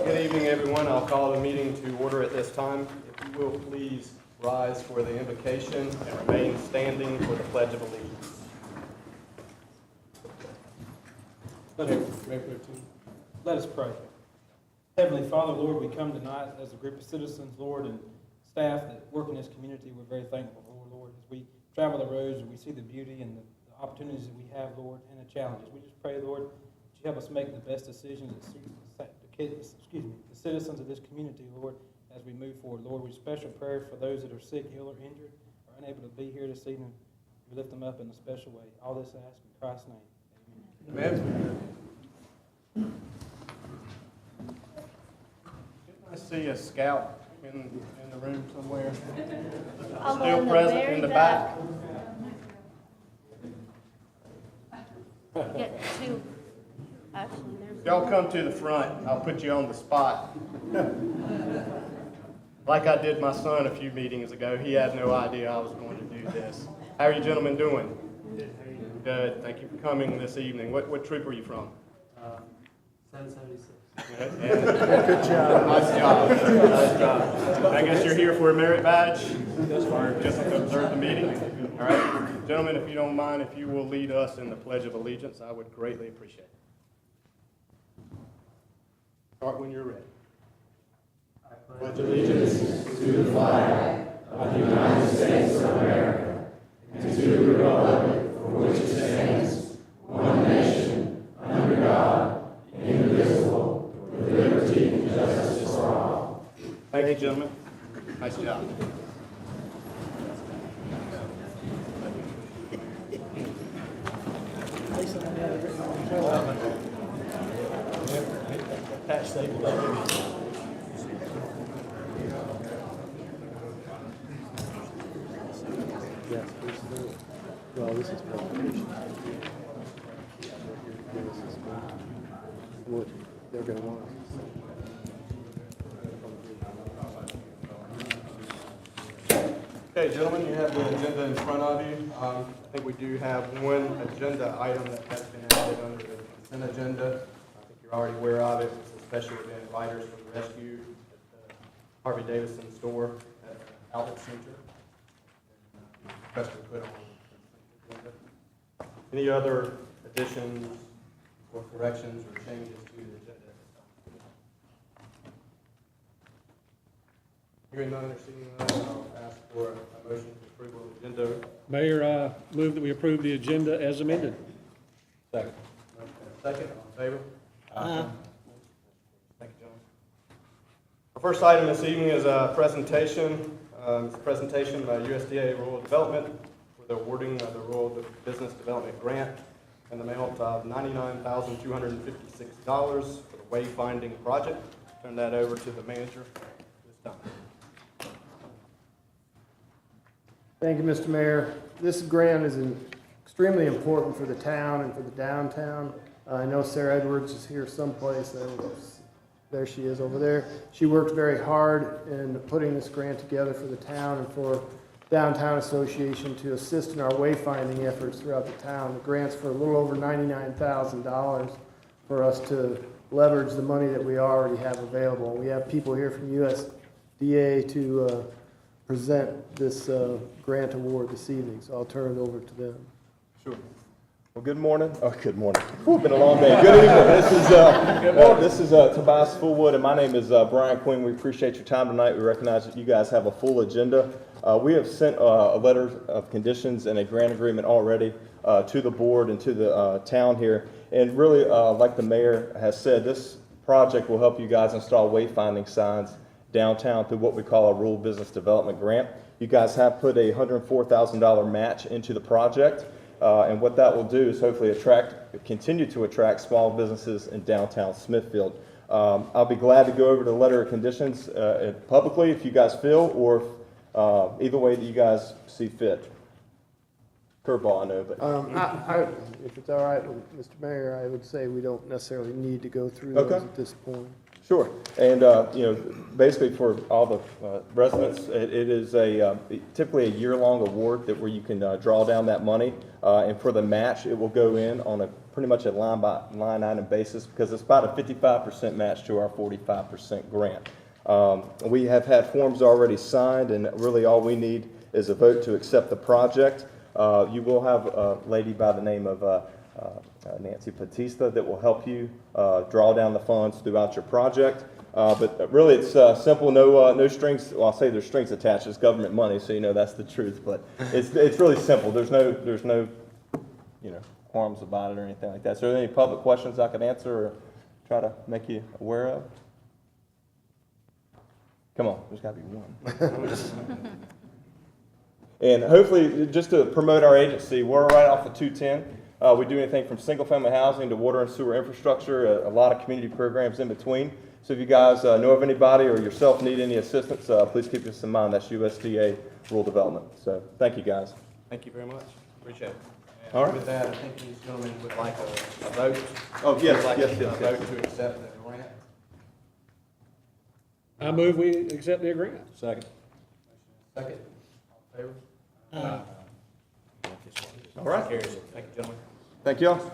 Good evening, everyone. I'll call the meeting to order at this time. If you will please rise for the invocation and remain standing for the Pledge of Allegiance. Let us pray. Heavenly Father, Lord, we come tonight as a group of citizens, Lord, and staff that work in this community. We're very thankful, Lord, as we travel the roads and we see the beauty and the opportunities that we have, Lord, and the challenges. We just pray, Lord, that you help us make the best decisions that suit the citizens of this community, Lord, as we move forward. Lord, we special prayer for those that are sick, ill, or injured, or unable to be here this evening. We lift them up in a special way. All this I ask in Christ's name. Amen. I see a scout in the room somewhere. I'm Still on the present very in the back. Get two. Actually, there's. Y'all come to the front. I'll put you on the spot. Like I did my son a few meetings ago. He had no idea I was going to do this. How are you gentlemen doing? Good. Thank you for coming this evening. What troop are you from? 776. Good job. Nice job. Nice job. I guess you're here for a merit badge or just to observe the meeting? All right. Gentlemen, if you don't mind, if you will lead us in the Pledge of Allegiance, I would greatly appreciate it. Start when you're ready. I pledge allegiance to the flag of the United States of America and to the republic for which it stands, one nation, under God, indivisible, with liberty and justice for all. Thank you, gentlemen. Nice job. Yes, well, this is presentation. What they're going to want. Okay, gentlemen, you have the agenda in front of you. I think we do have one agenda item that has been added under the consent agenda. I think you're already aware of it. It's a special event, Riders for the Rescue at the Harvey Davidson store at the Outlet Center. Request to put on the agenda. Any other additions or corrections or changes to the agenda? Hearing none or seeing none, I'll ask for a motion to approve the agenda. Mayor, I move that we approve the agenda as amended. Second. Second, all in favor? Thank you, John. Our first item this evening is a presentation. It's a presentation by USDA Rural Development for the awarding of the Rural Business Development Grant and the amount of $99,256 for the wayfinding project. Turn that over to the manager this time. Thank you, Mr. Mayor. This grant is extremely important for the town and for the downtown. I know Sarah Edwards is here someplace. There she is over there. She worked very hard in putting this grant together for the town and for Downtown Association to assist in our wayfinding efforts throughout the town. The grant's for a little over $99,000 for us to leverage the money that we already have available. We have people here from USDA to present this grant award this evening, so I'll turn it over to them. Sure. Well, good morning. Oh, good morning. It's been a long day. Good evening. This is Tobias Fullwood, and my name is Brian Quinn. We appreciate your time tonight. We recognize that you guys have a full agenda. We have sent a letter of conditions and a grant agreement already to the board and to the town here. And really, like the mayor has said, this project will help you guys install wayfinding signs downtown through what we call a Rural Business Development Grant. You guys have put a $104,000 match into the project. And what that will do is hopefully continue to attract small businesses in downtown Smithfield. I'll be glad to go over the letter of conditions publicly if you guys feel, or either way that you guys see fit. Curveball, I know, but If it's all right with Mr. Mayor, I would say we don't necessarily need to go through those at this point. Sure. And basically for all the residents, it is typically a year-long award where you can draw down that money. And for the match, it will go in on a pretty much a line by line item basis because it's about a 55% match to our 45% grant. We have had forms already signed, and really all we need is a vote to accept the project. You will have a lady by the name of Nancy Batista that will help you draw down the funds throughout your project. But really, it's simple. No strings. Well, I'll say there's strings attached. It's government money, so you know that's the truth. But it's really simple. There's no qualms about it or anything like that. So, are there any public questions I could answer or try to make you aware of? Come on, there's got to be one. And hopefully, just to promote our agency, we're right off of 210. We do anything from single-family housing to water and sewer infrastructure, a lot of community programs in between. So if you guys know of anybody or yourself need any assistance, please keep this in mind. That's USDA rural development. So thank you, guys. Thank you very much. Appreciate it. And All right. with that, I think these gentlemen would like a vote. Oh, yes, Would like yes, a yes, vote yes. to accept the grant. I move we accept the agreement. Second. Second. All in favor? All right. Carries. Thank you, gentlemen. Thank you all.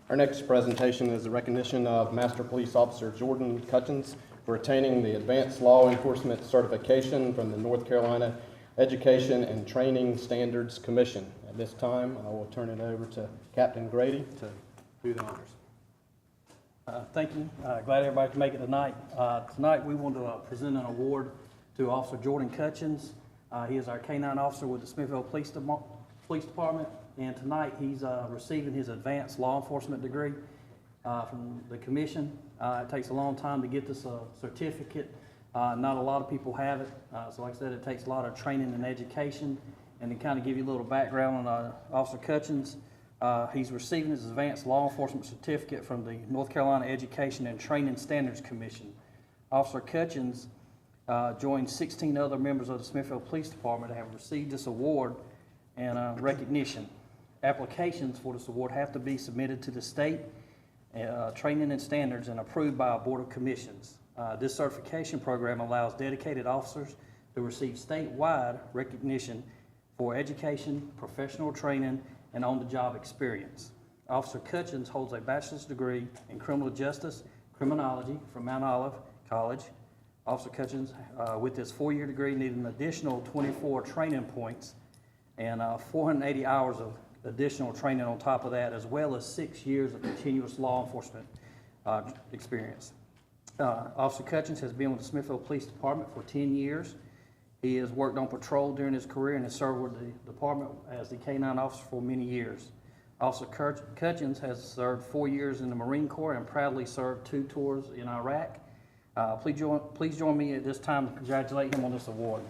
Our next presentation is the recognition of Master Police Officer Jordan Cutchins for attaining the Advanced Law Enforcement Certification from the North Carolina Education and Training Standards Commission. At this time, I will turn it over to Captain Grady to do the honors. Thank you. Glad everybody can make it tonight. Tonight we want to present an award to Officer Jordan Cutchins. He is our K-9 officer with the Smithfield Police Department, and tonight he's receiving his advanced law enforcement degree from the commission. It takes a long time to get this certificate. Not a lot of people have it. So like I said, it takes a lot of training and education. And to kind of give you a little background on Officer Cutchins, he's receiving his advanced law enforcement certificate from the North Carolina Education and Training Standards Commission. Officer Cutchins joined 16 other members of the Smithfield Police Department that have received this award and recognition. Applications for this award have to be submitted to the state training and standards and approved by a board of commissions. This certification program allows dedicated officers to receive statewide recognition for education, professional training, and on-the-job experience. Officer Cutchins holds a bachelor's degree in criminal justice, criminology from Mount Olive College. Officer Cutchins, with his 4-year degree, needed an additional 24 training points and 480 hours of additional training on top of that, as well as 6 years of continuous law enforcement experience. Officer Cutchins has been with the Smithfield Police Department for 10 years. He has worked on patrol during his career and has served with the department as the K-9 officer for many years. Officer Cutchins has served 4 years in the Marine Corps and proudly served 2 tours in Iraq. Please join me at this time to congratulate him on this award.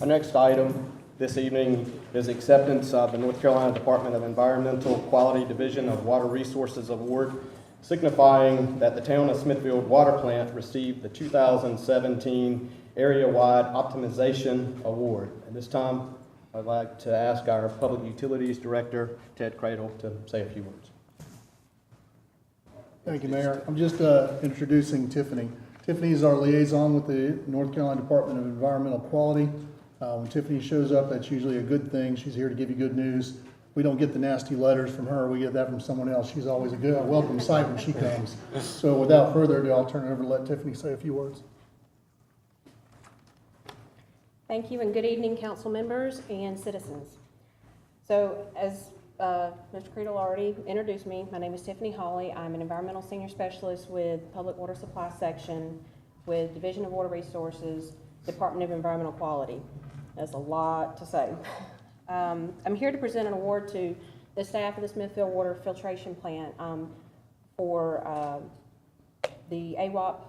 Our next item this evening is acceptance of the North Carolina Department of Environmental Quality Division of Water Resources Award, signifying that the town of Smithfield Water Plant received the 2017 Area-Wide Optimization Award. At this time, I'd like to ask our Public Utilities Director, Ted Cradle, to say a few words. Thank you, Mayor. I'm just introducing Tiffany. Tiffany is our liaison with the North Carolina Department of Environmental Quality. When Tiffany shows up, that's usually a good thing. She's here to give you good news. We don't get the nasty letters from her. We get that from someone else. She's always a welcome sight when she comes. So without further ado, I'll turn it over to let Tiffany say a few words. Thank you, and good evening, council members and citizens. So, as Mr. Creedle already introduced me, my name is Tiffany Hawley. I'm an environmental senior specialist with Public Water Supply Section with Division of Water Resources, Department of Environmental Quality. That's a lot to say. I'm here to present an award to the staff of the Smithfield Water Filtration Plant for the AWOP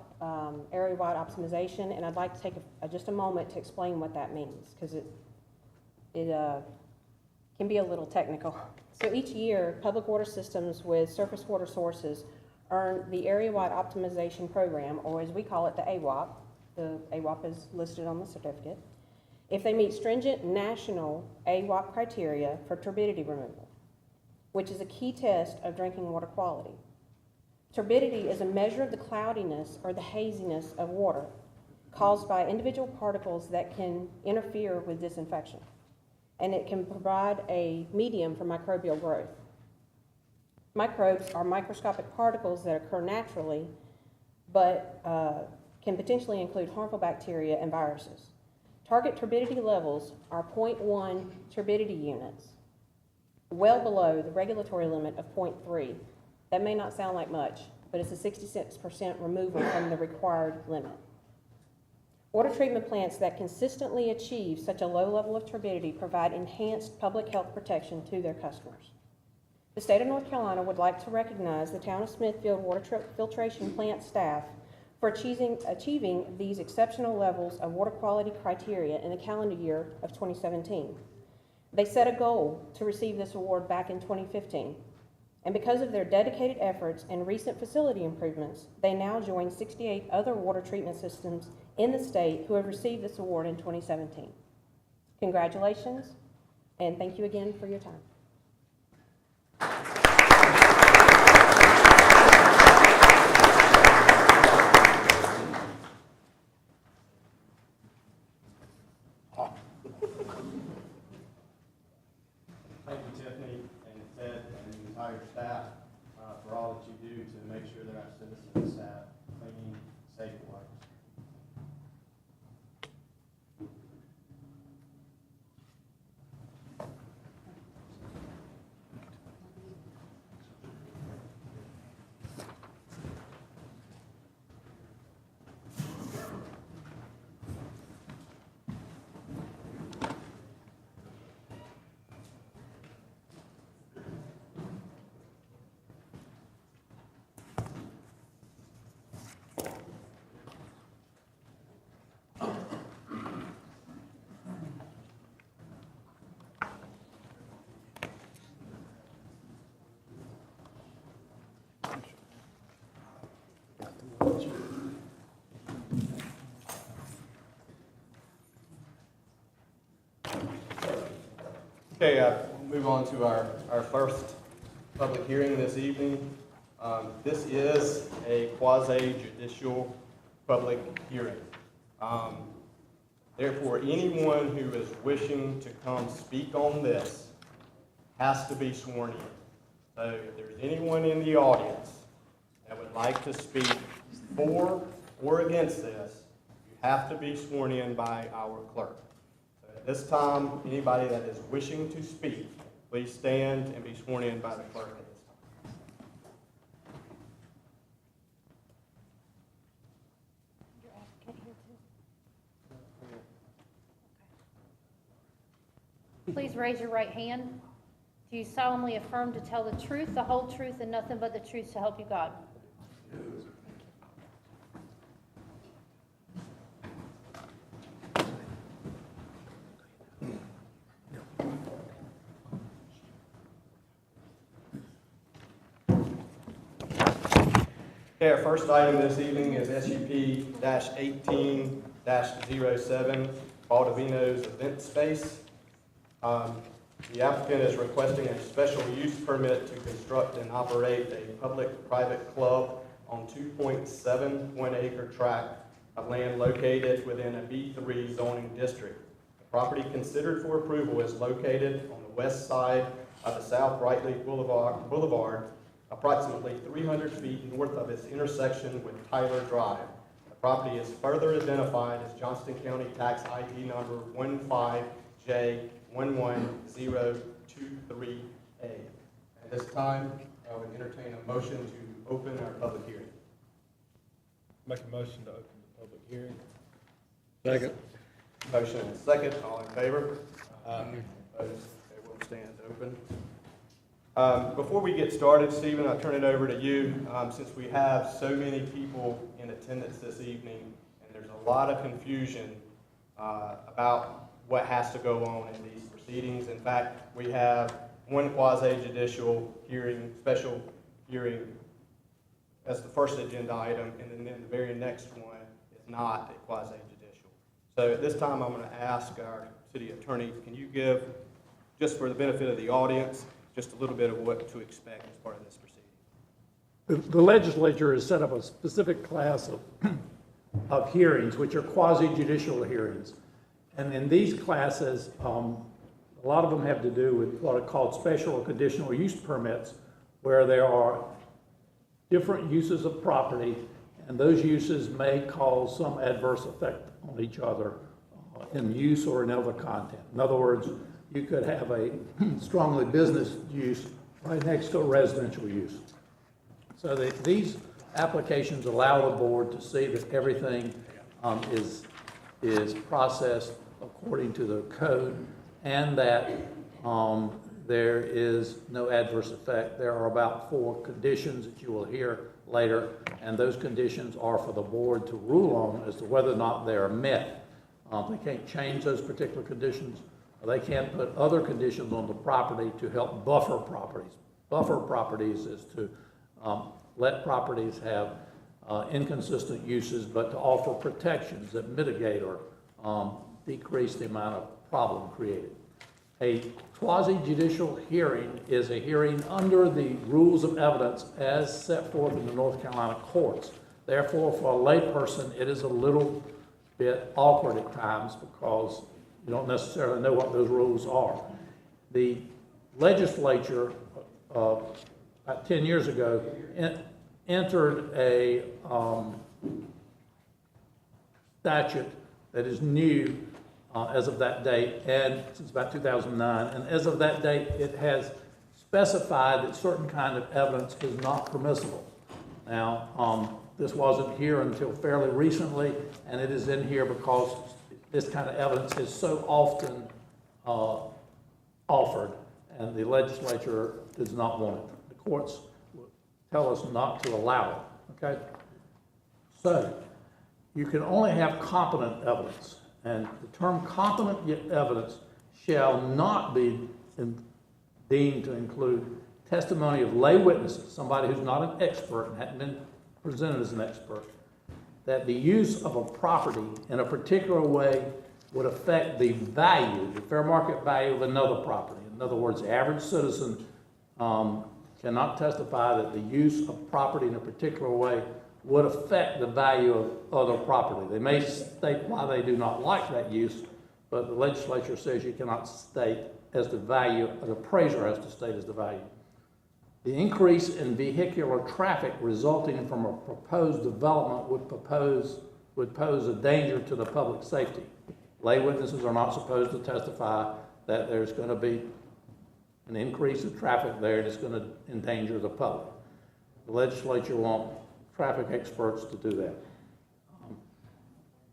area-wide optimization, and I'd like to take just a moment to explain what that means, because it can be a little technical. So each year, public water systems with surface water sources earn the area-wide optimization program, or as we call it, the AWOP. The AWOP is listed on the certificate. If they meet stringent national AWOP criteria for turbidity removal, which is a key test of drinking water quality. Turbidity is a measure of the cloudiness or the haziness of water caused by individual particles that can interfere with disinfection, and it can provide a medium for microbial growth. Microbes are microscopic particles that occur naturally, but can potentially include harmful bacteria and viruses. Target turbidity levels are 0.1 turbidity units, well below the regulatory limit of 0.3. That may not sound like much, but it's a 66% removal from the required limit. Water treatment plants that consistently achieve such a low level of turbidity provide enhanced public health protection to their customers. The state of North Carolina would like to recognize the town of Smithfield water filtration plant staff for achieving these exceptional levels of water quality criteria in the calendar year of 2017. They set a goal to receive this award back in 2015. And because of their dedicated efforts and recent facility improvements, they now join 68 other water treatment systems in the state who have received this award in 2017. Congratulations, and thank you again for your time. Thank you, Tiffany and Ted and the entire staff for all that you do to make sure that our citizens have clean, safe water. Okay, we'll move on to our first public hearing this evening. This is a quasi-judicial public hearing. Therefore, anyone who is wishing to come speak on this has to be sworn in. So if there's anyone in the audience that would like to speak for or against this, you have to be sworn in by our clerk. So at this time, anybody that is wishing to speak, please stand and be sworn in by the clerk at this time. Your applicant here too? Please raise your right hand. Do you solemnly affirm to tell the truth, the whole truth, and nothing but the truth to help you God? Okay, our first item this evening is SUP-18-07, Baldovino's Event Space. The applicant is requesting a special use permit to construct and operate a public-private club on 2.71 acre tract of land located within a B3 zoning district. Property considered for approval is located on the west side of the South Brightleaf Boulevard, approximately 300 feet north of its intersection with Tyler Drive. The property is further identified as Johnston County Tax ID number 15J11023A. At this time, I would entertain a motion to open our public hearing. Make a motion to open the public hearing. Second. Motion and second, all in favor? Opposed? Okay, we'll stand open. Before we get started, Stephen, I'll turn it over to you. Since we have so many people in attendance this evening, and there's a lot of confusion about what has to go on in these proceedings. In fact, we have one quasi-judicial hearing, special hearing, as the first agenda item, and then the very next one is not a quasi-judicial. So at this time, I'm going to ask our city attorney, can you give, just for the benefit of the audience, just a little bit of what to expect as part of this proceeding? The legislature has set up a specific class of hearings, which are quasi-judicial hearings. And in these classes, a lot of them have to do with what are called special or conditional use permits, where there are different uses of property, and those uses may cause some adverse effect on each other in use or in other content. In other words, you could have a strongly business use right next to a residential use. So these applications allow the board to see that everything is processed according to the code, and that there is no adverse effect. There are about 4 conditions that you will hear later, and those conditions are for the board to rule on as to whether or not they are met. They can't change those particular conditions. They can't put other conditions on the property to help buffer properties. Buffer properties is to let properties have inconsistent uses, but to offer protections that mitigate or decrease the amount of problem created. A quasi-judicial hearing is a hearing under the rules of evidence as set forth in the North Carolina courts. Therefore, for a layperson, it is a little bit awkward at times because you don't necessarily know what those rules are. The legislature, about 10 years ago, entered a statute that is new as of that date, and since about 2009, and as of that date, it has specified that certain kind of evidence is not permissible. Now, this wasn't here until fairly recently, and it is in here because this kind of evidence is so often offered, and the legislature does not want it. The courts tell us not to allow it, okay? So, you can only have competent evidence, and the term competent evidence shall not be deemed to include testimony of lay witnesses, somebody who's not an expert and hadn't been presented as an expert, that the use of a property in a particular way would affect the value, the fair market value of another property. In other words, the average citizen cannot testify that the use of property in a particular way would affect the value of other property. They may state why they do not like that use, but the legislature says you cannot state as the value, an appraiser has to state as the value. The increase in vehicular traffic resulting from a proposed development would pose a danger to the public safety. Lay witnesses are not supposed to testify that there's going to be an increase of traffic there and it's going to endanger the public. The legislature wants traffic experts to do that.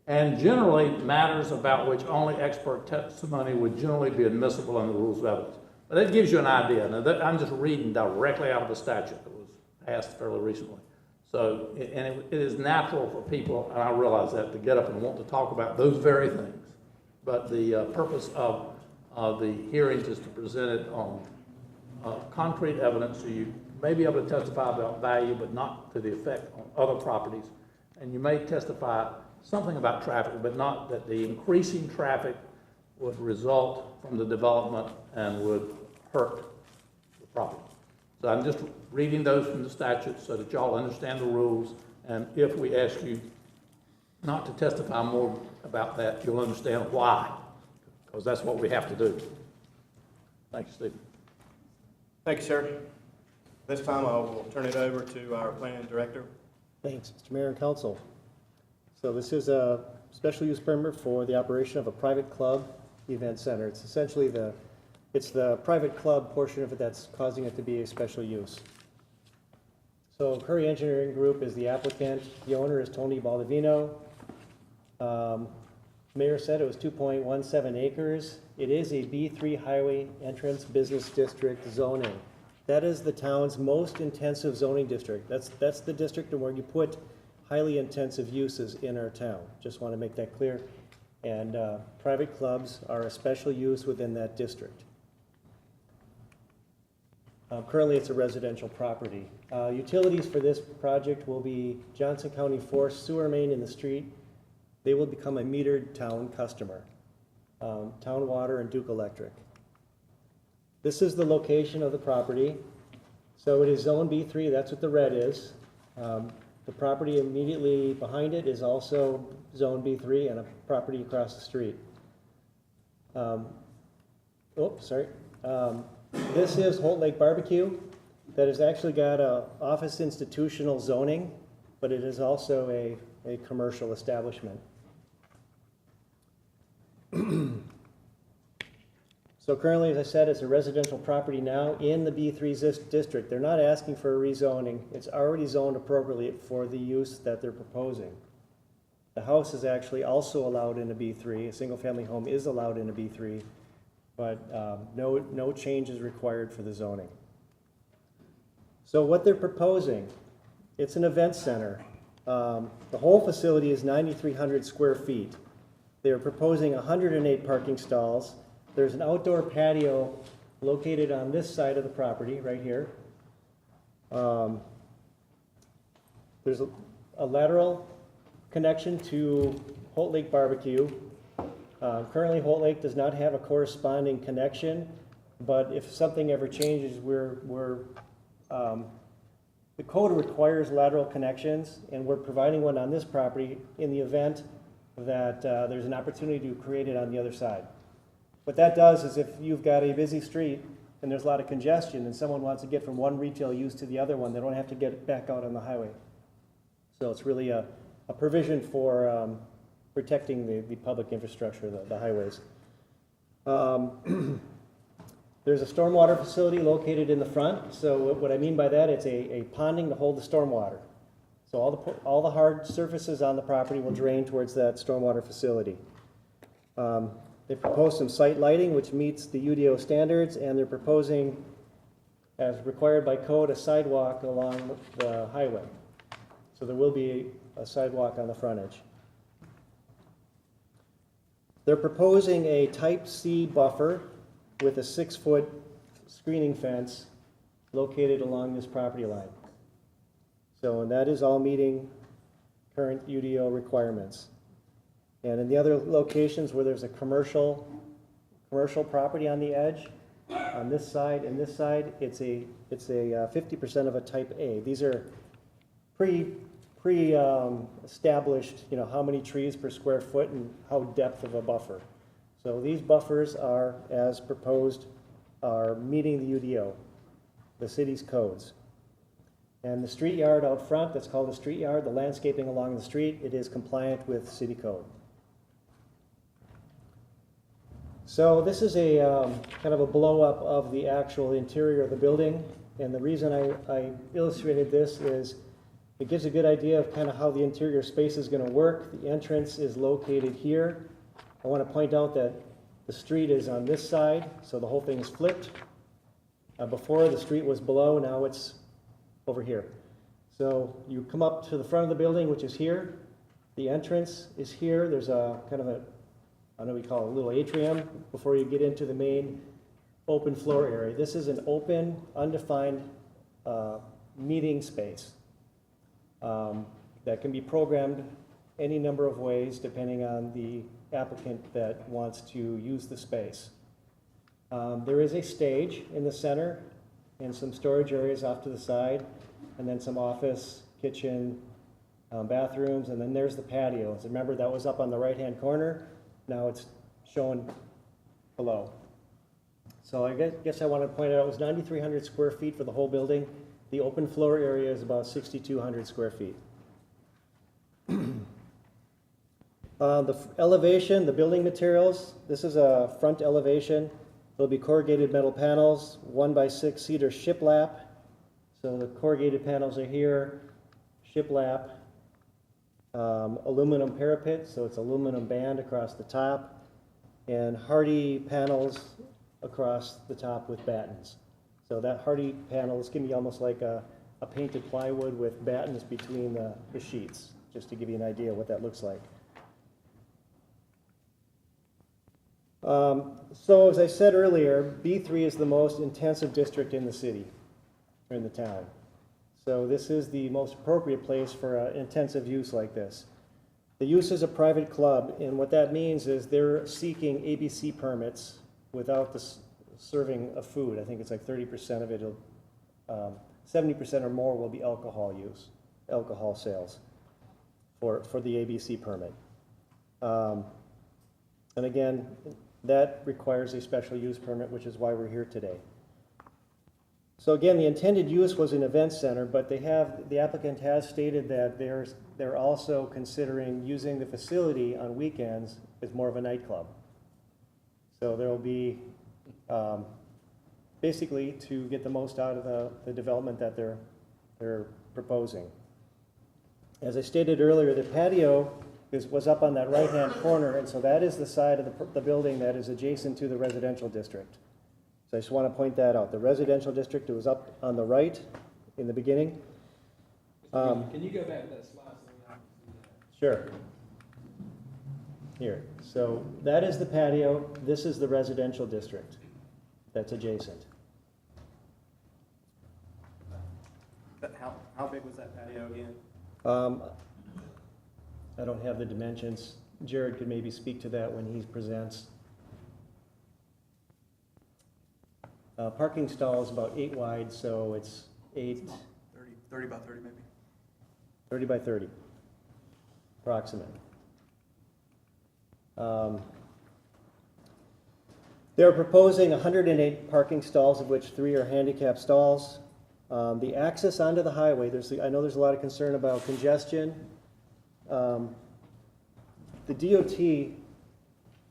And generally, matters about which only expert testimony would generally be admissible under the rules of evidence. But that gives you an idea. Now, I'm just reading directly out of the statute that was passed fairly recently. So, and it is natural for people, and I realize that, to get up and want to talk about those very things. But the purpose of the hearings is to present it on concrete evidence, so you may be able to testify about value, but not to the effect on other properties. And you may testify something about traffic, but not that the increasing traffic would result from the development and would hurt the property. So I'm just reading those from the statute so that y'all understand the rules, and if we ask you not to testify more about that, you'll understand why. because that's what we have to do. Thank you, Steve. Thank you, sir. This time I will turn it over to our planning director. Thanks, Mr. Mayor and Council. So this is a special use permit for the operation of a private club event center. It's essentially the private club portion of it that's causing it to be a special use. So Curry Engineering Group is the applicant. The owner is Tony Baldovino. Mayor said it was 2.17 acres. It is a B3 highway entrance business district zoning. That is the town's most intensive zoning district. That's the district where you put highly intensive uses in our town. Just want to make that clear. And private clubs are a special use within that district. Currently, it's a residential property. Utilities for this project will be Johnson County Force sewer main in the street. They will become a metered town customer. Town Water and Duke Electric. This is the location of the property. So it is Zone B3, that's what the red is. The property immediately behind it is also Zone B3 and a property across the street. This is Holt Lake Barbecue. That has actually got a office institutional zoning, but it is also a commercial establishment. So currently, as I said, it's a residential property now in the B3 district. They're not asking for a rezoning. It's already zoned appropriately for the use that they're proposing. The house is actually also allowed in a B3. A single-family home is allowed in a B3, but no change is required for the zoning. So what they're proposing, it's an event center. The whole facility is 9,300 square feet. They're proposing 108 parking stalls. There's an outdoor patio located on this side of the property, right here. There's a lateral connection to Holt Lake Barbecue. Currently, Holt Lake does not have a corresponding connection, but if something ever changes, the code requires lateral connections, and we're providing one on this property in the event that there's an opportunity to create it on the other side. What that does is if you've got a busy street and there's a lot of congestion and someone wants to get from one retail use to the other one, they don't have to get back out on the highway. So it's really a provision for protecting the public infrastructure, the highways. There's a stormwater facility located in the front. So what I mean by that, it's a ponding to hold the stormwater. So all the hard surfaces on the property will drain towards that stormwater facility. They propose some site lighting, which meets the UDO standards, and they're proposing, as required by code, a sidewalk along the highway. So there will be a sidewalk on the frontage. They're proposing a type C buffer with a 6-foot screening fence located along this property line. So, and that is all meeting current UDO requirements. And in the other locations where there's a commercial property on the edge, on this side and this side, it's a 50% of a type A. These are established, how many trees per square foot and how depth of a buffer. So these buffers are, as proposed, are meeting the UDO, the city's codes. And the street yard out front, that's called the street yard, the landscaping along the street, it is compliant with city code. So this is a kind of a blow-up of the actual interior of the building. And the reason I illustrated this is it gives a good idea of kind of how the interior space is going to work. The entrance is located here. I want to point out that the street is on this side, so the whole thing is flipped. Before, the street was below, now it's over here. So you come up to the front of the building, which is here. The entrance is here. There's a kind of a, I don't know what we call it, a little atrium before you get into the main open floor area. This is an open, undefined meeting space that can be programmed any number of ways depending on the applicant that wants to use the space. There is a stage in the center and some storage areas off to the side, and then some office, kitchen, bathrooms, and then there's the patio. So remember, that was up on the right-hand corner. Now it's shown below. So I guess I want to point out it was 9,300 square feet for the whole building. The open floor area is about 6,200 square feet. Elevation, the building materials, this is a front elevation. There'll be corrugated metal panels, 1x6 cedar shiplap. So the corrugated panels are here, shiplap. Aluminum parapet, so it's aluminum band across the top, and hardy panels across the top with battens. So that hardy panel is going to be almost like a painted plywood with battens between the sheets, just to give you an idea of what that looks like. So as I said earlier, B3 is the most intensive district in the city, or in the town. So this is the most appropriate place for an intensive use like this. The use is a private club, and what that means is they're seeking ABC permits without the serving of food. I think it's like 30% of it, 70% or more will be alcohol use, alcohol sales for the ABC permit. And again, that requires a special use permit, which is why we're here today. So again, the intended use was an event center, but the applicant has stated that they're also considering using the facility on weekends as more of a nightclub. So there will be basically to get the most out of the development that they're proposing. As I stated earlier, the patio was up on that right-hand corner, and so that is the side of the building that is adjacent to the residential district. So I just want to point that out. The residential district was up on the right in the beginning. Can you go back to that slide so we can see that? Sure. Here. So that is the patio. This is the residential district that's adjacent. How big was that patio again? I don't have the dimensions. Jared could maybe speak to that when he presents. Parking stall is about 8 wide, so it's 30 by 30 maybe? 30 by 30, approximate. They're proposing 108 parking stalls, of which 3 are handicap stalls. The access onto the highway, I know there's a lot of concern about congestion. The DOT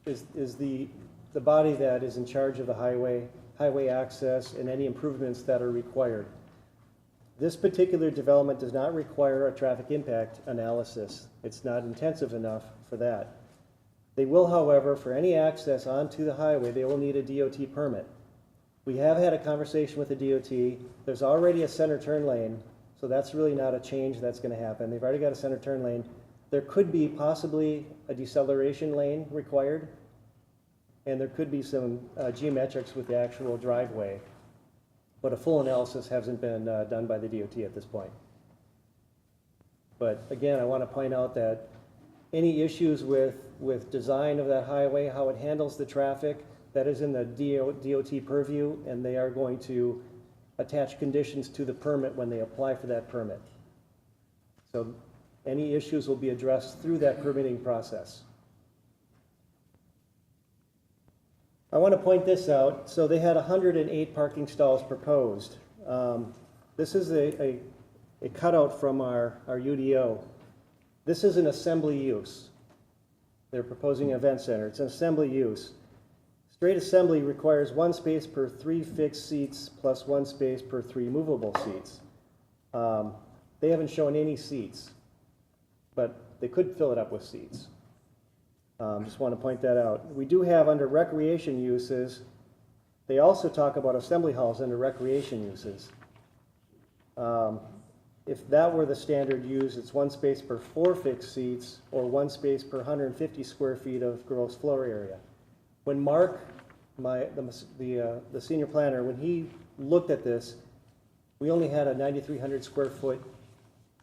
is the body that is in charge of the highway access and any improvements that are required. This particular development does not require a traffic impact analysis. It's not intensive enough for that. They will, however, for any access onto the highway, they will need a DOT permit. We have had a conversation with the DOT. There's already a center turn lane, so that's really not a change that's going to happen. They've already got a center turn lane. There could be possibly a deceleration lane required, and there could be some geometrics with the actual driveway, but a full analysis hasn't been done by the DOT at this point. But again, I want to point out that any issues with design of that highway, how it handles the traffic, that is in the DOT purview, and they are going to attach conditions to the permit when they apply for that permit. So any issues will be addressed through that permitting process. I want to point this out. So they had 108 parking stalls proposed. This is a cutout from our UDO. This is an assembly use. They're proposing an event center. It's an assembly use. Straight assembly requires 1 space per 3 fixed seats plus 1 space per 3 movable seats. They haven't shown any seats, but they could fill it up with seats. Just want to point that out. We do have under recreation uses, they also talk about assembly halls under recreation uses. If that were the standard use, it's 1 space per 4 fixed seats or 1 space per 150 square feet of gross floor area. When Mark, the senior planner, when he looked at this, we only had a 9,300 square foot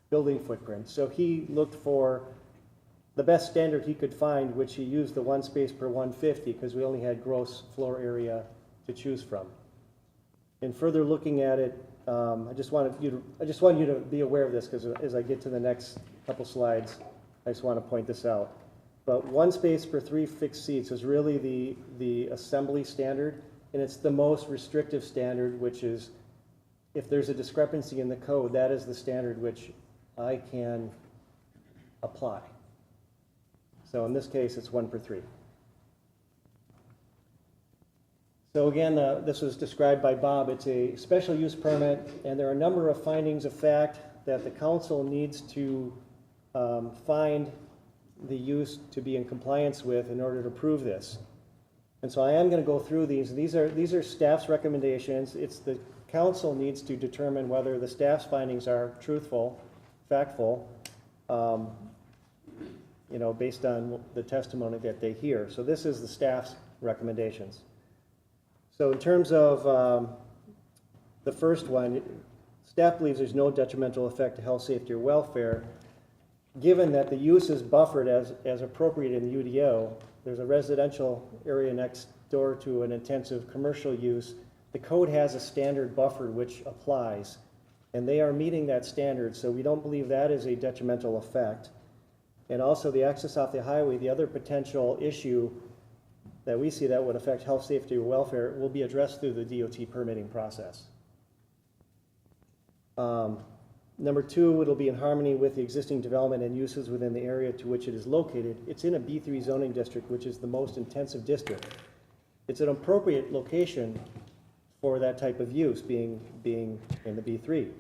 building footprint. So he looked for the best standard he could find, which he used the 1 space per 150 because we only had gross floor area to choose from. And further looking at it, I just want you to be aware of this because as I get to the next couple slides, I just want to point this out. But 1 space per 3 fixed seats is really the assembly standard, and it's the most restrictive standard, which is, if there's a discrepancy in the code, that is the standard which I can apply. So in this case, it's 1 per 3. So again, this was described by Bob. It's a special use permit, and there are a number of findings of fact that the council needs to find the use to be in compliance with in order to prove this. And so I am going to go through these. These are staff's recommendations. It's the council needs to determine whether the staff's findings are truthful, factful, based on the testimony that they hear. So this is the staff's recommendations. So in terms of the first one, staff believes there's no detrimental effect to health, safety, or welfare. Given that the use is buffered as appropriate in the UDO, there's a residential area next door to an intensive commercial use. The code has a standard buffer which applies, and they are meeting that standard, so we don't believe that is a detrimental effect. And also the access off the highway, the other potential issue that we see that would affect health, safety, or welfare will be addressed through the DOT permitting process. Number 2, it'll be in harmony with the existing development and uses within the area to which it is located. It's in a B3 zoning district, which is the most intensive district. It's an appropriate location for that type of use, being in the B3.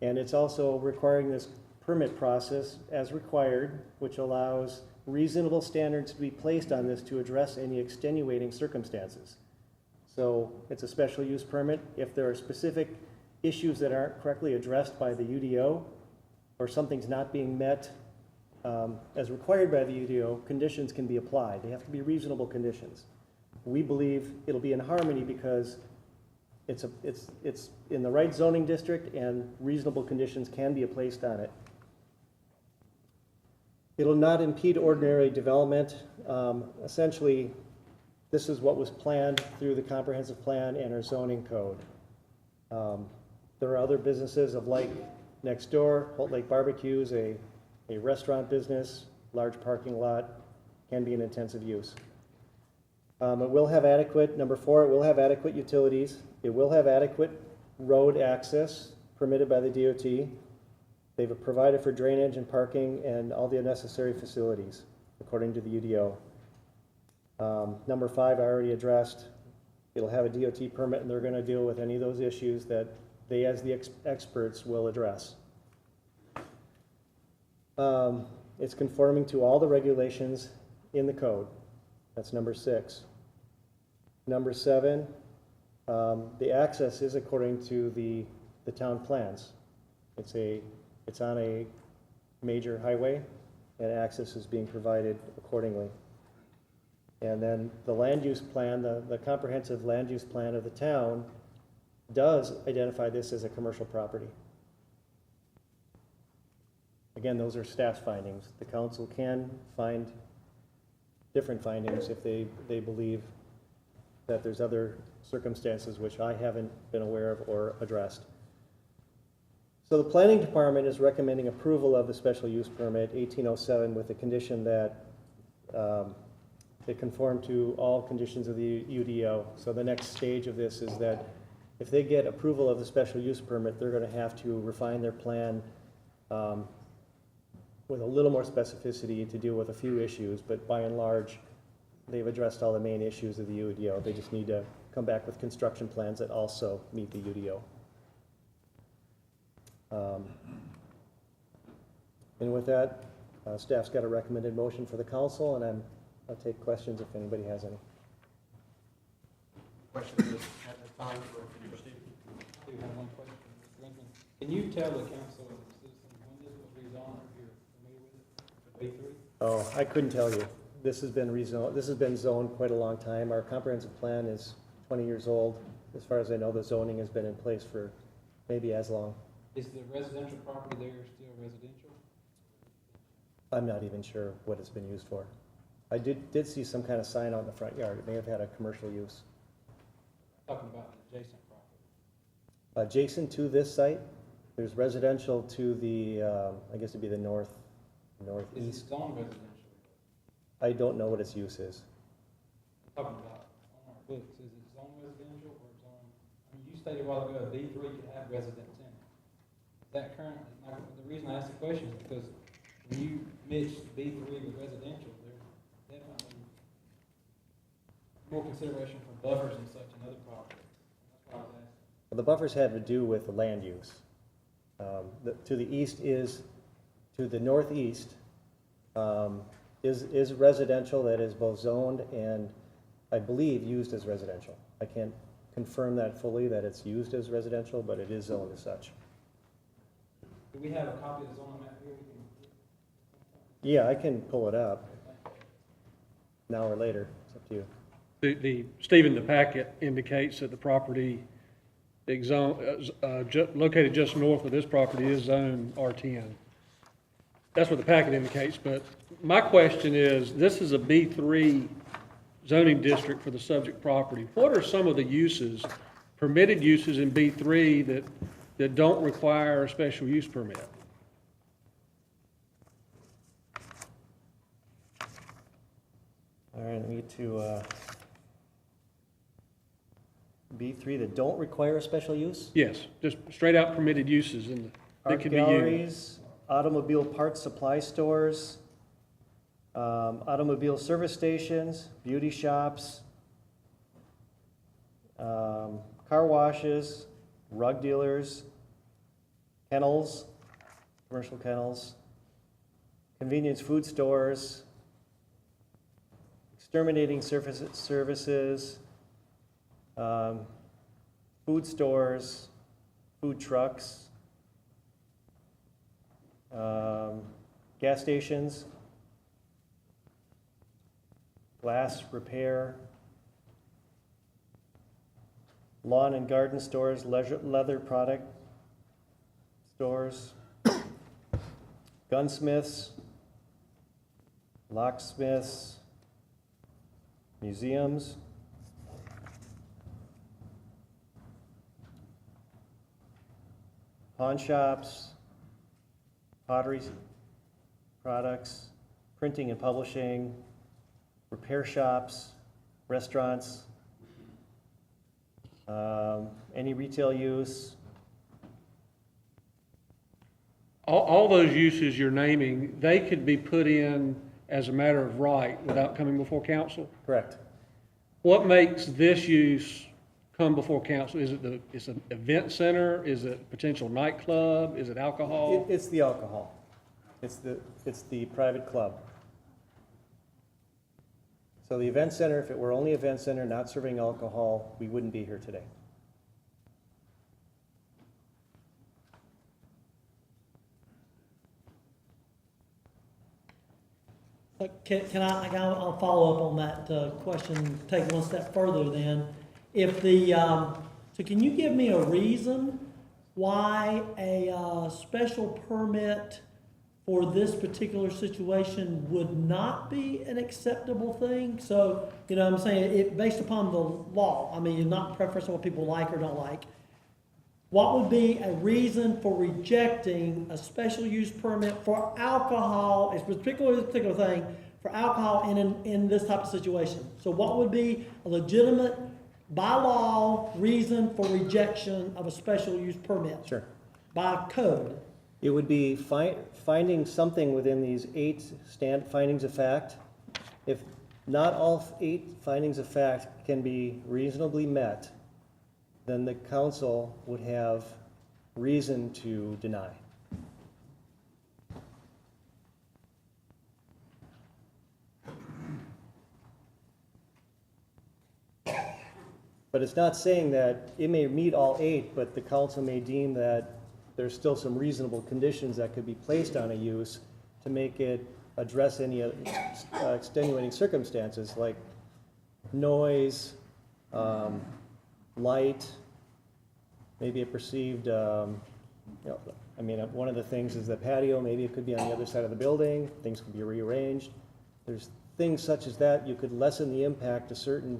And it's also requiring this permit process as required, which allows reasonable standards to be placed on this to address any extenuating circumstances. So it's a special use permit. If there are specific issues that aren't correctly addressed by the UDO, or something's not being met as required by the UDO, conditions can be applied. They have to be reasonable conditions. We believe it'll be in harmony because it's in the right zoning district and reasonable conditions can be placed on it. It'll not impede ordinary development. Essentially, this is what was planned through the comprehensive plan and our zoning code. There are other businesses of like next door. Holt Lake Barbecues, a restaurant business, large parking lot, can be an intensive use. It will have adequate, number 4, it will have adequate utilities. It will have adequate road access permitted by the DOT. They've provided for drainage and parking and all the necessary facilities according to the UDO. Number 5, I already addressed. It'll have a DOT permit and they're going to deal with any of those issues that they, as the experts, will address. It's conforming to all the regulations in the code. That's number 6. Number 7, the access is according to the town plans. It's on a major highway and access is being provided accordingly. And then the land use plan, the comprehensive land use plan of the town does identify this as a commercial property. Again, those are staff's findings. The council can find different findings if they believe that there's other circumstances which I haven't been aware of or addressed. So the planning department is recommending approval of the special use permit 1807 with the condition that it conform to all conditions of the UDO. So the next stage of this is that if they get approval of the special use permit, they're going to have to refine their plan with a little more specificity to deal with a few issues, but by and large, they've addressed all the main issues of the UDO. They just need to come back with construction plans that also meet the UDO. And with that, staff's got a recommended motion for the council, and I'll take questions if anybody has any. Questions at this time for Mr. Stevens? I do have one question, Mr. Lincoln. Can you tell the council and the citizens when this was rezoned, if you're familiar with it, for B3? Oh, I couldn't tell you. This has been rezoned. This has been zoned quite a long time. Our comprehensive plan is 20 years old. As far as I know, the zoning has been in place for maybe as long. Is the residential property there still residential? I'm not even sure what it's been used for. I did see some kind of sign out in the front yard. It may have had a commercial use. Talking about the adjacent property. Adjacent to this site, there's residential to the, I guess it'd be the Is it northeast. zoned residential? I don't know what its use is. Talking about on our books, is it zone residential or zone, I mean, you stated a while ago, B three could have residents in it. Is that currently, like, the reason I asked the question is because when you mix B three with residential, there's definitely more consideration for buffers and such in other properties. That's why I was asking. Well, the buffers have to do with the land use. To the east is, to the northeast, is residential that is both zoned and, I believe, used as residential. I can't confirm that fully, that it's used as residential, but it is zoned as such. Do we have a copy of the zoning map here? Yeah, I can pull it up now or later. It's up to you. Stephen, the packet indicates that the property located just north of this property is zone R10. That's what the packet indicates, but my question is, this is a B3 zoning district for the subject property. What are some of the uses, permitted uses in B3 that don't require a special use permit? All right, let me get to B3 that don't require a special use. Yes, just straight out permitted uses that Art could be used. galleries, automobile parts supply stores, automobile service stations, beauty shops, car washes, rug dealers, kennels, commercial kennels, convenience food stores, exterminating services, food stores, food trucks, gas stations, glass repair, lawn and garden stores, leather product stores, gunsmiths, locksmiths, museums, pawn shops, pottery products, printing and publishing, repair shops, restaurants, any retail use. All those uses you're naming, they could be put in as a matter of right without coming before council? Correct. What makes this use come before council? Is it it's an event center? Is it a potential nightclub? Is it alcohol? It's the alcohol. It's the private club. So the event center, if it were only event center, not serving alcohol, we wouldn't be here today. I'll follow up on that question, take one step further then. If the, so can you give me a reason why a special permit for this particular situation would not be an acceptable thing? So, you know what I'm saying, it, based upon the law, I mean, not preference on what people like or don't like, what would be a reason for rejecting a special use permit for alcohol, it's particularly this particular thing, for alcohol in this type of situation? So what would be a legitimate, by law, reason for rejection of a special use permit? Sure. By code? It would be finding something within these 8 findings of fact. If not all 8 findings of fact can be reasonably met, then the council would have reason to deny. But it's not saying that it may meet all 8, but the council may deem that there's still some reasonable conditions that could be placed on a use to make it address any extenuating circumstances like noise, light, maybe a perceived, one of the things is the patio, maybe it could be on the other side of the building, things could be rearranged. There's things such as that, you could lessen the impact to certain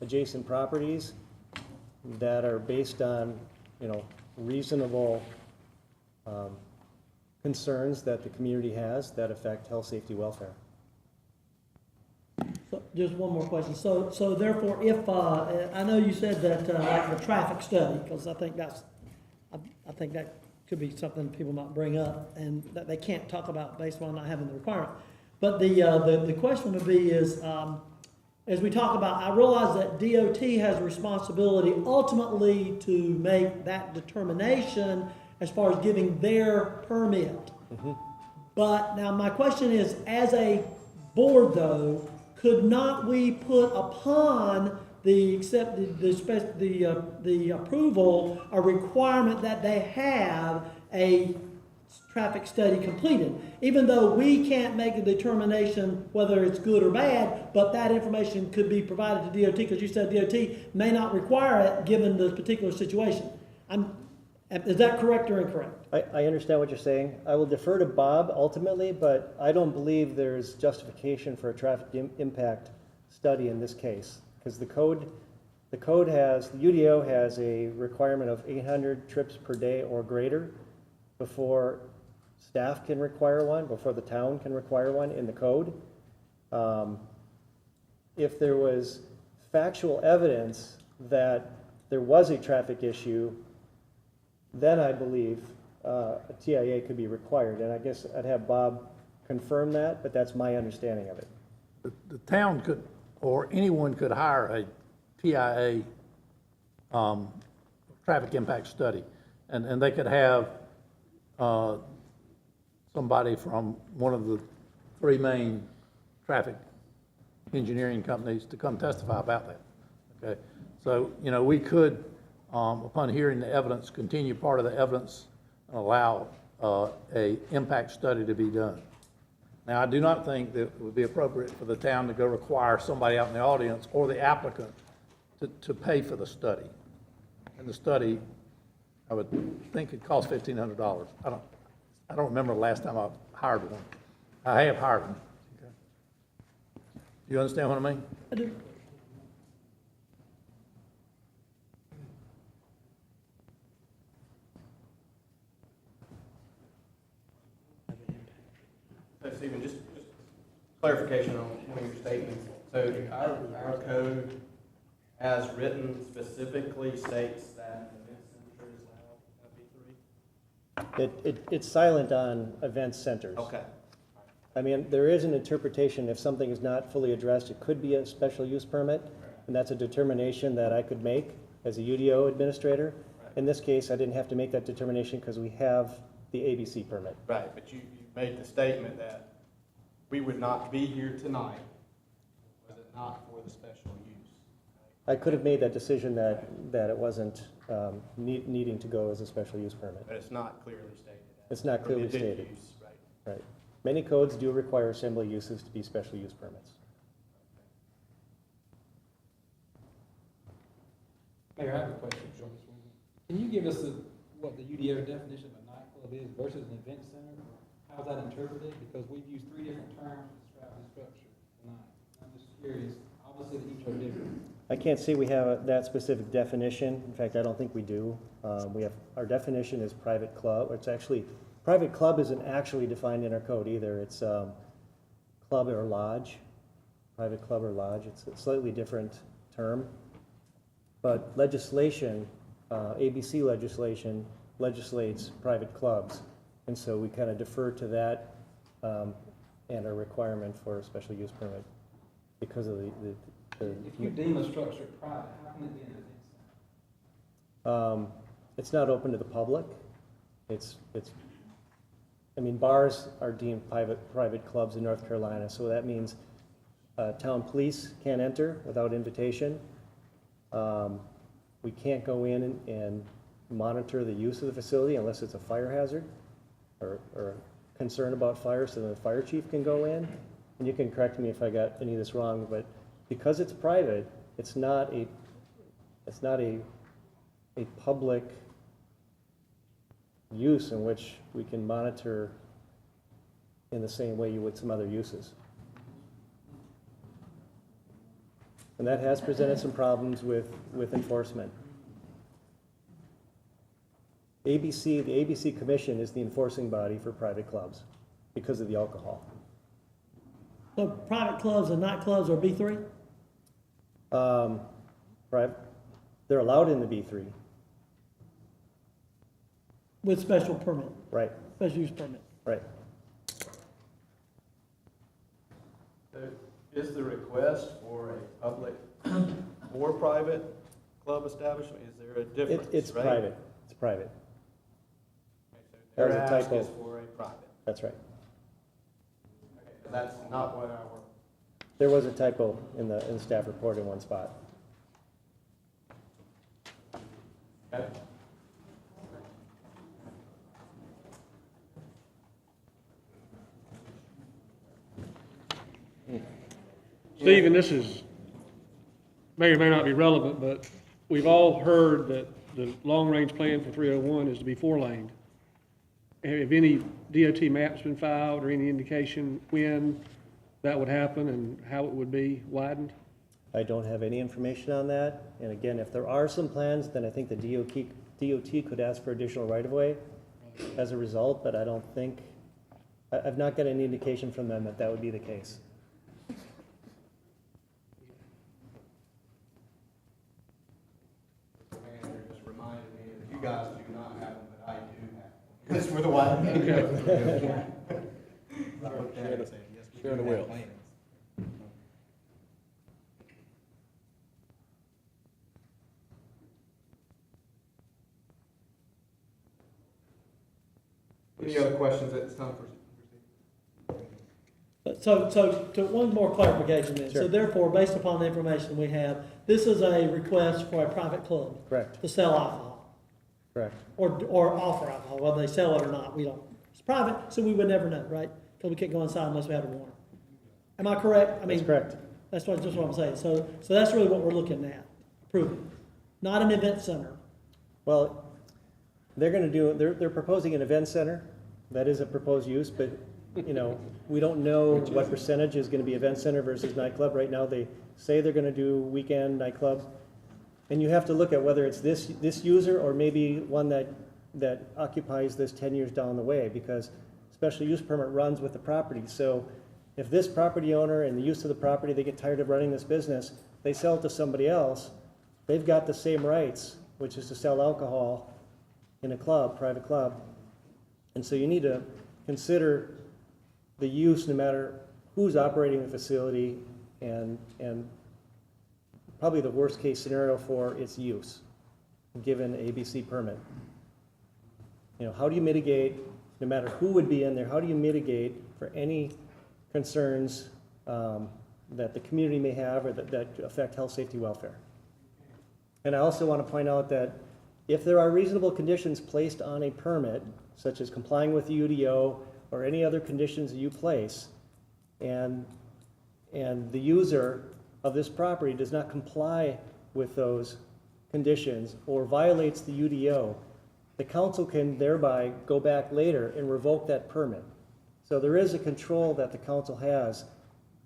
adjacent properties that are based on, reasonable concerns that the community has that affect health, safety, welfare. just one more question. So therefore, if, I know you said that, like the traffic study, because I think that could be something people might bring up and that they can't talk about based on not having the requirement. But the question would be is, as we talk about, I realize that DOT has a responsibility ultimately to make that determination as far as giving their permit. But now my question is, as a board though, could not we put upon the approval a requirement that they have a traffic study completed, even though we can't make a determination whether it's good or bad, but that information could be provided to DOT, because you said DOT may not require it given the particular situation. Is that correct or incorrect? I understand what you're saying. I will defer to Bob ultimately, but I don't believe there's justification for a traffic impact study in this case, because the UDO has a requirement of 800 trips per day or greater before staff can require one, before the town can require one in the code. If there was factual evidence that there was a traffic issue, then I believe a TIA could be required, and I guess I'd have Bob confirm that, but that's my understanding of it. The town could, or anyone could hire a TIA traffic impact study, and they could have somebody from one of the three main traffic engineering companies to come testify about that. Okay, so we could, upon hearing the evidence, continue part of the evidence and allow a impact study to be done. Now, I do not think that it would be appropriate for the town to go require somebody out in the audience or the applicant to pay for the study. And the study, I would think it costs $1,500. I don't remember the last time I hired one. I have hired one. Okay. Do you understand what I mean? I do. So Stephen, just clarification on one of your statements. So our code, as written, specifically states that an event center is allowed at B3? It's silent on event centers. Okay. I mean, there is an interpretation, if something is not fully addressed, it could be a special use permit, and that's a determination that I could make as a UDO administrator. In this case, I didn't have to make that determination because we have the ABC permit. Right, but you made the statement that we would not be here tonight was it not for the special use. I could have made that decision that it wasn't needing to go as a special use permit. But it's not clearly stated. It's not clearly Permitted stated. use, right. Right. Many codes do require assembly uses to be special use permits. Mayor, I have a question for this one. Can you give us what the UDO definition of a nightclub is versus an event center? How's that interpreted? Because we've used three different terms to describe the structure tonight. I'm just curious. Obviously, each are different. I can't say we have that specific definition. In fact, I don't think we do. Our definition is private club. It's actually, private club isn't actually defined in our code either. It's club or lodge, private club or lodge. It's a slightly different term. But legislation, ABC legislation, legislates private clubs. And so we kind of defer to that and our requirement for a special use permit because of the If you deem a structure private, how can it be an event center? It's not open to the public. I mean, bars are deemed private clubs in North Carolina, so that means town police can't enter without invitation. We can't go in and monitor the use of the facility unless it's a fire hazard or concern about fire, so the fire chief can go in. And you can correct me if I got any of this wrong, but because it's private, it's not a public use in which we can monitor in the same way you would some other uses. And that has presented some problems with enforcement. The ABC Commission is the enforcing body for private clubs because of the alcohol. So private clubs and nightclubs are B3? Right, they're allowed in the B3, With special permit, right, special use permit. right. Is the request for a public or private club establishment, is there a difference? It's right? private, it's private, Okay, so That was their a ask typo. is for a private. that's right. Okay, so that's not what our, There was a typo in the staff report in one spot. okay? Stephen, this is, may or may not be relevant, but we've all heard that the long-range plan for 301 is to be 4-laned. Have any DOT maps been filed or any indication when that would happen and how it would be widened? I don't have any information on that, and again, if there are some plans, then I think the DOT could ask for additional right-of-way as a result, but I don't think, I've not got any indication from them that that would be the case. The manager just reminded me that you guys do not have them, but I do have them. This were the one. Share the wealth. Any other questions at this time? So to one more clarification then. So Sure. therefore, based upon the information we have, this is a request for a private club Correct, to sell alcohol correct. or offer alcohol, whether they sell it or not, we don't. It's private, so we would never know, right? Because we can't go inside unless we had a warrant. Am I correct? I mean, That's correct. That's just what I'm saying. So that's really what we're looking at, approving. Not an event center. Well, they're proposing an event center. That is a proposed use, but, we don't know what percentage is gonna be event center versus nightclub. Right now, they say they're gonna do weekend nightclubs. And you have to look at whether it's this user or maybe one that occupies this 10 years down the way, because special use permit runs with the property. So if this property owner and the use of the property, they get tired of running this business, they sell it to somebody else, they've got the same rights, which is to sell alcohol in a club, private club. And so you need to consider the use no matter who's operating the facility and probably the worst case scenario for its use, given ABC permit. How do you mitigate, no matter who would be in there, how do you mitigate for any concerns that the community may have or that affect health, safety, welfare? And I also want to point out that if there are reasonable conditions placed on a permit, such as complying with the UDO or any other conditions that you place, and the user of this property does not comply with those conditions or violates the UDO, the council can thereby go back later and revoke that permit. So there is a control that the council has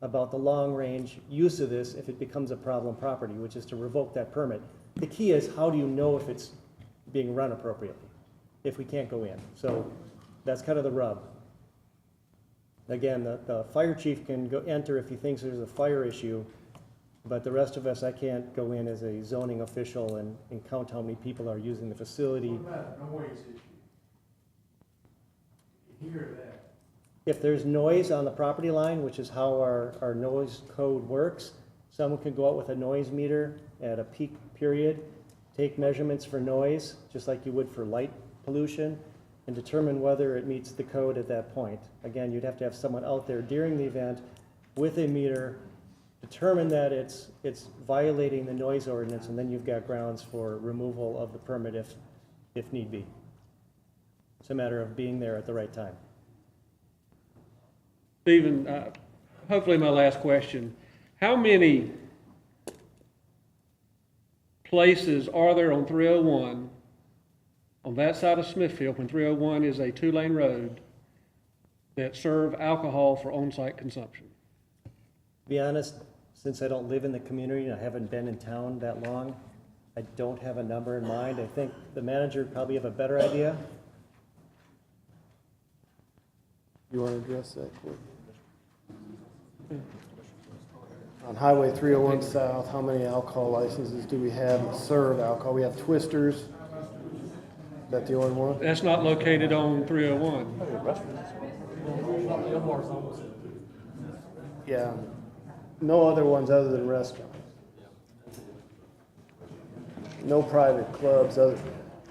about the long-range use of this if it becomes a problem property, which is to revoke that permit. The key is, how do you know if it's being run appropriately, if we can't go in? So that's kind of the rub. Again, the fire chief can enter if he thinks there's a fire issue, but the rest of us, I can't go in as a zoning official and count how many people are using the facility. What about noise issue? You hear that? If there's noise on the property line, which is how our noise code works, someone can go out with a noise meter at a peak period, take measurements for noise, just like you would for light pollution, and determine whether it meets the code at that point. Again, you'd have to have someone out there during the event with a meter, determine that it's violating the noise ordinance, and then you've got grounds for removal of the permit if need be. It's a matter of being there at the right time. Stephen, hopefully my last question. How many places are there on 301, on that side of Smithfield, when 301 is a 2-lane road, that serve alcohol for on-site consumption? To be honest, since I don't live in the community and I haven't been in town that long, I don't have a number in mind. I think the manager would probably have a better idea. You want to address that quick? On Highway 301 South, how many alcohol licenses do we have that serve alcohol? We have Twisters. Is that the only one? That's not located on 301. Yeah. No other ones other than restaurants. No private clubs.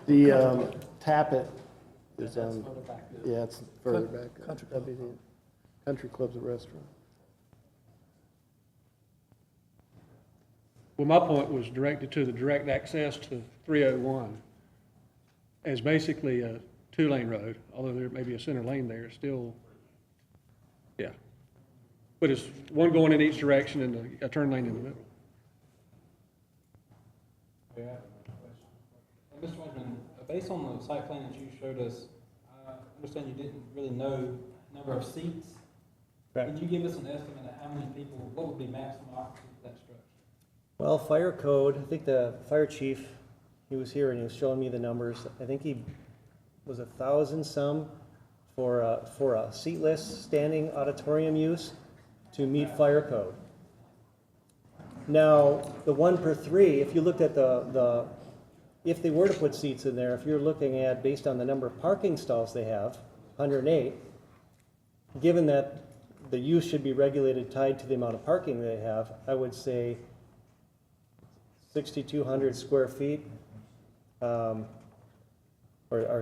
The Tap It is on, yeah, it's further back. That'd be the country club's a restaurant. Well, my point was directed to the direct access to 301 as basically a two-lane road, although there may be a center lane there, it's still, yeah. But it's one going in each direction and a turn lane in the middle. Yeah. Mr. Benjamin, based on the site plan that you showed us, I understand you didn't really know number of seats. Right. Can you give us an estimate of how many people, what would be maximum occupancy of that structure? Well, fire code, I think the fire chief, he was here and he was showing me the numbers. I think he was 1,000 some for a seatless standing auditorium use to meet fire code. Now, the 1 per 3, if you looked at if they were to put seats in there, if you're looking at, based on the number of parking stalls they have, 108, given that the use should be regulated tied to the amount of parking they have, I would say 6,200 square feet, or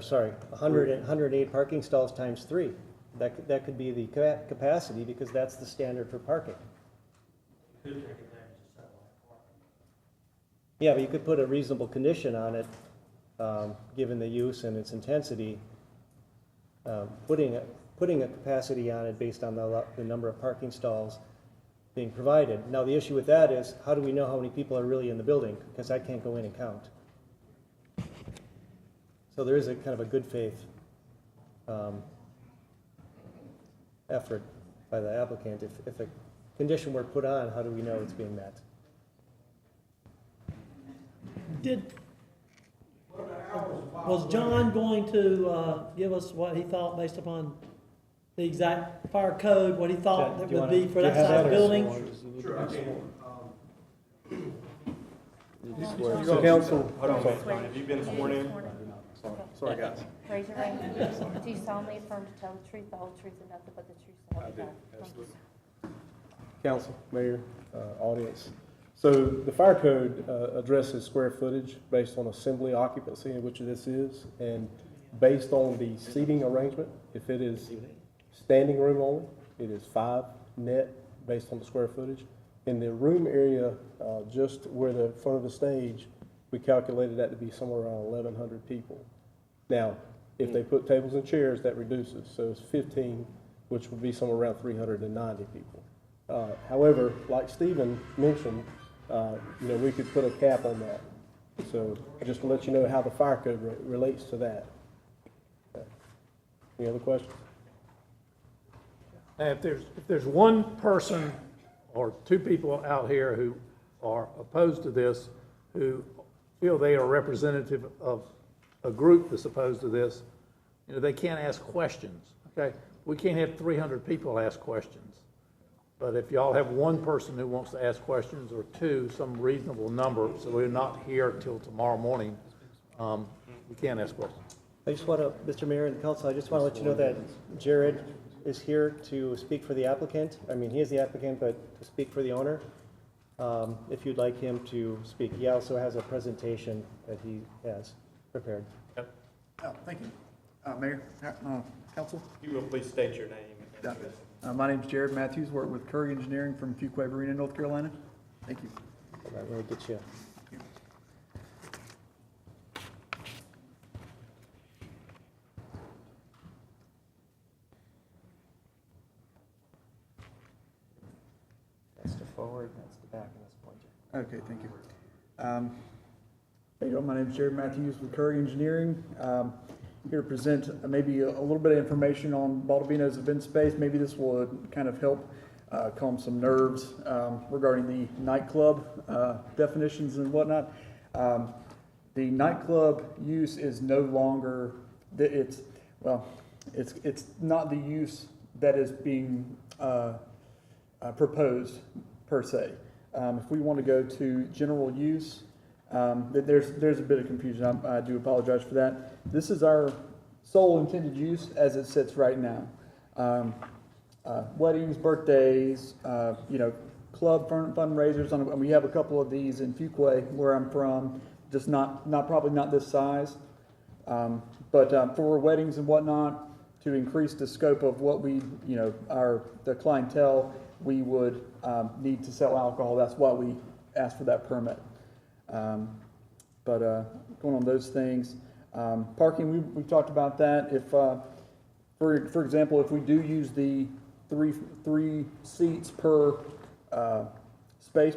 sorry, 108 parking stalls times 3. That could be the capacity, because that's the standard for parking. Yeah, but you could put a reasonable condition on it, given the use and its intensity, putting a capacity on it based on the number of parking stalls being provided. Now, the issue with that is, how do we know how many people are really in the building? Because I can't go in and count. So there is a kind of a good faith effort by the applicant. If a condition were put on, how do we know it's being met? Was John going to give us what he thought based upon the exact fire code, what he thought that would be for that size building? Sure, I can. So council, Hold on, John, have you been sworn in? Sorry, guys. Raise your right hand. Do you solemnly affirm to tell the truth, the whole truth, and nothing but the truth, so help you God? Thank you, sir. Council, Mayor, audience. So the fire code addresses square footage based on assembly occupancy, which this is, and based on the seating arrangement. If it is standing room only, it is 5 net based on the square footage. In the room area, just where the front of the stage, we calculated that to be somewhere around 1,100 people. Now, if they put tables and chairs, that reduces, so it's 15, which would be somewhere around 390 people. However, like Stephen mentioned, we could put a cap on that. So just to let you know how the fire code relates to that. Any other questions? Now, if there's one person or two people out here who are opposed to this, who feel they are representative of a group that's opposed to this, they can't ask questions, okay? We can't have 300 people ask questions. But if y'all have one person who wants to ask questions, or two, some reasonable number, so we're not here till tomorrow morning, we can't ask questions. I just want to, Mr. Mayor and Council, I just want to let you know that Jared is here to speak for the applicant. I mean, he is the applicant, but to speak for the owner. If you'd like him to speak. He also has a presentation that he has prepared. Yep. Oh, thank you. Mayor, Council. You will please state your name. My name is Jared Matthews, work with Curry Engineering from Fuquay Marina, North Carolina. Thank you. All right, we'll get you. That's the forward, that's the back, and that's the pointer. Okay, thank you. Hey, y'all, my name is Jared Matthews with Curry Engineering. Here to present maybe a little bit of information on Baldovino's event space. Maybe this would kind of help calm some nerves regarding the nightclub definitions and whatnot. The nightclub use is no longer, it's not the use that is being proposed per se. If we want to go to general use, there's a bit of confusion. I do apologize for that. This is our sole intended use as it sits right now. Weddings, birthdays, club fundraisers, and we have a couple of these in Fuquay where I'm from, just probably not this size. But for weddings and whatnot, to increase the scope of what we, the clientele, we would need to sell alcohol. That's why we asked for that permit. But going on those things, parking, we've talked about that. If, for example, if we do use the three seats per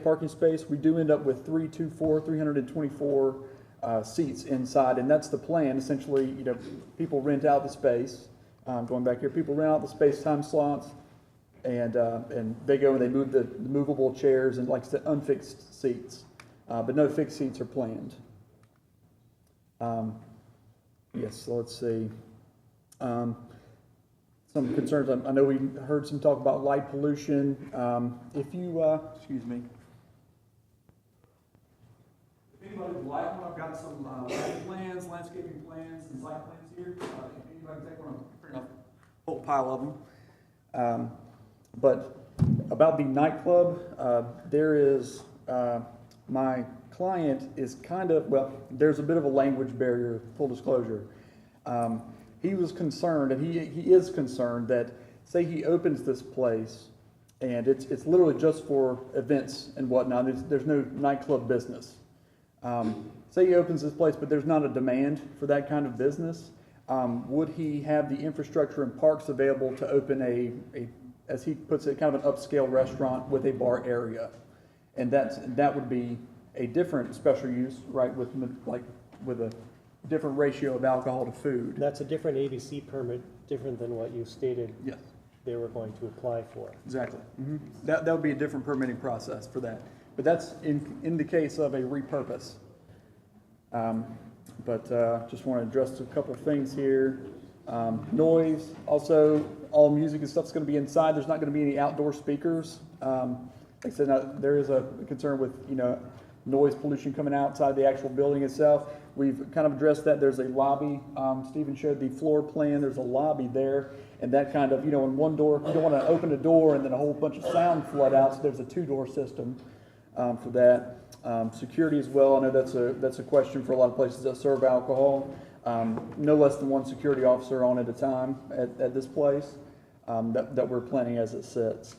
parking space, we do end up with 324 seats inside, and that's the plan. Essentially, people rent out the space. Going back here, people rent out the space time slots, and they go and they move the movable chairs and, like I said, unfixed seats, but no fixed seats are planned. Yes, so let's see. Some concerns. I know we heard some talk about light pollution. If you, excuse me. If anybody would like one, I've got some lighting plans, landscaping plans, and site plans here. If anybody take one, I'll whole pile of them. But about the nightclub, there is, my client is kind of, there's a bit of a language barrier, full disclosure. He was concerned, and he is concerned that, say he opens this place, and it's literally just for events and whatnot. There's no nightclub business. Say he opens this place, but there's not a demand for that kind of business. Would he have the infrastructure and parks available to open a, as he puts it, kind of an upscale restaurant with a bar area? And that would be a different special use, right? With a different ratio of alcohol to food. That's a different ABC permit, different than what you stated. Yes. They were going to apply for. Exactly. Mm-hmm. That would be a different permitting process for that. But that's in the case of a repurpose. Just want to address a couple of things here. Noise, also all music and stuff is going to be inside. There's not going to be any outdoor speakers. Like I said, there is a concern with noise pollution coming outside the actual building itself. We've kind of addressed that. There's a lobby. Stephen showed the floor plan. There's a lobby there, and that kind of, in one door, you don't want to open a door and then a whole bunch of sound flood out, so there's a two-door system for that. Security as well. I know that's a question for a lot of places that serve alcohol. No less than one security officer on at a time at this place that we're planning as it sits.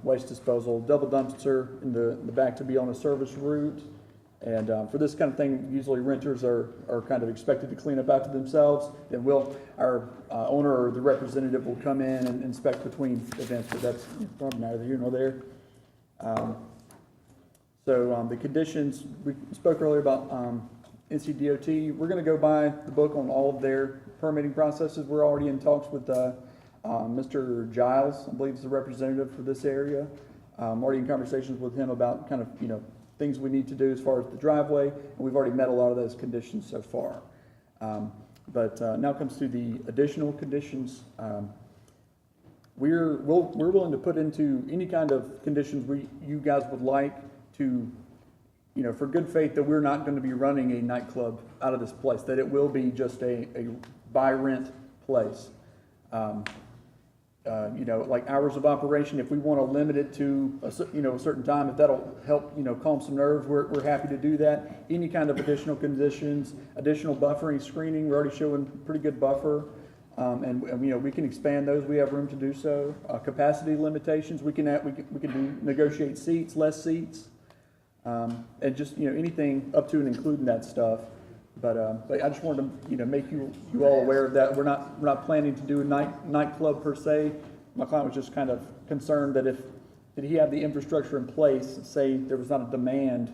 Waste disposal, double dumpster in the back to be on a service route. And for this kind of thing, usually renters are kind of expected to clean up after themselves. Then our owner or the representative will come in and inspect between events, but that's probably neither here nor there. So the conditions, we spoke earlier about NCDOT. We're going to go by the book on all of their permitting processes. We're already in talks with Mr. Giles, I believe is the representative for this area. Already in conversations with him about kind of, things we need to do as far as the driveway, and we've already met a lot of those conditions so far. But now comes to the additional conditions. We're willing to put into any kind of conditions you guys would like to, for good faith, that we're not going to be running a nightclub out of this place, that it will be just a buy rent place. Like hours of operation, if we want to limit it to a certain time, if that'll help, calm some nerves, we're happy to do that. Any kind of additional conditions, additional buffering, screening, we're already showing pretty good buffer. And we can expand those. We have room to do so. Capacity limitations, we can negotiate seats, less seats, and just anything up to and including that stuff. But I just wanted to make you all aware of that. We're not planning to do a nightclub per se. My client was just kind of concerned that did he have the infrastructure in place, say there was not a demand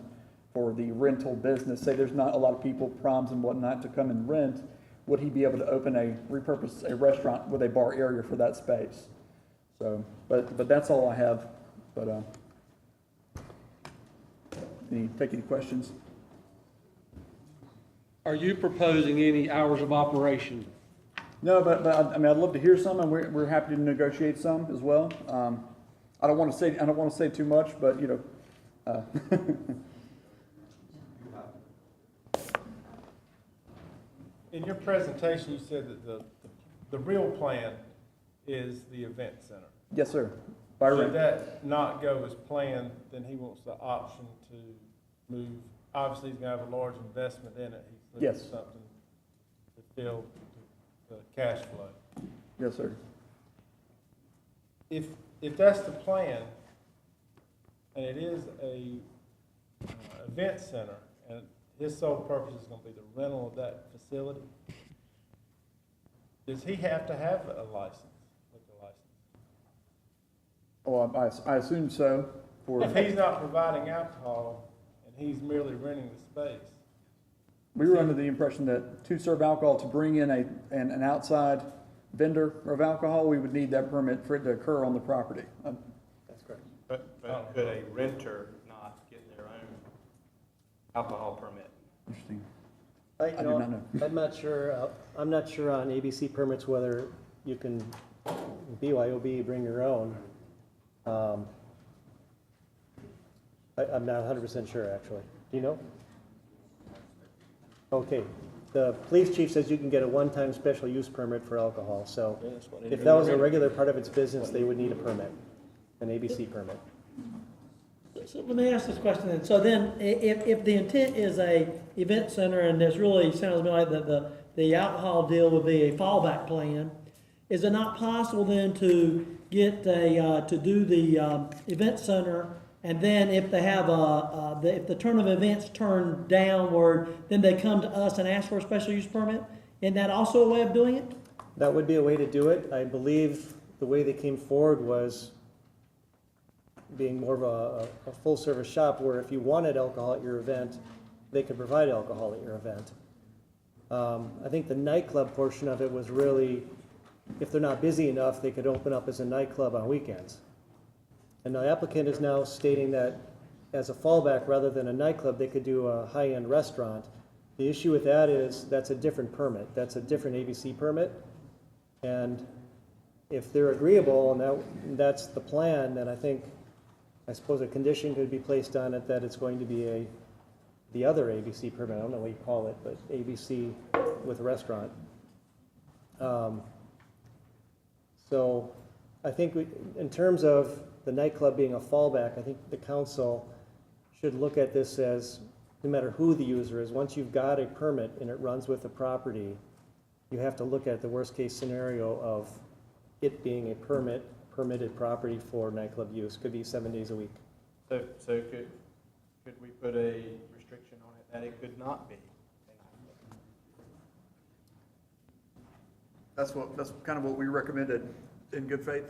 for the rental business, say there's not a lot of people, proms and whatnot, to come and rent, would he be able to repurpose a restaurant with a bar area for that space? So, but that's all I have. But take any questions? Are you proposing any hours of operation? No, but I'd love to hear some, and we're happy to negotiate some as well. I don't want to say too much, but, you know, In your presentation, you said that the real plan is the event center. yes, sir. By Should right. that not go as planned, then he wants the option to move, obviously he's gonna have a large investment in it. He's looking Yes. for something to fill the cash flow. Yes, sir. If that's the plan, and it is a event center, and his sole purpose is gonna be the rental of that facility, does he have to have a license, liquor license? Oh, I assume so. If he's not providing alcohol and he's merely renting the space, We were under the impression that to serve alcohol, to bring in an outside vendor of alcohol, we would need that permit for it to occur on the property. That's correct. But could a renter not get their own alcohol permit? Interesting. I do not know. I'm not sure on ABC permits whether you can BYOB, bring your own. I'm not 100% sure, actually. Do you know? Okay, the police chief says you can get a one-time special use permit for alcohol, so if that was a regular part of its business, they would need a permit, an ABC permit. So let me ask this question then. So then, if the intent is a event center, and this really sounds to me like the alcohol deal would be a fallback plan, is it not possible then to get to do the event center, and then if they have if the turn of events turn downward, then they come to us and ask for a special use permit? Isn't that also a way of doing it? That would be a way to do it. I believe the way they came forward was being more of a full-service shop, where if you wanted alcohol at your event, they could provide alcohol at your event. I think the nightclub portion of it was really, if they're not busy enough, they could open up as a nightclub on weekends. And the applicant is now stating that as a fallback, rather than a nightclub, they could do a high-end restaurant. The issue with that is that's a different permit. That's a different ABC permit. And if they're agreeable and that's the plan, then I suppose a condition could be placed on it that it's going to be the other ABC permit. I don't know what you call it, but ABC with restaurant. So I think in terms of the nightclub being a fallback, I think the council should look at this as, no matter who the user is, once you've got a permit and it runs with the property, you have to look at the worst-case scenario of it being a permitted property for nightclub use. Could be 7 days a week. So could we put a restriction on it that it could not be a nightclub? That's kind of what we recommended in good faith.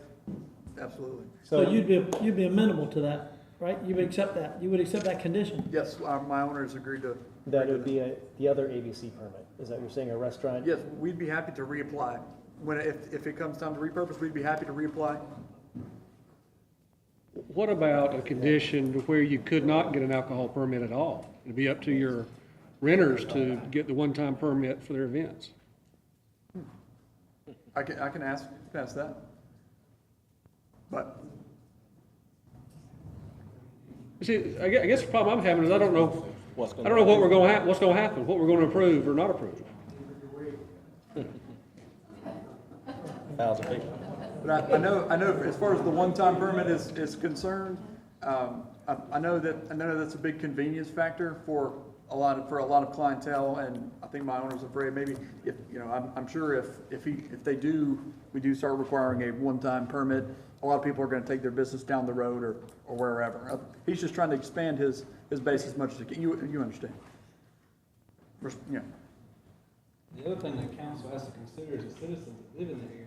Absolutely. So you'd be amenable to that, right? You would accept that. You would accept that condition. Yes, my owners agreed to. That would be the other ABC permit. Is that what you're saying, a restaurant? Yes, we'd be happy to reapply. If it comes time to repurpose, we'd be happy to reapply. What about a condition where you could not get an alcohol permit at all? It'd be up to your renters to get the one-time permit for their events. I can ask that. But See, I guess the problem I'm having is I don't know what we're going to what's going to happen, what we're going to approve or not approve. But I know as far as the one-time permit is concerned, I know that's a big convenience factor for a lot of clientele, and I think my owner's afraid maybe I'm sure if we do start requiring a one-time permit, a lot of people are going to take their business down the road or wherever. He's just trying to expand his base as much as he can. You understand? Yeah. The other thing that council has to consider is the citizens that live in the area.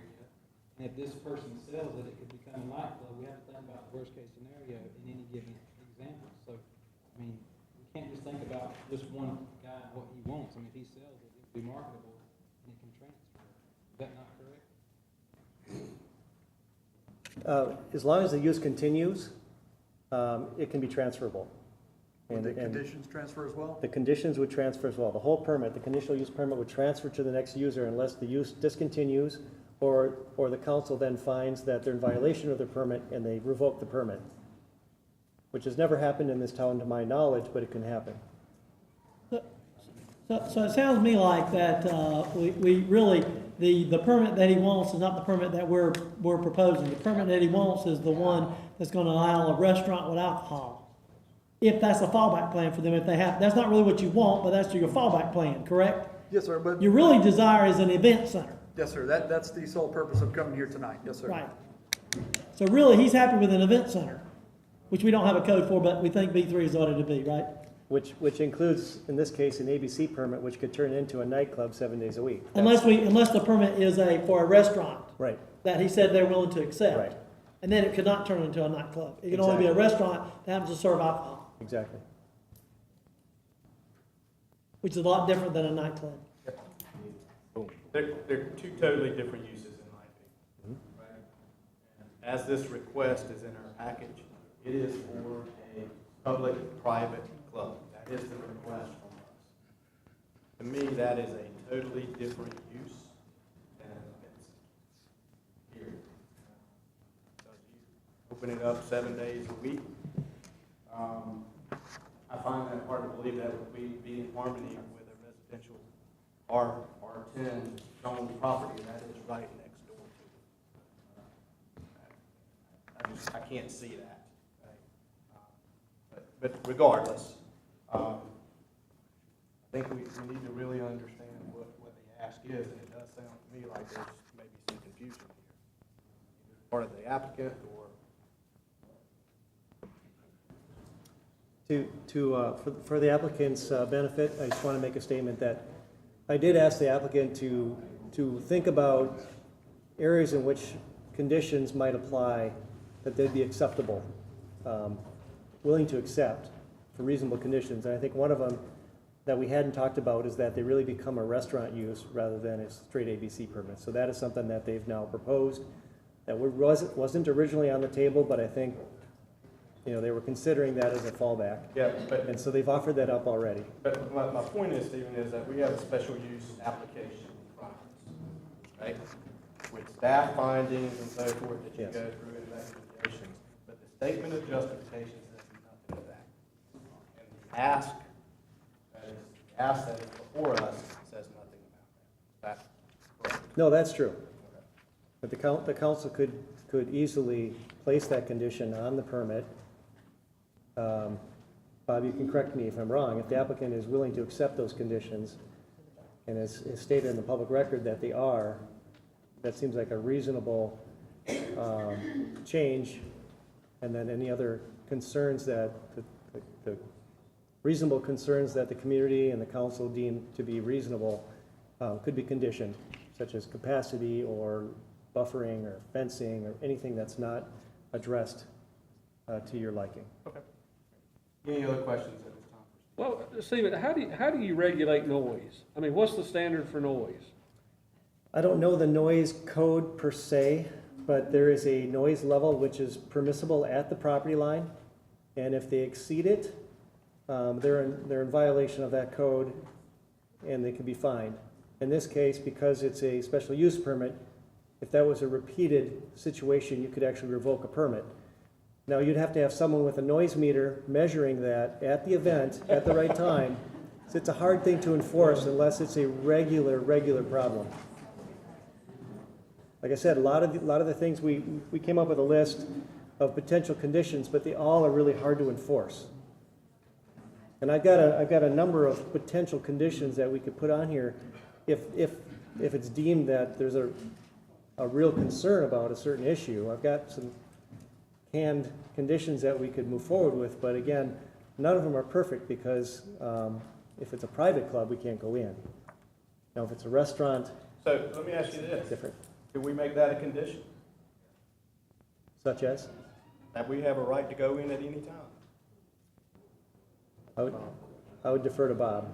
And if this person sells it, it could become a nightclub. We have to think about the worst case scenario in any given example. So, I mean, we can't just think about just one guy and what he wants. I mean, if he sells it, it will be marketable and it can transfer. Is that not correct? As long as the use continues, it can be transferable. Would the conditions transfer as well? The conditions would transfer as well. The whole permit, the conditional use permit would transfer to the next user unless the use discontinues or the council then finds that they're in violation of their permit and they revoke the permit, which has never happened in this town to my knowledge, but it can happen. So it sounds to me like that, we really, the permit that he wants is not the permit that we're proposing. The permit that he wants is the one that's gonna allow a restaurant with alcohol. If that's a fallback plan for them, if they have, that's not really what you want, but that's your fallback plan, correct? Yes, sir, but, Your really desire is an event center. yes, sir, that's the sole purpose of coming here tonight, yes, sir. Right. So really, he's happy with an event center, which we don't have a code for, but we think B3 is ought to be, right? Which includes, in this case, an ABC permit, which could turn into a nightclub 7 days a week. Unless the permit is for a restaurant. Right. That he said they're willing to accept. Right. And then it could not turn into a nightclub. It can only be a restaurant that happens to serve alcohol, Exactly. which is a lot different than a nightclub. They're two totally different uses in my opinion. Right? As this request is in our package, it is for a public-private club. That is the request from us. To me, that is a totally different use than it's here. So you open it up 7 days a week. I find that hard to believe that would be in harmony with a residential R10 zone property that is right next door to it. I can't see that. Right? But regardless, I think we need to really understand what the ask is, and it does sound to me like there's maybe some confusion here. Either part of the applicant or For the applicant's benefit, I just want to make a statement that I did ask the applicant to think about areas in which conditions might apply that they'd be acceptable, willing to accept for reasonable conditions. And I think one of them that we hadn't talked about is that they really become a restaurant use rather than a straight ABC permit. So that is something that they've now proposed that wasn't originally on the table, but I think they were considering that as a fallback. Yeah, and so they've offered that up already. But my point is, Stephen, is that we have a special use application in front of us, right? With staff findings and so forth that you go through in recommendations. But the statement of justification says nothing of that. And the ask that is before us says nothing about that. That's correct. No, that's true. But the council could easily place that condition on the permit. Bob, you can correct me if I'm wrong. If the applicant is willing to accept those conditions and is stated in the public record that they are, that seems like a reasonable change. And then any other concerns that the reasonable concerns that the community and the council deem to be reasonable could be conditioned, such as capacity or buffering or fencing or anything that's not addressed to your liking. Okay. Any other questions at this time? Well, Stephen, how do you regulate noise? I mean, what's the standard for noise? I don't know the noise code per se, but there is a noise level which is permissible at the property line, and if they exceed it, they're in violation of that code, and they can be fined. In this case, because it's a special use permit, if that was a repeated situation, you could actually revoke a permit. Now, you'd have to have someone with a noise meter measuring that at the event, at the right time. So it's a hard thing to enforce unless it's a regular problem. Like I said, a lot of the things, we came up with a list of potential conditions, but they all are really hard to enforce. And I've got a number of potential conditions that we could put on here if it's deemed that there's a real concern about a certain issue. I've got some canned conditions that we could move forward with, but again, none of them are perfect because if it's a private club, we can't go in. Now, if it's a restaurant, So let me ask you this. different. Can we make that a condition? Such as? That we have a right to go in at any time? I would defer to Bob.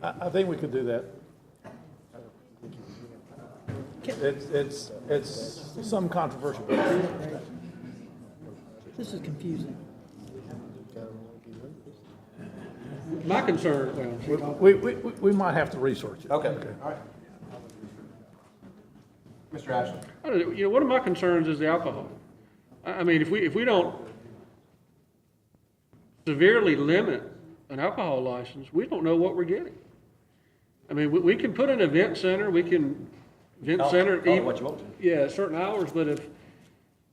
I think we could do that. It's some controversial. This is confusing. My concern, We might have to research it. Okay, all right. Mr. Ashley? I don't know, you know, one of my concerns is the alcohol. I mean, if we don't severely limit an alcohol license, we don't know what we're getting. I mean, we can put an event center, Call it what you want to. yeah, at certain hours, but if,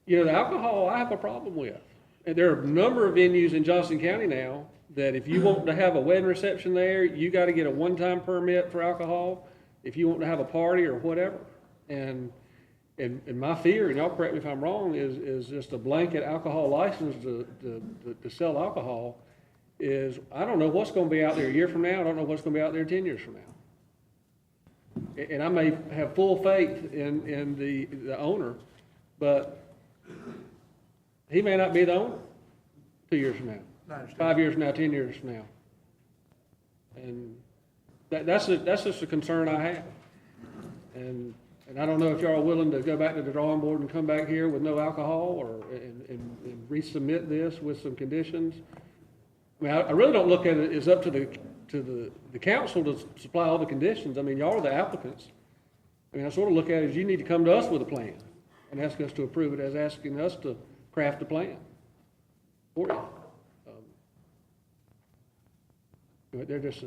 you know, the alcohol, I have a problem with. And there are a number of venues in Johnson County now that if you want to have a wedding reception there, you got to get a one-time permit for alcohol if you want to have a party or whatever. And my fear, and y'all correct me if I'm wrong, is just a blanket alcohol license to sell alcohol is, I don't know what's going to be out there a year from now. I don't know what's going to be out there 10 years from now. And I may have full faith in the owner, but he may not be the owner 2 years from now, 5 years from now, 10 years from now. And that's just a concern I have. And I don't know if y'all are willing to go back to the drawing board and come back here with no alcohol or and resubmit this with some conditions. I mean, I really don't look at it as up to the council to supply all the conditions. I mean, y'all are the applicants. I mean, I sort of look at it as you need to come to us with a plan and ask us to approve it as asking us to craft a plan for you. They're just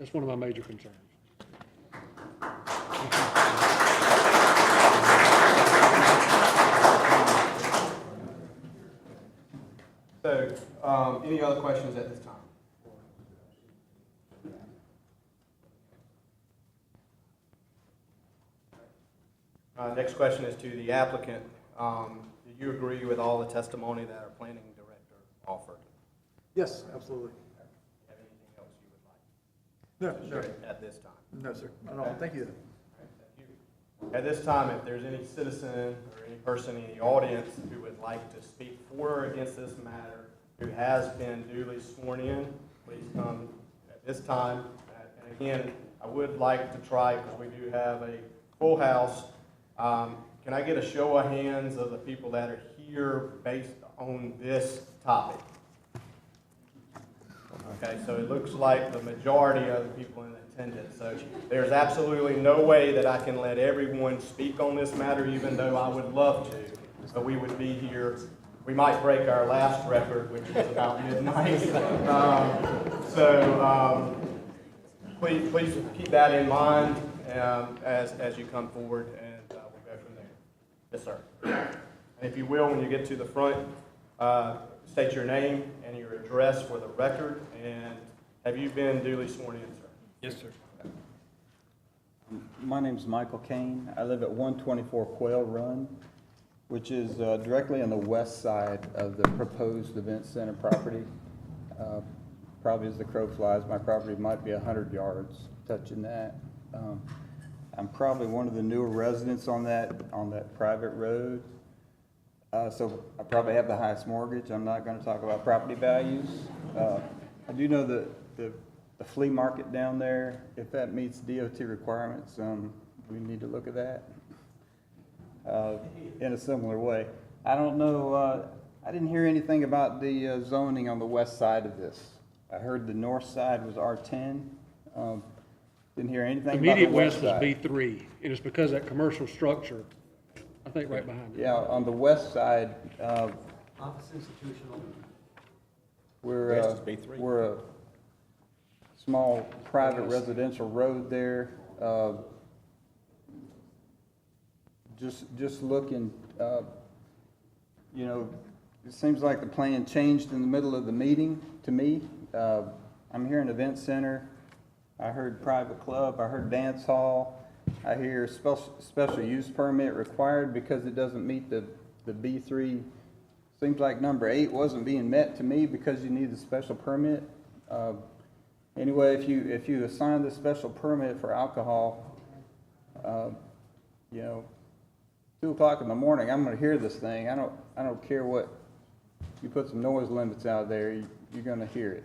that's one of my major concerns. So, any other questions at this time? Next question is to the applicant. Do you agree with all the testimony that our planning director offered? Yes, absolutely. Have anything else you would like No, to share at this time? no, sir. No, thank you. At this time, if there's any citizen or any person in the audience who would like to speak for or against this matter, who has been duly sworn in, please come at this time. And again, I would like to try, because we do have a full house, can I get a show of hands of the people that are here based on this topic? Okay, so it looks like the majority of the people in attendance. So there's absolutely no way that I can let everyone speak on this matter, even though I would love to. But we would be here, we might break our last record, which is about midnight. Please keep that in mind as you come forward, and we'll go from there. Yes, sir. And if you will, when you get to the front, state your name and your address for the record. And have you been duly sworn in, sir? Yes, sir. My name's Michael Kane. I live at 124 Quail Run, which is directly on the west side of the proposed event center property. Probably as the crow flies, my property might be 100 yards touching that. I'm probably one of the newer residents on that private road. So I probably have the highest mortgage. I'm not going to talk about property values. I do know that the flea market down there, if that meets DOT requirements, we need to look at that in a similar way. I don't know, I didn't hear anything about the zoning on the west side of this. I heard the north side was R10. Didn't hear anything about the Immediate west west was side. B3, and it's because that commercial structure, I think right behind it. Yeah, on the west side, Office institutional. we're a small private residential road there. Just looking, you know, it seems like the plan changed in the middle of the meeting to me. I'm hearing event center. I heard private club. I heard dance hall. I hear special use permit required because it doesn't meet the B3. Seems like number 8 wasn't being met to me because you need a special permit. Anyway, if you assign the special permit for alcohol, you know, 2 o'clock in the morning, I'm going to hear this thing. I don't care what you put some noise limits out there. You're going to hear it.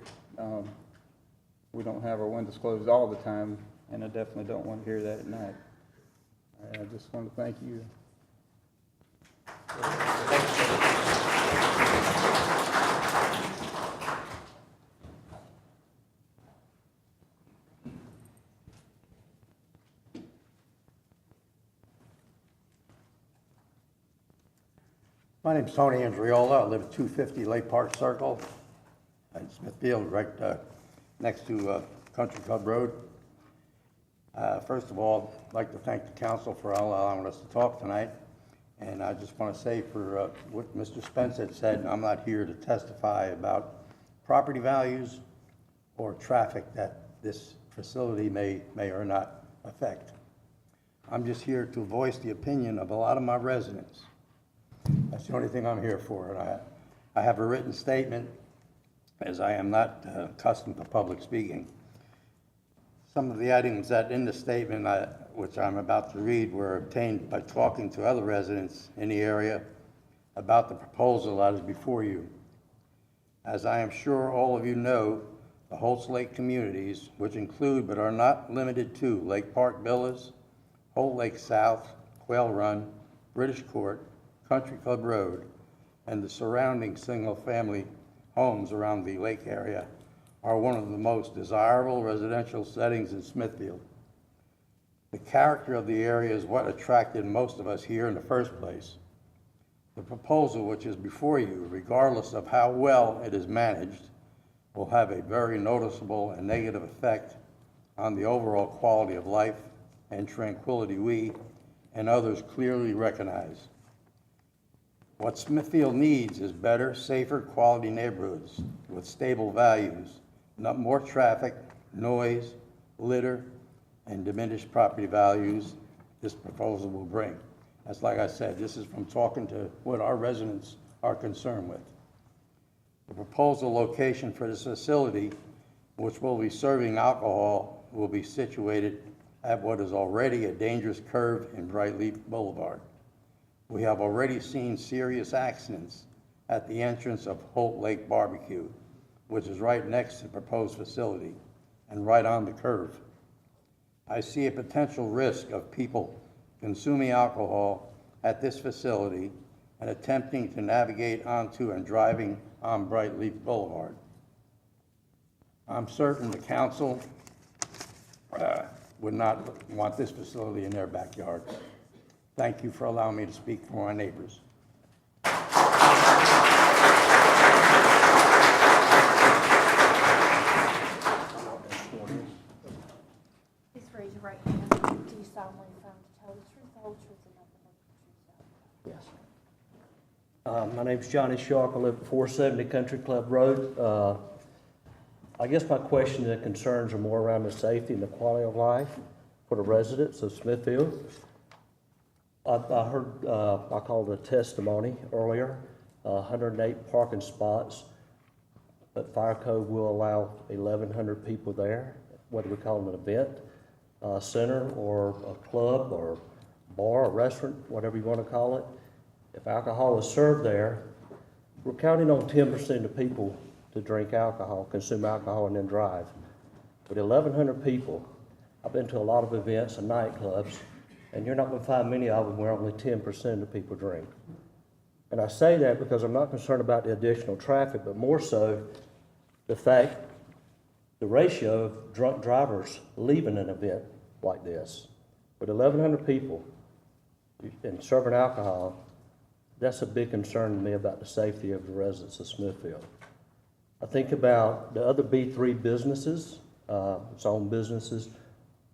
We don't have our windows closed all the time, and I definitely don't want to hear that at night. I just want to thank you. My name's Tony Andriola. I live at 250 Lake Park Circle in Smithfield, right next to Country Club Road. First of all, I'd like to thank the council for allowing us to talk tonight. And I just want to say for what Mr. Spence had said, I'm not here to testify about property values or traffic that this facility may or not affect. I'm just here to voice the opinion of a lot of my residents. That's the only thing I'm here for. And I have a written statement, as I am not accustomed to public speaking. Some of the items that in the statement, which I'm about to read, were obtained by talking to other residents in the area about the proposal that is before you. As I am sure all of you know, the Holtz Lake communities, which include but are not limited to Lake Park Villas, Holt Lake South, Quail Run, British Court, Country Club Road, and the surrounding single-family homes around the lake area, are one of the most desirable residential settings in Smithfield. The character of the area is what attracted most of us here in the first place. The proposal which is before you, regardless of how well it is managed, will have a very noticeable and negative effect on the overall quality of life and tranquility we and others clearly recognize. What Smithfield needs is better, safer, quality neighborhoods with stable values, not more traffic, noise, litter, and diminished property values this proposal will bring. That's like I said, this is from talking to what our residents are concerned with. The proposal location for this facility, which will be serving alcohol, will be situated at what is already a dangerous curve in Brightleaf Boulevard. We have already seen serious accidents at the entrance of Holt Lake Barbecue, which is right next to the proposed facility and right on the curve. I see a potential risk of people consuming alcohol at this facility and attempting to navigate onto and driving on Brightleaf Boulevard. I'm certain the council would not want this facility in their backyard. Thank you for allowing me to speak for my neighbors. Please raise your right hand. Do you solemnly affirm to tell the truth, the whole truth, and nothing but the truth? Yes. My name's Johnny Sharp. I live at 470 Country Club Road. I guess my questions and concerns are more around the safety and the quality of life for the residents of Smithfield. I heard, I called a testimony earlier, 108 parking spots, but fire code will allow 1,100 people there, whether we call it an event center or a club or bar or restaurant, whatever you want to call it. If alcohol is served there, we're counting on 10% of people to drink alcohol, consume alcohol, and then drive. With 1,100 people, I've been to a lot of events and nightclubs, and you're not going to find many of them where only 10% of people drink. And I say that because I'm not concerned about the additional traffic, but more so the fact, the ratio of drunk drivers leaving an event like this. With 1,100 people and serving alcohol, that's a big concern to me about the safety of the residents of Smithfield. I think about the other B3 businesses, its own businesses.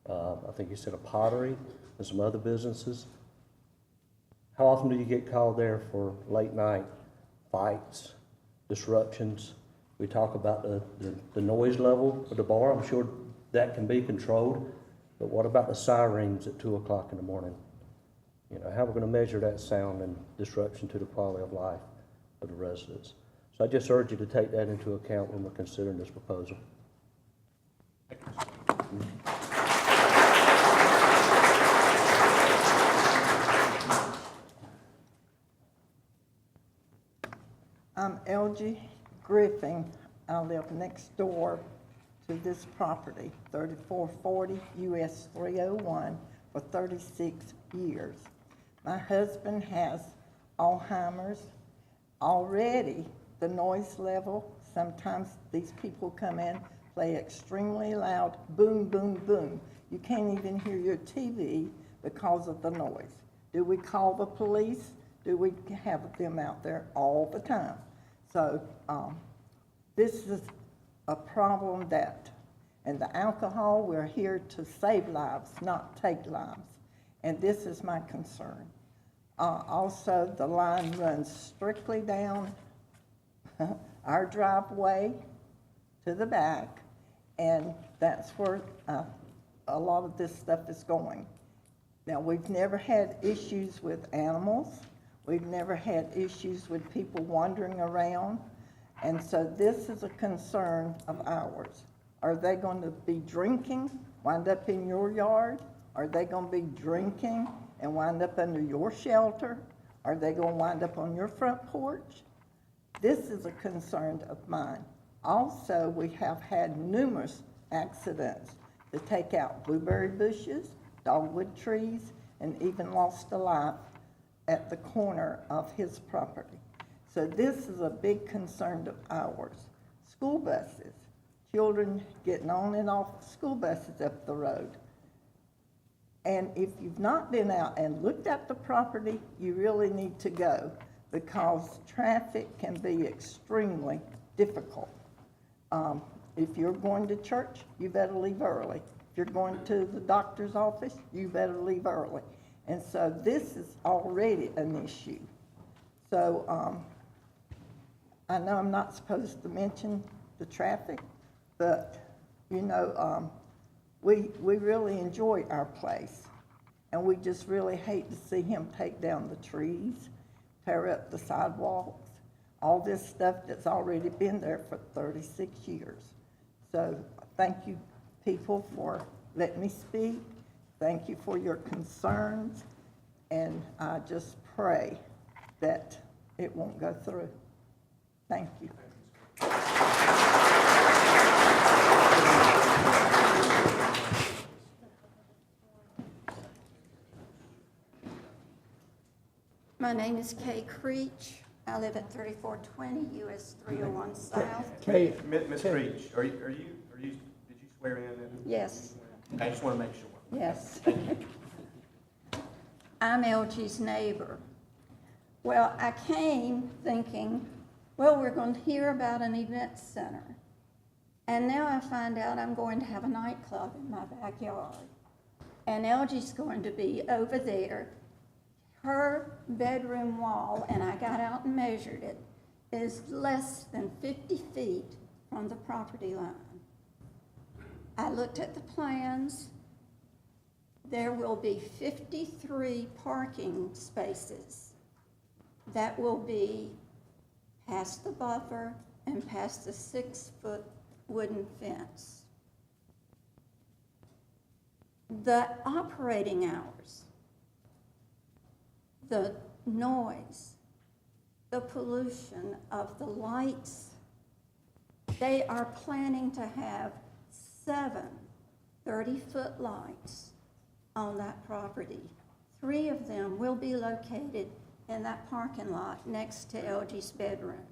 I think you said a pottery and some other businesses. How often do you get called there for late night fights, disruptions? We talk about the noise level of the bar. I'm sure that can be controlled, but what about the sirens at 2 o'clock in the morning? You know, how are we going to measure that sound and disruption to the quality of life of the residents? So I just urge you to take that into account when we're considering this proposal. I'm LG Griffin. I live next door to this property, 3440 US 301, for 36 years. My husband has Alzheimer's. Already, the noise level, sometimes these people come in, play extremely loud, boom, boom, boom. You can't even hear your TV because of the noise. Do we call the police? do we have them out there all the time. So this is a problem that, and the alcohol, we're here to save lives, not take lives. And this is my concern. Also, the line runs strictly down our driveway to the back, and that's where a lot of this stuff is going. Now, we've never had issues with animals. We've never had issues with people wandering around. And so this is a concern of ours. Are they going to be drinking, wind up in your yard? Are they going to be drinking and wind up under your shelter? Are they going to wind up on your front porch? This is a concern of mine. Also, we have had numerous accidents to take out blueberry bushes, dogwood trees, and even lost a life at the corner of his property. So this is a big concern of ours. School buses, children getting on and off school buses up the road. And if you've not been out and looked at the property, you really need to go, because traffic can be extremely difficult. If you're going to church, you better leave early. If you're going to the doctor's office, you better leave early. And so this is already an issue. So I know I'm not supposed to mention the traffic, but you know, we really enjoy our place. And we just really hate to see him take down the trees, tear up the sidewalks, all this stuff that's already been there for 36 years. So thank you, people, for letting me speak. Thank you for your concerns. And I just pray that it won't go through. Thank you. My name is Kay Creech. I live at 3420 US 301 South. Kay, Ms. Creech, did you swear in? Yes. I just want to make sure. Yes. I'm LG's neighbor. Well, I came thinking, well, we're going to hear about an event center. And now I find out I'm going to have a nightclub in my backyard. And LG's going to be over there. Her bedroom wall, and I got out and measured it, is less than 50 feet from the property line. I looked at the plans. There will be 53 parking spaces that will be past the buffer and past the 6-foot wooden fence. The operating hours, the noise, the pollution of the lights, they are planning to have 7 30-foot lights on that property. 3 of them will be located in that parking lot next to LG's bedroom.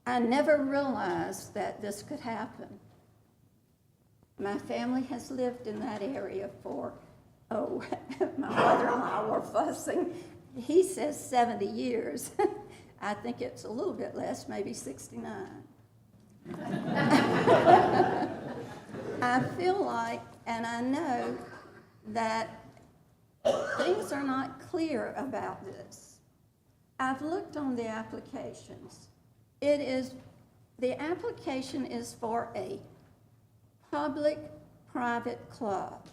I never realized that this could happen. My family has lived in that area for, my mother-in-law were fussing. He says 70 years. I think it's a little bit less, maybe 69. I feel like, and I know that things are not clear about this. I've looked on the applications. The application is for a public-private club.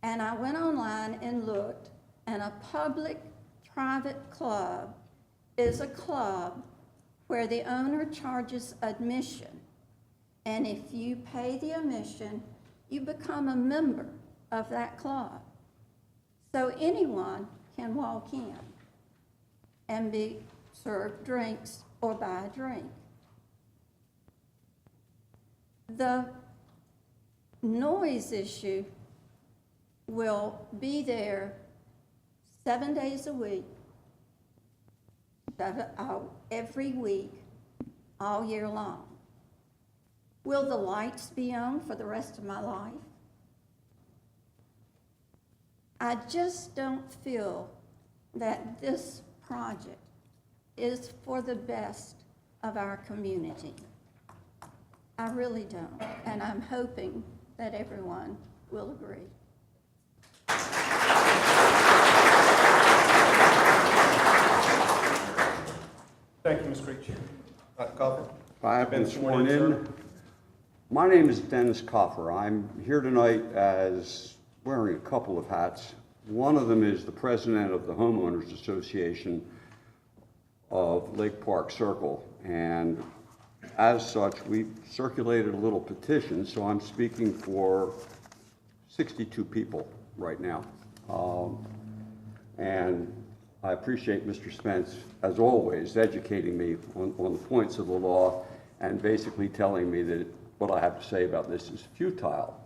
And I went online and looked, and a public-private club is a club where the owner charges admission. And if you pay the admission, you become a member of that club. So anyone can walk in and be served drinks or buy a drink. The noise issue will be there 7 days a week, every week, all year long. Will the lights be on for the rest of my life? I just don't feel that this project is for the best of our community. I really don't, and I'm hoping that everyone will agree. Thank you, Ms. Creech. Dr. Coffer? I have been sworn in. sir. My name is Dennis Coffer. I'm here tonight as wearing a couple of hats. One of them is the president of the Homeowners Association of Lake Park Circle. And as such, we circulated a little petition, so I'm speaking for 62 people right now. And I appreciate Mr. Spence, as always, educating me on the points of the law and basically telling me that what I have to say about this is futile.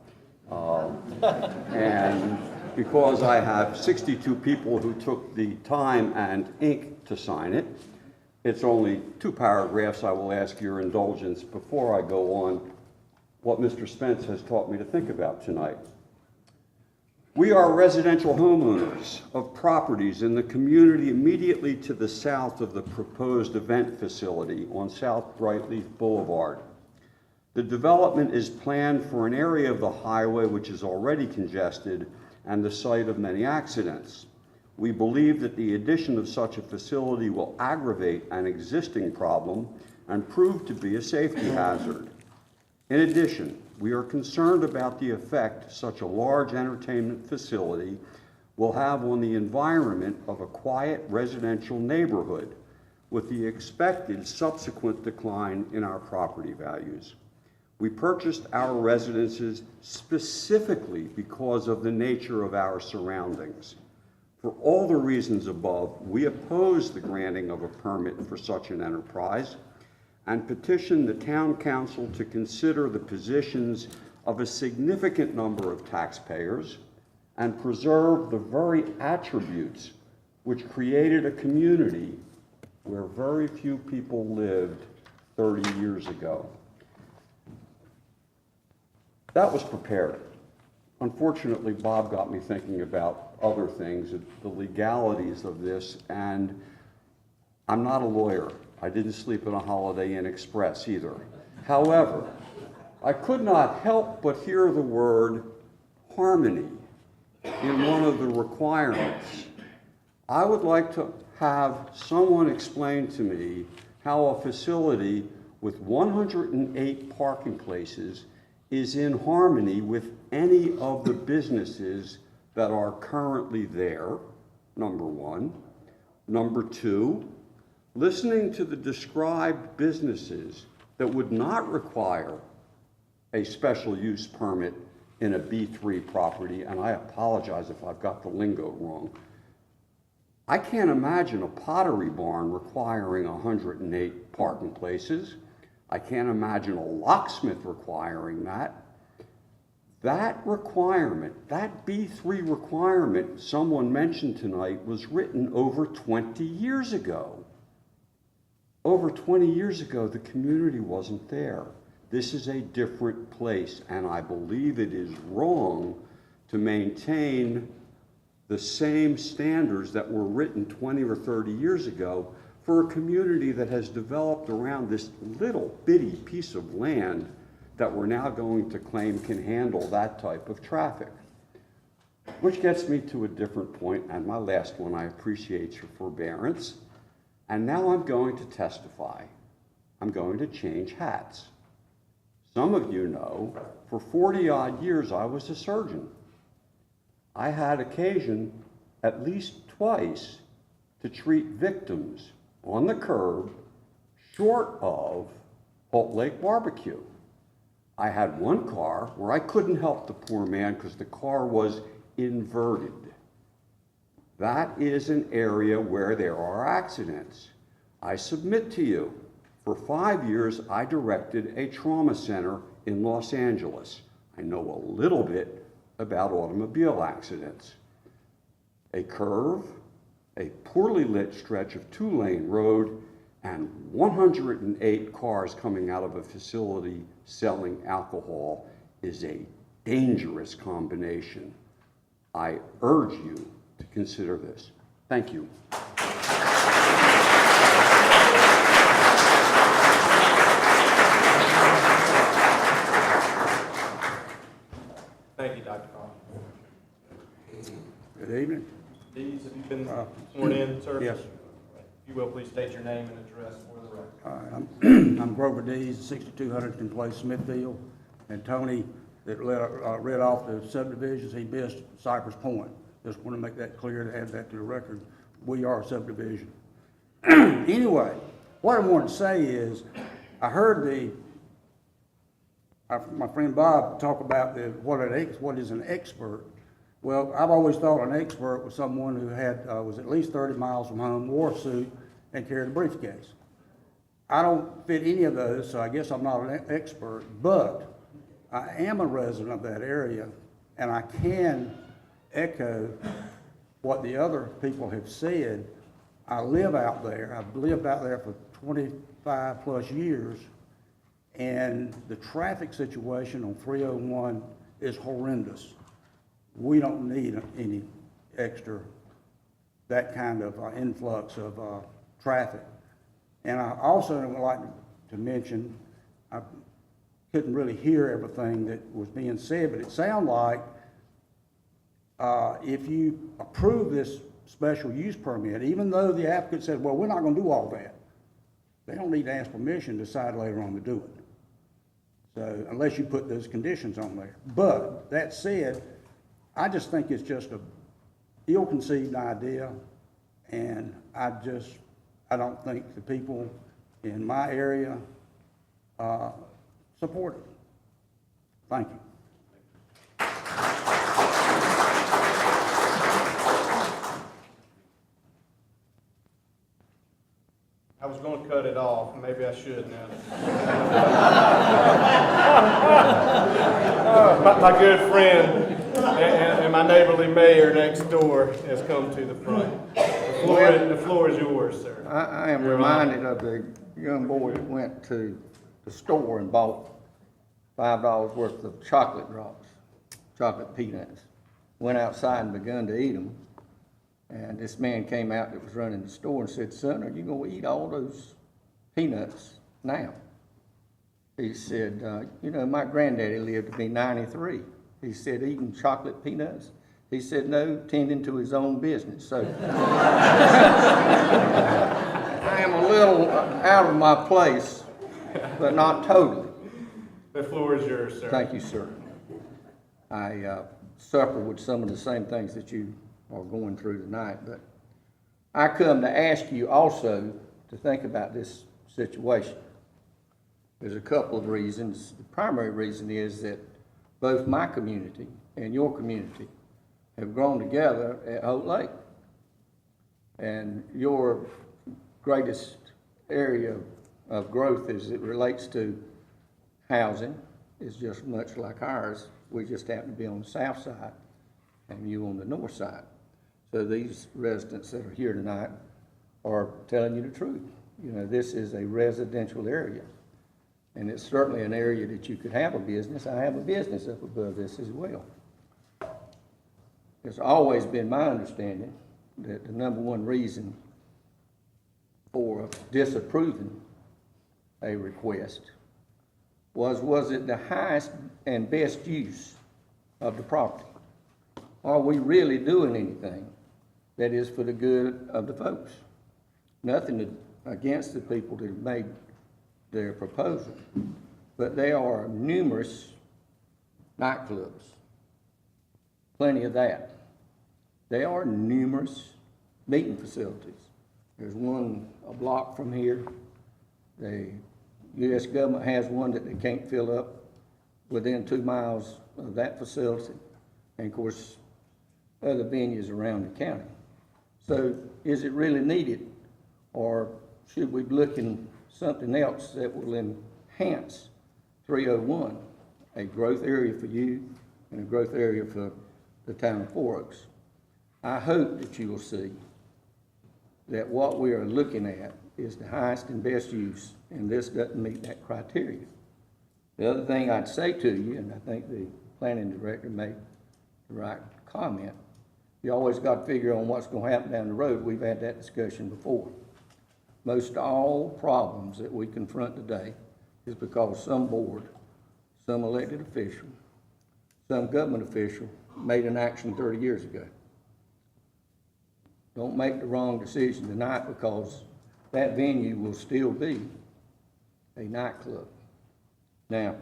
And because I have 62 people who took the time and ink to sign it, it's only 2 paragraphs. I will ask your indulgence before I go on what Mr. Spence has taught me to think about tonight. We are residential homeowners of properties in the community immediately to the south of the proposed event facility on South Brightleaf Boulevard. The development is planned for an area of the highway which is already congested and the site of many accidents. We believe that the addition of such a facility will aggravate an existing problem and prove to be a safety hazard. In addition, we are concerned about the effect such a large entertainment facility will have on the environment of a quiet residential neighborhood, with the expected subsequent decline in our property values. We purchased our residences specifically because of the nature of our surroundings. For all the reasons above, we oppose the granting of a permit for such an enterprise and petition the town council to consider the positions of a significant number of taxpayers and preserve the very attributes which created a community where very few people lived 30 years ago. That was prepared. Unfortunately, Bob got me thinking about other things, the legalities of this, and I'm not a lawyer. I didn't sleep in a Holiday Inn Express either. However, I could not help but hear the word harmony in one of the requirements. I would like to have someone explain to me how a facility with 108 parking places is in harmony with any of the businesses that are currently there, number one. Number two, listening to the described businesses that would not require a special use permit in a B3 property, and I apologize if I've got the lingo wrong. I can't imagine a pottery barn requiring 108 parking places. I can't imagine a locksmith requiring that. That requirement, that B3 requirement someone mentioned tonight, was written over 20 years ago. Over 20 years ago, the community wasn't there. This is a different place, and I believe it is wrong to maintain the same standards that were written 20 or 30 years ago for a community that has developed around this little bitty piece of land that we're now going to claim can handle that type of traffic. Which gets me to a different point, and my last one. I appreciate your forbearance. And now I'm going to testify. I'm going to change hats. Some of you know, for 40-odd years, I was a surgeon. I had occasion, at least twice, to treat victims on the curb, short of Holt Lake Barbecue. I had one car where I couldn't help the poor man because the car was inverted. That is an area where there are accidents. I submit to you, for 5 years, I directed a trauma center in Los Angeles. I know a little bit about automobile accidents. A curve, a poorly lit stretch of 2-lane road, and 108 cars coming out of a facility selling alcohol is a dangerous combination. I urge you to consider this. Thank you. Thank you, Dr. Carl. Good evening. Dees, have you been sworn in, sir? Yes. If you will, please state your name and address for the record. All right, I'm Grover Dees, 6200 Place, Smithfield, and Tony that read off the subdivisions, he missed Cypress Point. Just want to make that clear to add that to the record. We are a subdivision. Anyway, what I wanted to say is, I heard my friend Bob talk about what is an expert. Well, I've always thought an expert was someone who was at least 30 miles from home, wore a suit, and carried a briefcase. I don't fit any of those, so I guess I'm not an expert, but I am a resident of that area, and I can echo what the other people have said. I live out there. I've lived out there for 25 plus years, and the traffic situation on 301 is horrendous. We don't need any extra, that kind of influx of traffic. And I also would like to mention, I couldn't really hear everything that was being said, but it sounded like if you approve this special use permit, even though the applicant said, well, we're not going to do all that, they don't need to ask permission to decide later on to do it. So unless you put those conditions on there. But that said, I just think it's just a ill-conceived idea, and I don't think the people in my area support it. Thank you. I was going to cut it off. Maybe I should now. My good friend and my neighborly mayor next door has come to the front. The floor is yours, sir. I am reminded of the young boy that went to the store and bought $5 worth of chocolate drops, chocolate peanuts. Went outside and begun to eat them. And this man came out that was running the store and said, son, are you going to eat all those peanuts now? He said, you know, my granddaddy lived to be 93. He said, eating chocolate peanuts? He said, no, tending to his own business. So I am a little out of my place, but not totally. The floor is yours, sir. Thank you, sir. I suffer with some of the same things that you are going through tonight, but I come to ask you also to think about this situation. There's a couple of reasons. The primary reason is that both my community and your community have grown together at Hope Lake. And your greatest area of growth as it relates to housing is just much like ours. We just happen to be on the south side and you on the north side. So these residents that are here tonight are telling you the truth. You know, this is a residential area. And it's certainly an area that you could have a business. I have a business up above this as well. It's always been my understanding that the number one reason for disapproving a request was it the highest and best use of the property? Are we really doing anything that is for the good of the folks? Nothing against the people that have made their proposal, but there are numerous nightclubs, plenty of that. There are numerous meeting facilities. There's one a block from here. The U.S. government has one that they can't fill up within 2 miles of that facility. And of course, other venues around the county. So is it really needed, or should we be looking something else that will enhance 301, a growth area for you and a growth area for the town of 4 Oaks? I hope that you will see that what we are looking at is the highest and best use, and this doesn't meet that criteria. The other thing I'd say to you, and I think the planning director made the right comment, You always got to figure on what's going to happen down the road. We've had that discussion before. Most all problems that we confront today is because some board, some elected official, some government official made an action 30 years ago. Don't make the wrong decision tonight, because that venue will still be a nightclub. Now,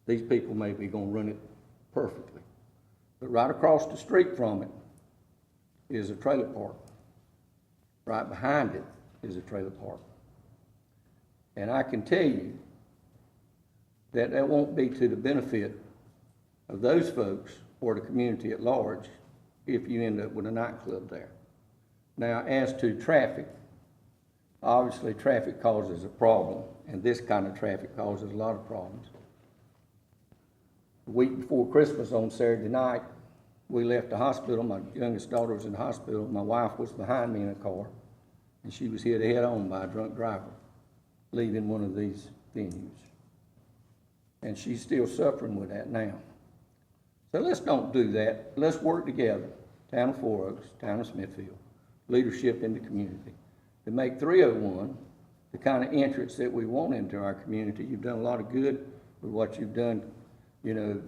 these people may be going to run it perfectly, but right across the street from it is a trailer park. Right behind it is a trailer park. And I can tell you that that won't be to the benefit of those folks or the community at large if you end up with a nightclub there. Now, as to traffic, obviously traffic causes a problem, and this kind of traffic causes a lot of problems. The week before Christmas on Saturday night, we left the hospital. My youngest daughter was in the hospital. My wife was behind me in a car, and she was hit head on by a drunk driver leaving one of these venues. And she's still suffering with that now. So let's don't do that. Let's work together, Town of Four Oaks, Town of Smithfield, leadership in the community, to make 301 the kind of entrance that we want into our community. You've done a lot of good with what you've done, you know,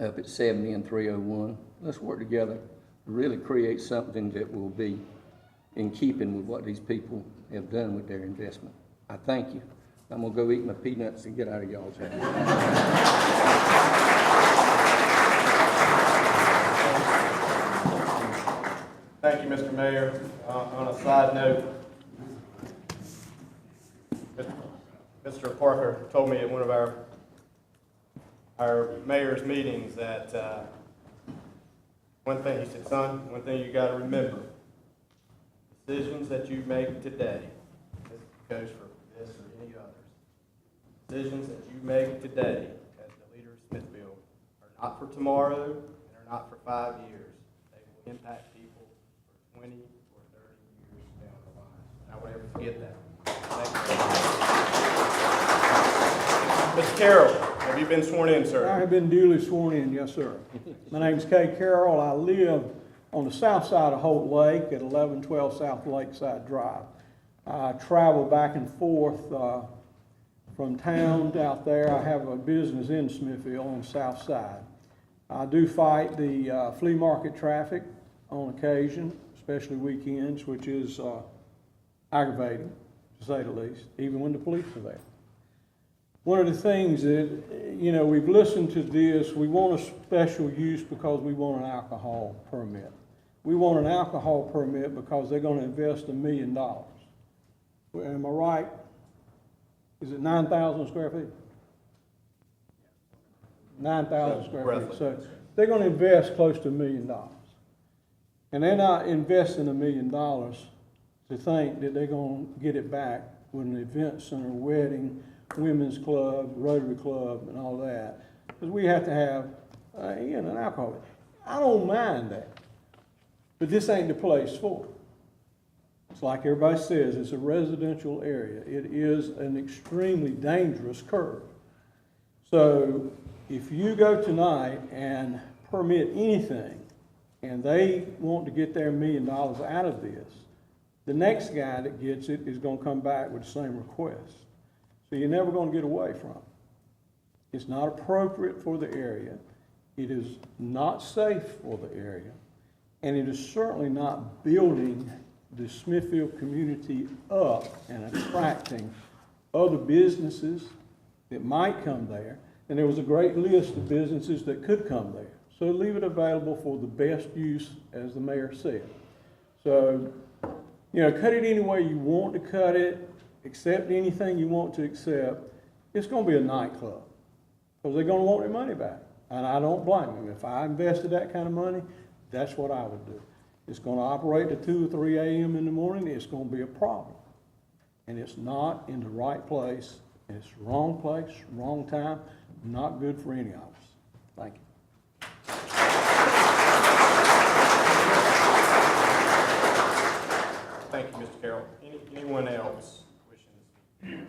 up at 70 and 301. Let's work together to really create something that will be in keeping with what these people have done with their investment. I thank you. I'm gonna go eat my peanuts and get out of y'all's house. Thank you, Mr. Mayor. On a side note, Mr. Parker told me at one of our mayor's meetings that one thing, he said, son, one thing you got to remember, decisions that you make today, this goes for this or any others, decisions that you make today as the leader of Smithfield are not for tomorrow and are not for 5 years. They will impact people for 20 or 30 years down the line. I won't ever forget that. Thank you. Mr. Carroll, have you been sworn in, sir? I have been duly sworn in, yes, sir. My name's Kay Carroll. I live on the south side of Holt Lake at 1112 South Lakeside Drive. I travel back and forth from town out there. I have a business in Smithfield on the south side. I do fight the flea market traffic on occasion, especially weekends, which is aggravating, to say the least, even when the police are there. One of the things that, you know, we've listened to this, we want a special use because we want an alcohol permit. We want an alcohol permit because they're going to invest $1 million. Am I right? Is it 9,000 square feet? 9,000 square feet. So they're going to invest close to $1 million. And they're not investing $1 million to think that they're going to get it back with an event center, wedding, women's club, Rotary Club, and all that. Because we have to have, you know, an alcohol. I don't mind that. But this ain't the place for it. It's like everybody says, it's a residential area. It is an extremely dangerous curve. So if you go tonight and permit anything, and they want to get their $1 million out of this, the next guy that gets it is going to come back with the same request. So you're never going to get away from it. It's not appropriate for the area. It is not safe for the area. And it is certainly not building the Smithfield community up and attracting other businesses that might come there. And there was a great list of businesses that could come there. So leave it available for the best use, as the mayor said. So, you know, cut it any way you want to cut it, accept anything you want to accept. It's going to be a nightclub because they're going to want their money back. And I don't blame them. If I invested that kind of money, that's what I would do. It's going to operate at 2 or 3 a.m. in the morning. It's going to be a problem. And it's not in the right place. It's wrong place, wrong time, not good for any of us. Thank you. Thank you, Mr. Carroll. Anyone else wishing to speak?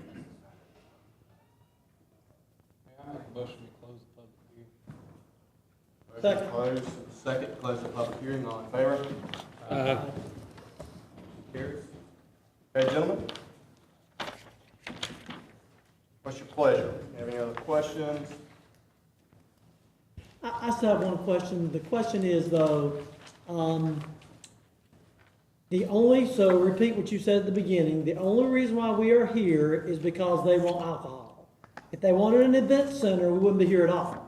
I make a motion to close the public hearing. Motion closed. Second, close the public hearing. All in favor? Carries. Okay, gentlemen. What's your pleasure? Have any other questions? I still have one question. The question is though, so repeat what you said at the beginning, the only reason why we are here is because they want alcohol. If they wanted an event center, we wouldn't be here at all.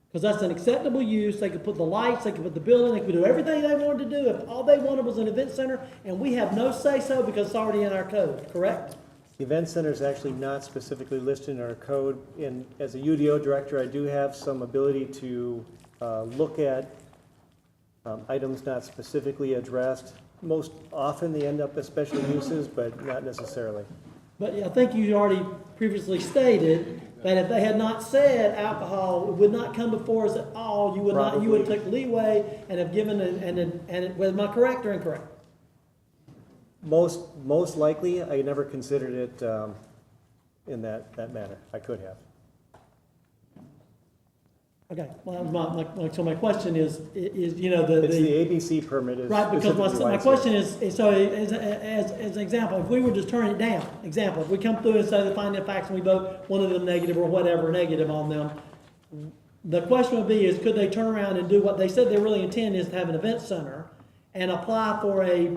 Because that's an acceptable use, they could put the lights, they could put the building, they could do everything they wanted to do. If all they wanted was an event center, and we have no say-so because it's already in our code, correct? The event center is actually not specifically listed in our code. And as a UDO director, I do have some ability to look at items not specifically addressed. Most often they end up as special uses, but not necessarily. But I think you already previously stated that if they had not said alcohol, it would not come before us at all. You would not, you would take leeway and have given, am I correct or incorrect? Most likely, I never considered it in that manner. I could have. Okay, well, so my question is, you know, It's the ABC permit is. right, because specifically my why question it's is, so as an example, if we were just turning it down, example, if we come through and say the finding of facts and we vote one of them negative or whatever, negative on them, the question would be is, could they turn around and do what they said they really intend is to have an event center and apply for it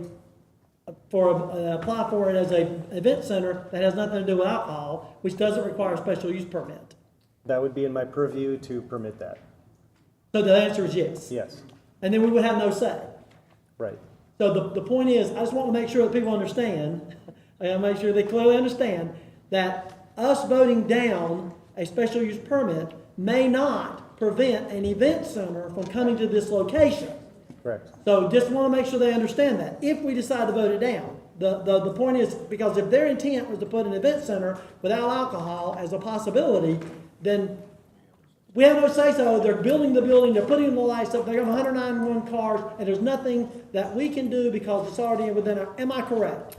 as a event center that has nothing to do with alcohol, which doesn't require a special use permit? That would be in my purview to permit that. So the answer is yes? Yes. And then we would have no say? Right. So the point is, I just want to make sure that people understand, I gotta make sure they clearly understand that us voting down a special use permit may not prevent an event center from coming to this location. Correct. So just want to make sure they understand that, if we decide to vote it down. The point is, because if their intent was to put an event center without alcohol as a possibility, then we have no say-so. They're building the building, they're putting the lights up, they have 191 cars, and there's nothing that we can do because it's already within our, am I correct?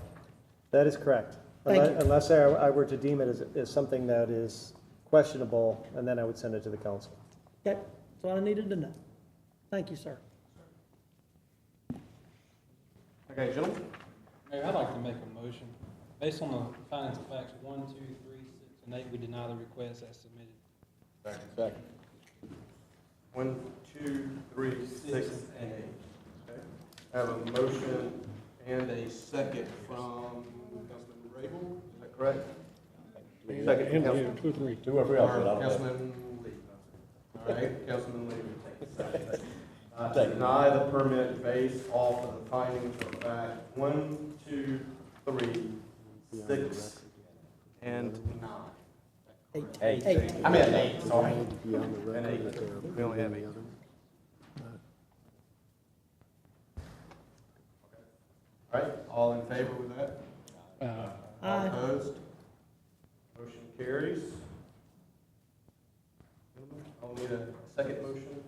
That is correct. Thank you. Unless I were to deem it as something that is questionable, and then I would send it to the council. Okay, that's what I needed to know. Thank you, sir. Okay, gentlemen. Mayor, I'd like to make a motion. Based on the findings of facts 1, 2, 3, 6, and 8, we deny the request as submitted. Second. 1, 2, 3, 6, and 8. Okay. I have a motion and a second from Councilman Rabel. Is that correct? Second from Councilman. 2 or 3. Councilman Lee. All right, Councilman Lee. Deny the permit based off of the findings of fact 1, 2, 3, 6, and 9. 8. I mean 8, sorry. And 8. We only have 8. All right, all in favor with that? All opposed? Motion carries. I'll need a second motion.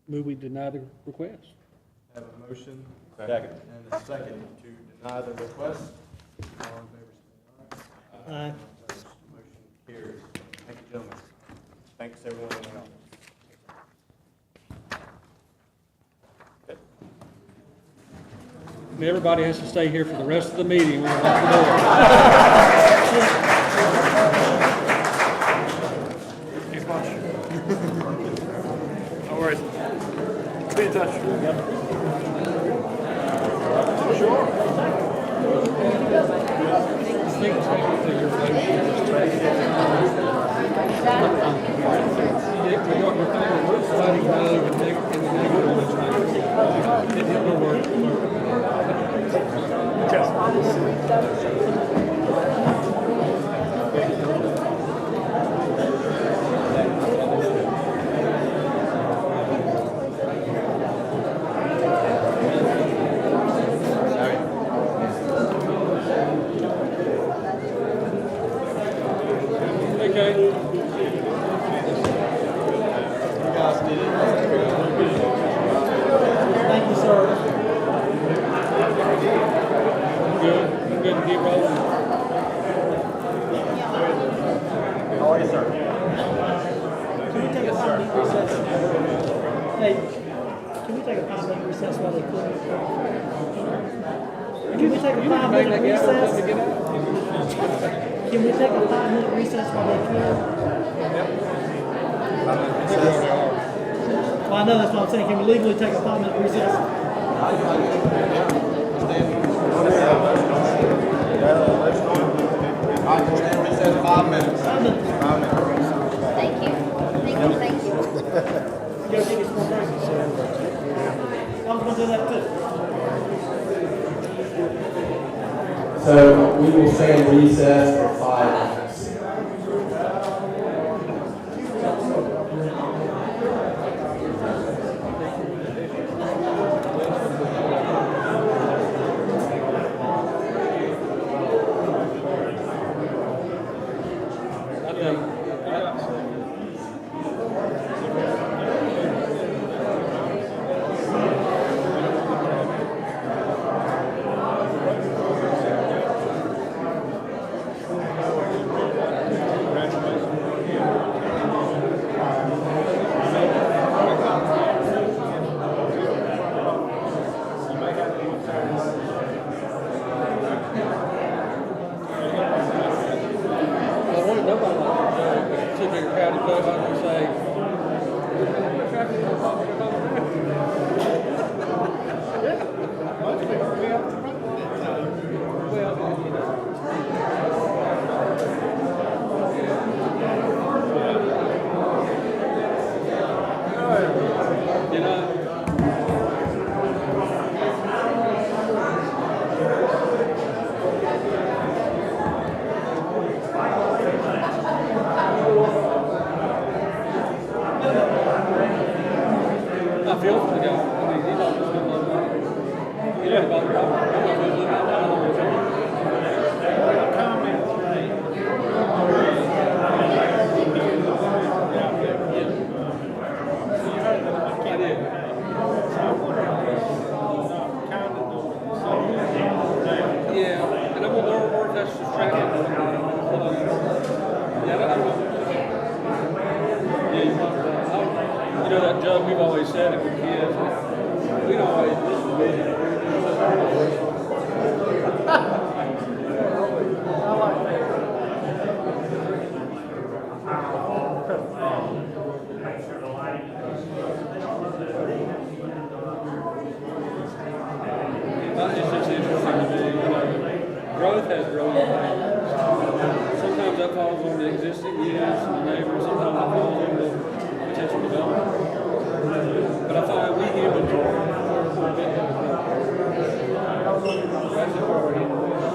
Move we deny the request. Have a motion. Second. And a second to deny the request. All in favor, say aye. Aye. Motion carries. Thank you, gentlemen. Thanks, everyone in the audience. And everybody has to stay here for the rest of the meeting. We're going to lock the door. All right. Be in touch. You guys did it. Hey, can we take a 5-minute recess while they clear? Can we take a 5-minute recess? Can we take a 5-minute recess while they clear? Well, I know that's what I'm saying. Can we legally take a 5-minute recess? Recess 5 minutes. 5 minutes. 5 minutes. Thank you. Thank you, thank you. Go get you some more breakfast. I was gonna do that too. So we will stay in recess for 5 minutes. I wanted nobody like too big a crowd to go out and say, you know, I feel for the guy. I mean, he's almost been low money. You know about the problem. I don't know if he's living out there. I don't know if yeah, and I'm gonna learn more if that's just traffic. Yeah, I don't know. Yeah, you know that joke we've always said that we're kids, we don't always listen to music. It's just interesting to me, you know, growth has grown pains. Sometimes that falls on the existing units and the neighbors, sometimes that falls on the potential development. But I find we humans are a bit. That's where we're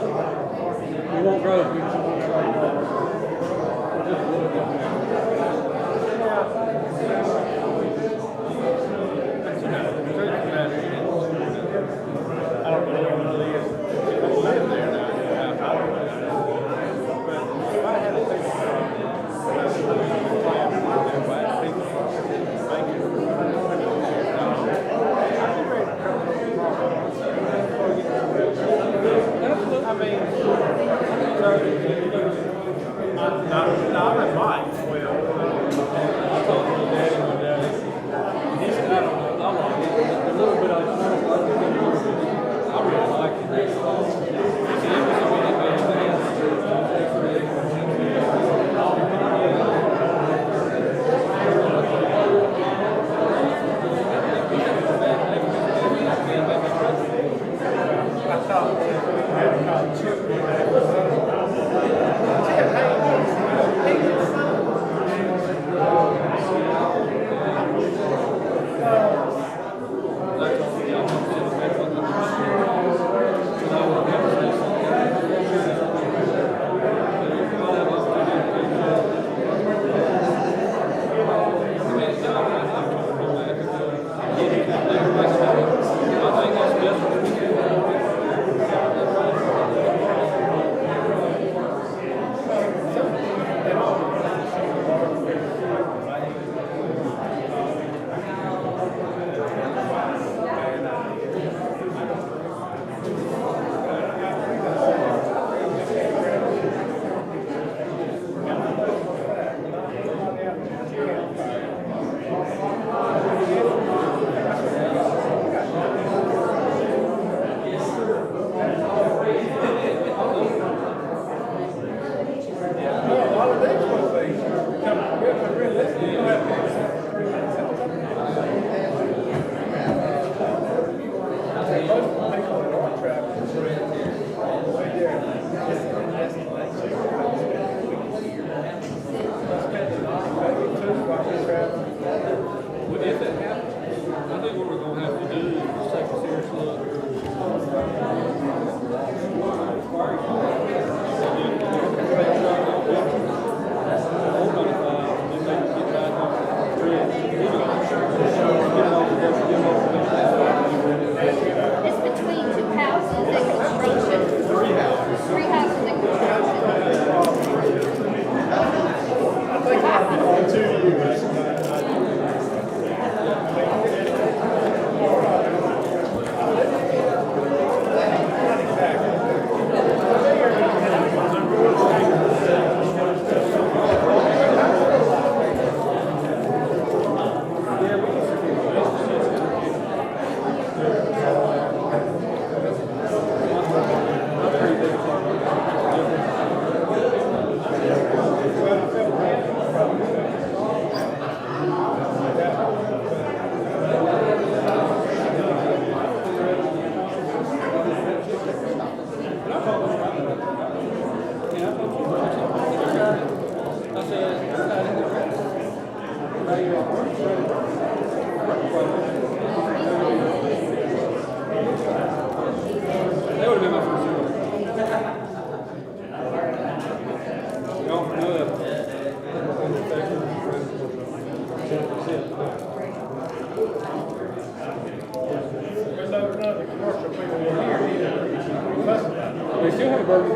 That's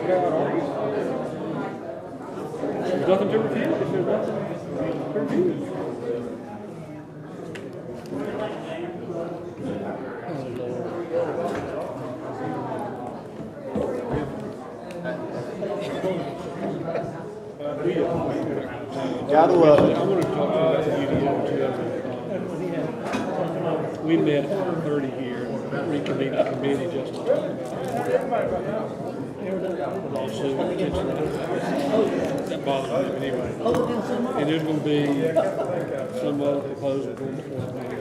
how it argues. There's nothing to refute. If there's nothing to refute. Gotta love it. I want to talk to you about the UDO too. We met at 30 here, reconvened a committee just to talk about lawsuit, potential. That bothers me anyway. And there's going to be some other proposal going before the meeting.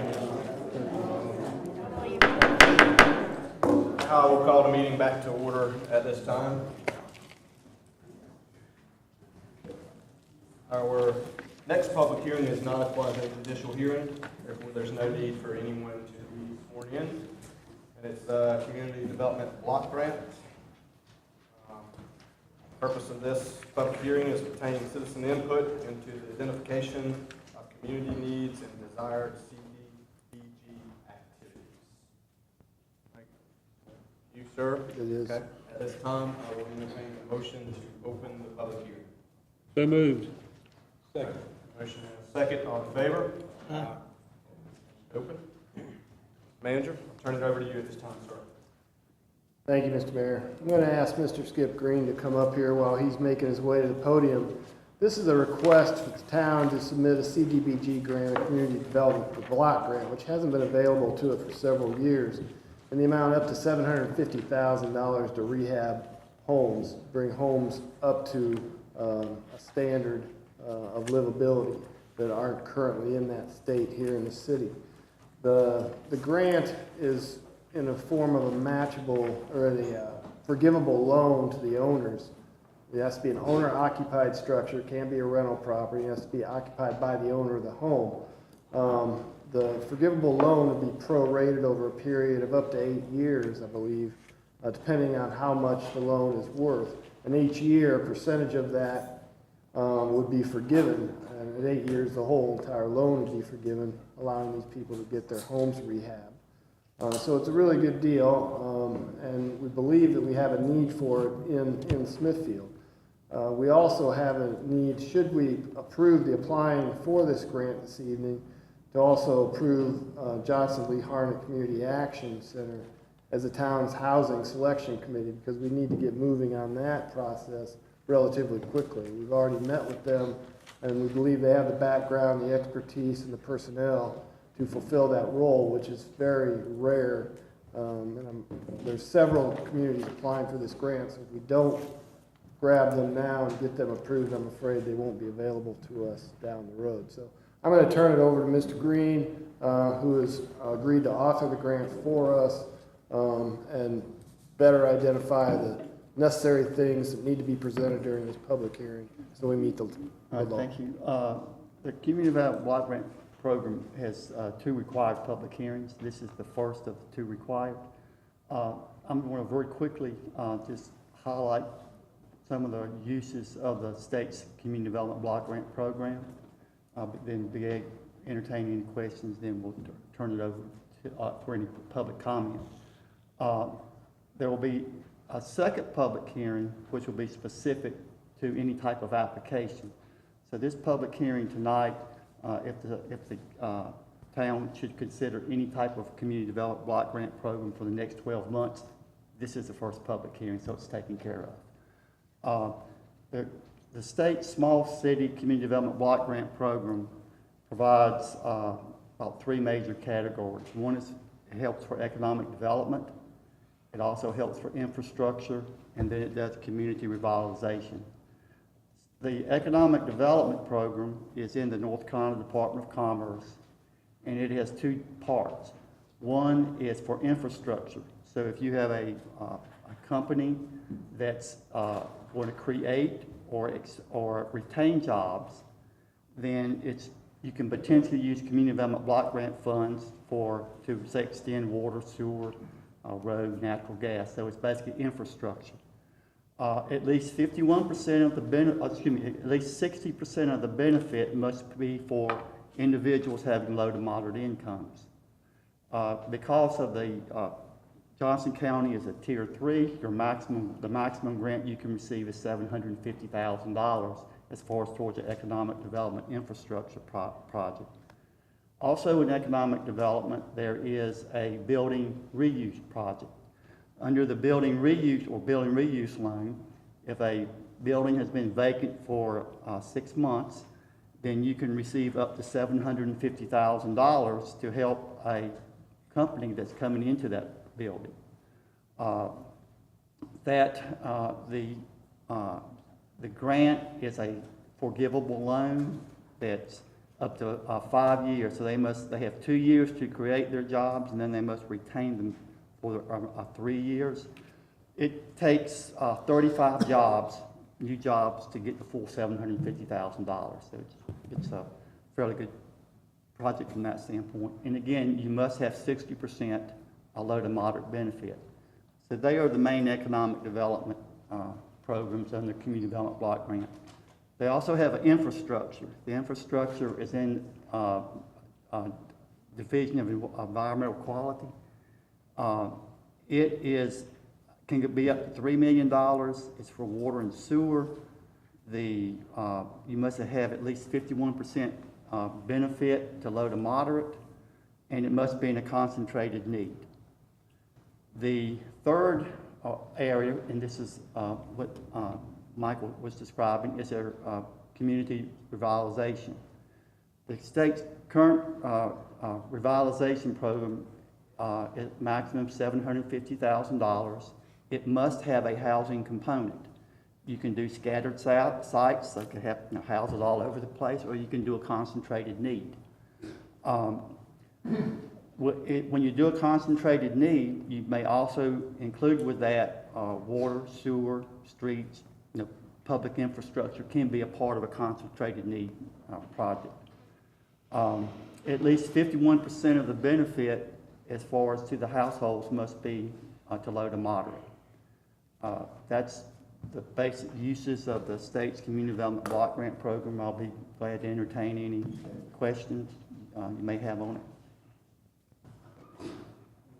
I will call the meeting back to order at this time. Our next public hearing is not a quasi-judicial hearing, therefore there's no need for anyone to be sworn in. And it's a community development block grant. The purpose of this public hearing is obtaining citizen input into the identification of community needs and desired CDBG activities. You, sir? It is. Okay. At this time, I will entertain a motion to open the public hearing. So moved. Second. Motion and a second. All in favor? Aye. Open. Manager, I'll turn it over to you at this time, sir. Thank you, Mr. Mayor. I'm going to ask Mr. Skip Green to come up here while he's making his way to the podium. This is a request for the town to submit a CDBG grant, a community development block grant, which hasn't been available to it for several years, in the amount up to $750,000 to rehab homes, bring homes up to a standard of livability that aren't currently in that state here in the city. The grant is in the form of a matchable or a forgivable loan to the owners. It has to be an owner-occupied structure. It can't be a rental property. It has to be occupied by the owner of the home. The forgivable loan would be prorated over a period of up to 8 years, I believe, depending on how much the loan is worth. And each year, a percentage of that would be forgiven. And at 8 years, the whole entire loan would be forgiven, allowing these people to get their homes rehabbed. So it's a really good deal, and we believe that we have a need for it in Smithfield. We also have a need, should we approve the applying for this grant this evening, to also approve Johnson Lee Harnett Community Action Center as the town's housing selection committee, because we need to get moving on that process relatively quickly. We've already met with them, and we believe they have the background, the expertise, and the personnel to fulfill that role, which is very rare. There's several communities applying for this grant, so if we don't grab them now and get them approved, I'm afraid they won't be available to us down the road. So I'm going to turn it over to Mr. Green, who has agreed to author the grant for us and better identify the necessary things that need to be presented during this public hearing so we meet the law. Thank you. The Community Development Block Grant Program has 2 required public hearings. This is the first of the 2 required. I'm going to very quickly just highlight some of the uses of the state's Community Development Block Grant Program. Then entertain any questions, then we'll turn it over to, for any public comment. There will be a second public hearing, which will be specific to any type of application. So this public hearing tonight, if the town should consider any type of community development block grant program for the next 12 months, this is the first public hearing, so it's taken care of. The state small city community development block grant program provides about 3 major categories. One is it helps for economic development. It also helps for infrastructure, and then it does community revitalization. The Economic Development Program is in the North Carolina Department of Commerce, and it has 2 parts. One is for infrastructure. So if you have a company that's going to create or retain jobs, then you can potentially use community development block grant funds to say extend water, sewer, road, natural gas. So it's basically infrastructure. At least 51% of the at least 60% of the benefit must be for individuals having low to moderate incomes. Because of the Johnson County is a tier 3. The maximum grant you can receive is $750,000 as far as towards the economic development infrastructure project. Also in economic development, there is a building reuse project. Under the building reuse loan, if a building has been vacant for 6 months, then you can receive up to $750,000 to help a company that's coming into that building. The grant is a forgivable loan that's up to 5 years. So they have 2 years to create their jobs, and then they must retain them for 3 years. It takes 35 new jobs to get the full $750,000. So it's a fairly good project from that standpoint. And again, you must have 60% a low to moderate benefit. So they are the main economic development programs under the Community Development Block Grant. They also have an infrastructure. The infrastructure is in Division of Environmental Quality. Can be up to $3 million. It's for water and sewer. You must have at least 51% benefit to low to moderate, and it must be in a concentrated need. The third area, and this is what Michael was describing, is their community revitalization. The state's current revitalization program is maximum $750,000. It must have a housing component. You can do scattered sites, they could have houses all over the place, or you can do a concentrated need. When you do a concentrated need, you may also include with that water, sewer, streets, public infrastructure can be a part of a concentrated need project. At least 51% of the benefit as far as to the households must be to low to moderate. That's the basic uses of the state's Community Development Block Grant Program. I'll be glad to entertain any questions you may have on it.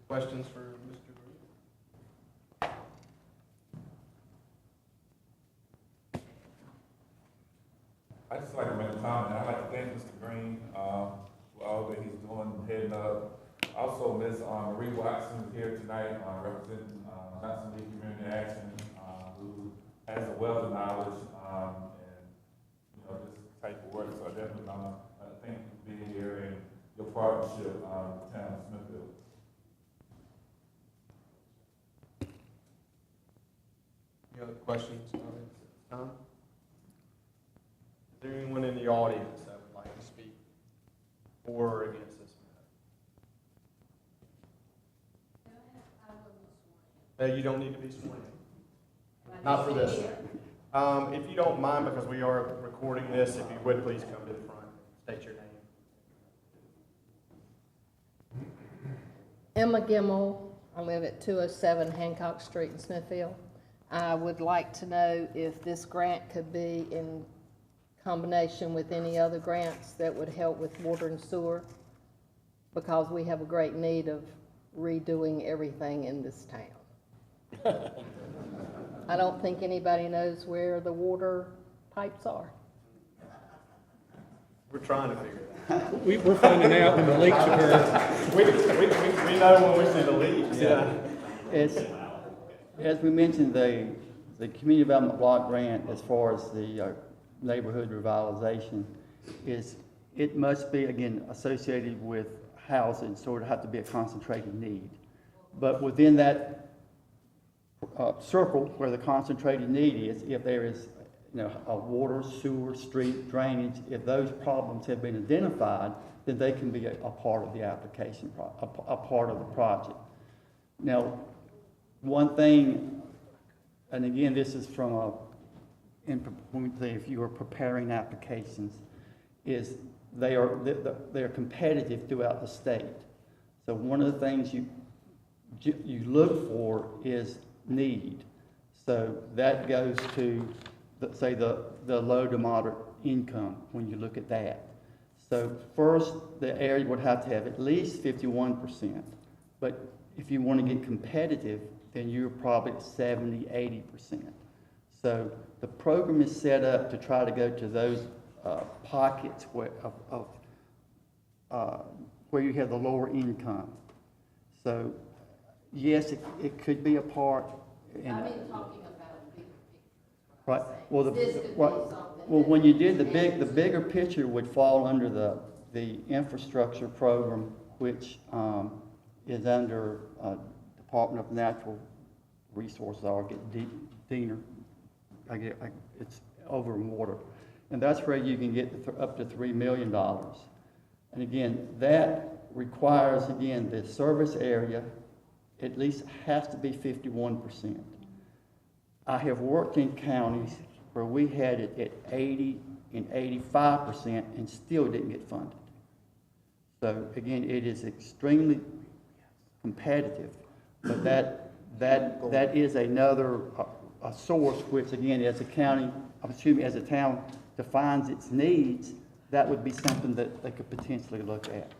Questions for Mr. Green? I'd just like to make a comment. I'd like to thank Mr. Green for all that he's doing, heading up. Also, Ms. Marie Watson is here tonight, representing Johnson League Community Action, who has a wealth of knowledge and this type of work. So I definitely thank you for being here and your partnership with the town of Smithfield. Any other questions? Is there anyone in the audience that would like to speak for or against this matter? You don't need to be sworn in. Not for this. If you don't mind, because we are recording this, if you would please come to the front, state your name. Emma Gimmel. I live at 207 Hancock Street in Smithfield. I would like to know if this grant could be in combination with any other grants that would help with water and sewer, because we have a great need of redoing everything in this town. I don't think anybody knows where the water pipes are. We're trying to figure it out. We're finding out when the leaks occur. We know when we see the leaks. Yeah. As we mentioned, the Community Development Block Grant, as far as the neighborhood revitalization, it must be, again, associated with housing, so it would have to be a concentrated need. But within that circle where the concentrated need is, if there is a water, sewer, street, drainage, if those problems have been identified, then they can be a part of the application, a part of the project. Now, one thing, and again, this is from if you are preparing applications, is they are competitive throughout the state. So one of the things you look for is need. So that goes to, say, the low to moderate income when you look at that. So first, the area would have to have at least 51%, but if you want to get competitive, then you're probably at 70, 80%. So the program is set up to try to go to those pockets where you have the lower income. So yes, it could be a part. In I've been talking about a bigger picture. Right. Well, This could be well, something when you did the bigger picture would fall under the infrastructure program, which is under Department of Natural Resources. I'll get Diener. It's over in water, and that's where you can get up to $3 million. And again, that requires the service area at least has to be 51%. I have worked in counties where we had it at 80 and 85% and still didn't get funded. So again, it is extremely competitive, but that is another a source which again, as a county, as a town defines its needs, that would be something that they could potentially look at.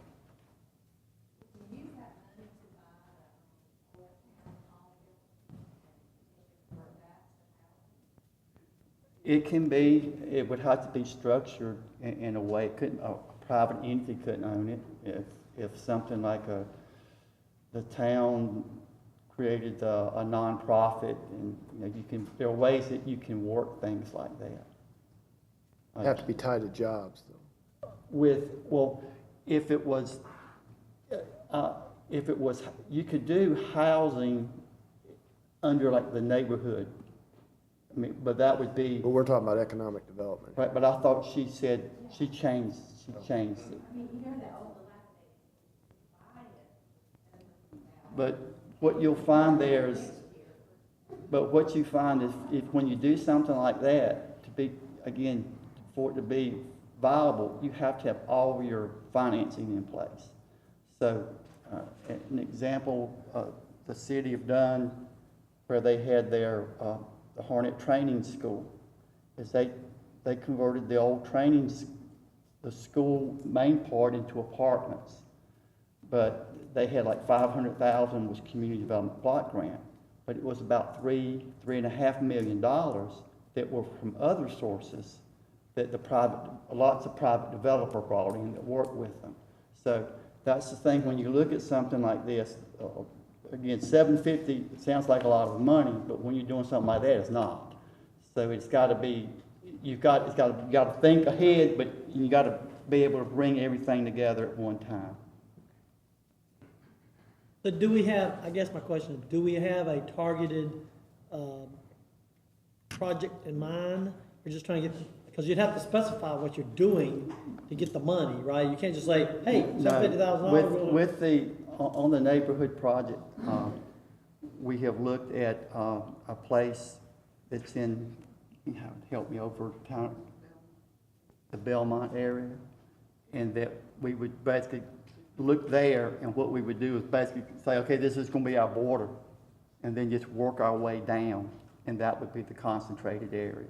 It can be, it would have to be structured in a way, a private entity couldn't own it. If something like the town created a nonprofit, and there are ways that you can work things like that. Have to be tied to jobs, though. If it was, you could do housing under like the neighborhood. I mean, but that would be. But we're talking about economic development. Right, but I thought she said, she changed it. But what you'll find there is, what you find is if when you do something like that, for it to be viable, you have to have all your financing in place. So, an example, the city of Dunn, where they had their the Hornet Training School, is they converted the old the school main part into apartments. But they had like $500,000 was community development block grant, but it was about $3.5 million that were from other sources that lots of private developer brought in that worked with them. So that's the thing when you look at something like this. Again, $750 sounds like a lot of money, but when you're doing something like that, it's not. So it's got to be, you got to think ahead, but you got to be able to bring everything together at one time. So do we have, I guess my question is, do we have a targeted project in mind? We're just trying to get, because you'd have to specify what you're doing to get the money, right? You can't just say, hey, $750,000. On the neighborhood project, we have looked at a place that's in, help me over town, the Belmont area, and that we would basically look there, and what we would do is basically say, okay, this is going to be our border, and then just work our way down, and that would be the concentrated area.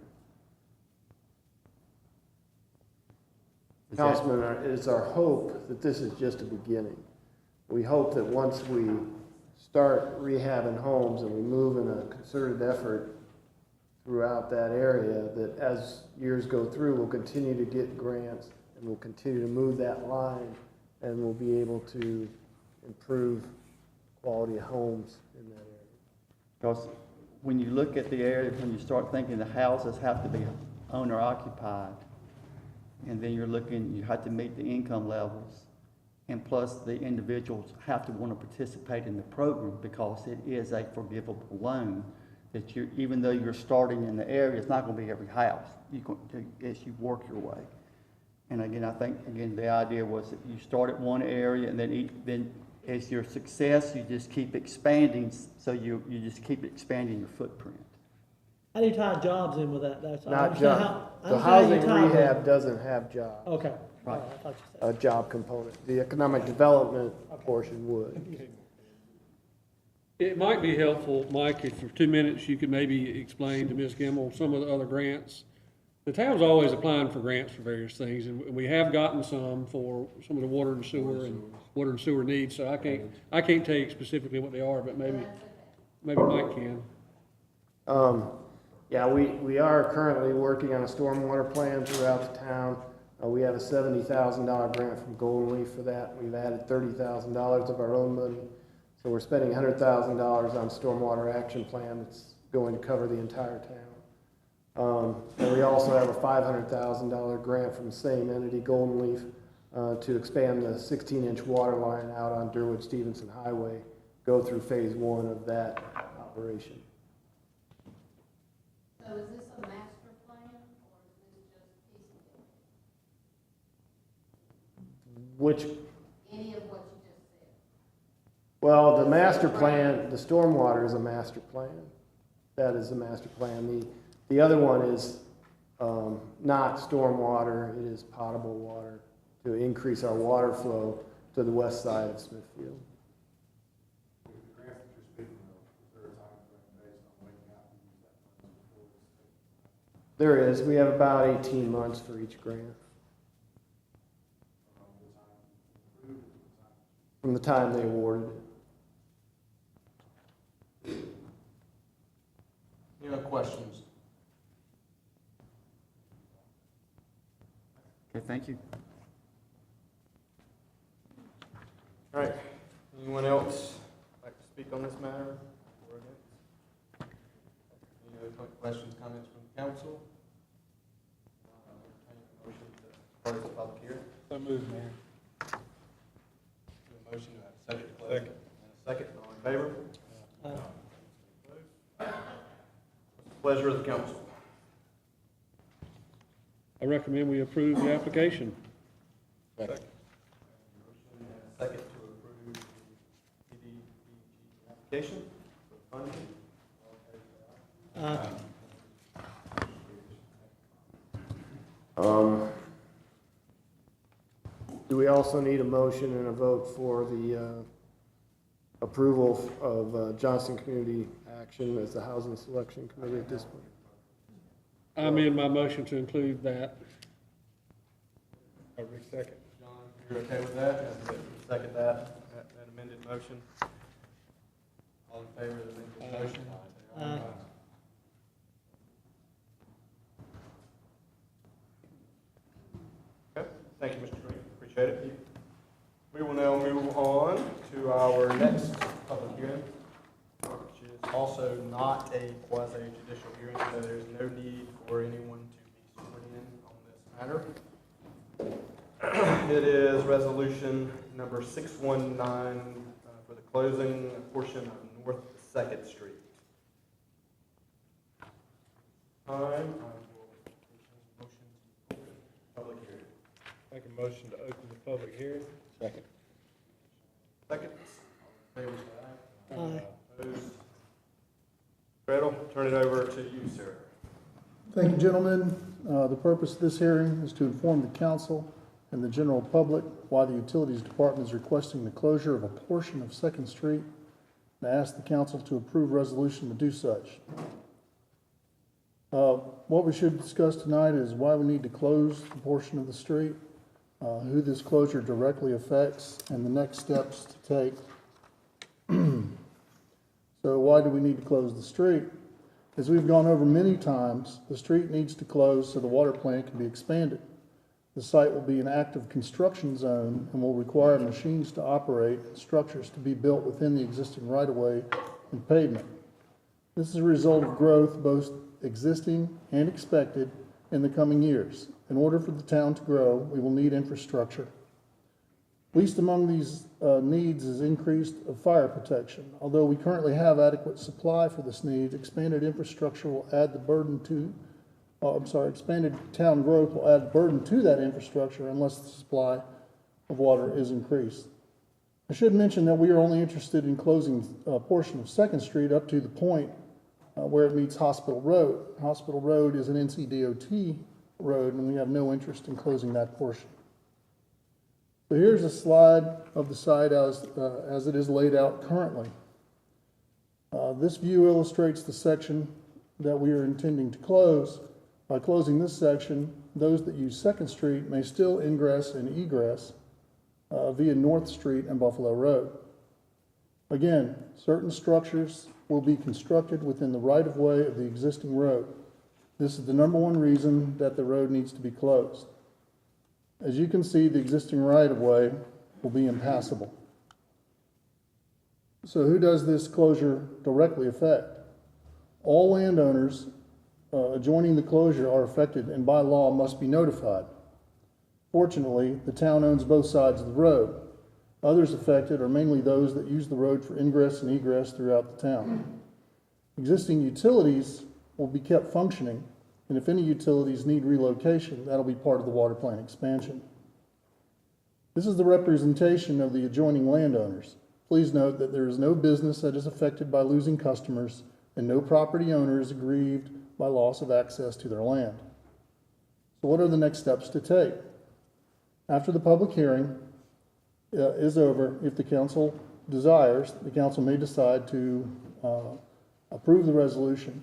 Councilman, it's our hope that this is just a beginning. We hope that once we start rehabbing homes and we move in a concerted effort throughout that area, that as years go through, we'll continue to get grants and we'll continue to move that line and we'll be able to improve quality of homes in that area. Because when you look at the area, when you start thinking the houses have to be owner occupied, and then you have to meet the income levels. And plus, the individuals have to want to participate in the program because it is a forgivable loan. That even though you're starting in the area, it's not going to be every house. As you work your way. And again, I think the idea was that you start at one area, and then as your success, you just keep expanding. So you just keep expanding your footprint. How do you tie jobs in with that? Not jobs. The housing rehab doesn't have jobs. Okay. Right. A job component. The economic development portion would. It might be helpful, Mike, if for 2 minutes you could maybe explain to Ms. Gimmel some of the other grants the town's always applying for grants for various things, and we have gotten some for some of the water and sewer needs, so I can't tell you specifically what they are, but maybe Mike can. Yeah, we are currently working on a stormwater plan throughout the town. We have a $70,000 grant from Golden Leaf for that. We've added $30,000 of our own money. So we're spending $100,000 on stormwater action plan that's going to cover the entire town. And we also have a $500,000 grant from the same entity, Golden Leaf, to expand the 16-inch water line out on Durwood-Stevenson Highway, go through phase 1 of that operation. So is this a master plan, or is this just piecemeal? Which, Any of what you just said? well, the master plan, the stormwater is a master plan. That is the master plan. The other one is not stormwater, it is potable water to increase our water flow to the west side of Smithfield. There is. We have about 18 months for each grant. From the time they awarded it. Any other questions? Okay, thank you. All right, anyone else like to speak on this matter or against? Any other questions, comments from the council? Motion to close the public hearing. So moved, Mayor. A motion to have a second to close. Second. And a second, all in favor? Pleasure of the council. I recommend we approve the application. Second. Second to approve the PDBG application for funding. Do we also need a motion and a vote for the approval of Johnson Community Action as the Housing Selection Committee at this point? I amend my motion to include that. Rick, second. John, you're okay with that? Second that amended motion. All in favor of the amended motion? Aye. Okay, thank you, Mr. Green. Appreciate it. We will now move on to our next public hearing, which is also not a quasi-judicial hearing, so there's no need for anyone to be sworn in on this matter. It is resolution number 619 for the closing portion of North 2nd Street. Time, I will motion to open public hearing. Make a motion to open the public hearing. Second. Second. All in favor, say aye. Aye. Opposed? Gretel, turn it over to you, sir. Thank you, gentlemen. The purpose of this hearing is to inform the council and the general public why the Utilities Department is requesting the closure of a portion of 2nd Street, and I ask the council to approve resolution to do such. What we should discuss tonight is why we need to close the portion of the street, who this closure directly affects, and the next steps to take. So why do we need to close the street? As we've gone over many times, the street needs to close so the water plant can be expanded. The site will be an active construction zone and will require machines to operate and structures to be built within the existing right-of-way and pavement. This is a result of growth, both existing and expected, in the coming years. In order for the town to grow, we will need infrastructure. Least among these needs is increased of fire protection. Although we currently have adequate supply for this need, expanded infrastructure will add the burden to, expanded town growth will add burden to that infrastructure unless the supply of water is increased. I should mention that we are only interested in closing a portion of 2nd Street up to the point where it meets Hospital Road. Hospital Road is an NCDOT road, and we have no interest in closing that portion. So here's a slide of the site as it is laid out currently. This view illustrates the section that we are intending to close. By closing this section, those that use Second Street may still ingress and egress via North Street and Buffalo Road. Again, certain structures will be constructed within the right-of-way of the existing road. This is the number one reason that the road needs to be closed. As you can see, the existing right-of-way will be impassable. So who does this closure directly affect? All landowners adjoining the closure are affected and by law must be notified. Fortunately, the town owns both sides of the road. Others affected are mainly those that use the road for ingress and egress throughout the town. Existing utilities will be kept functioning, and if any utilities need relocation, that'll be part of the water plant expansion. This is the representation of the adjoining landowners. Please note that there is no business that is affected by losing customers, and no property owner is aggrieved by loss of access to their land. So what are the next steps to take? After the public hearing is over, if the council desires, the council may decide to approve the resolution.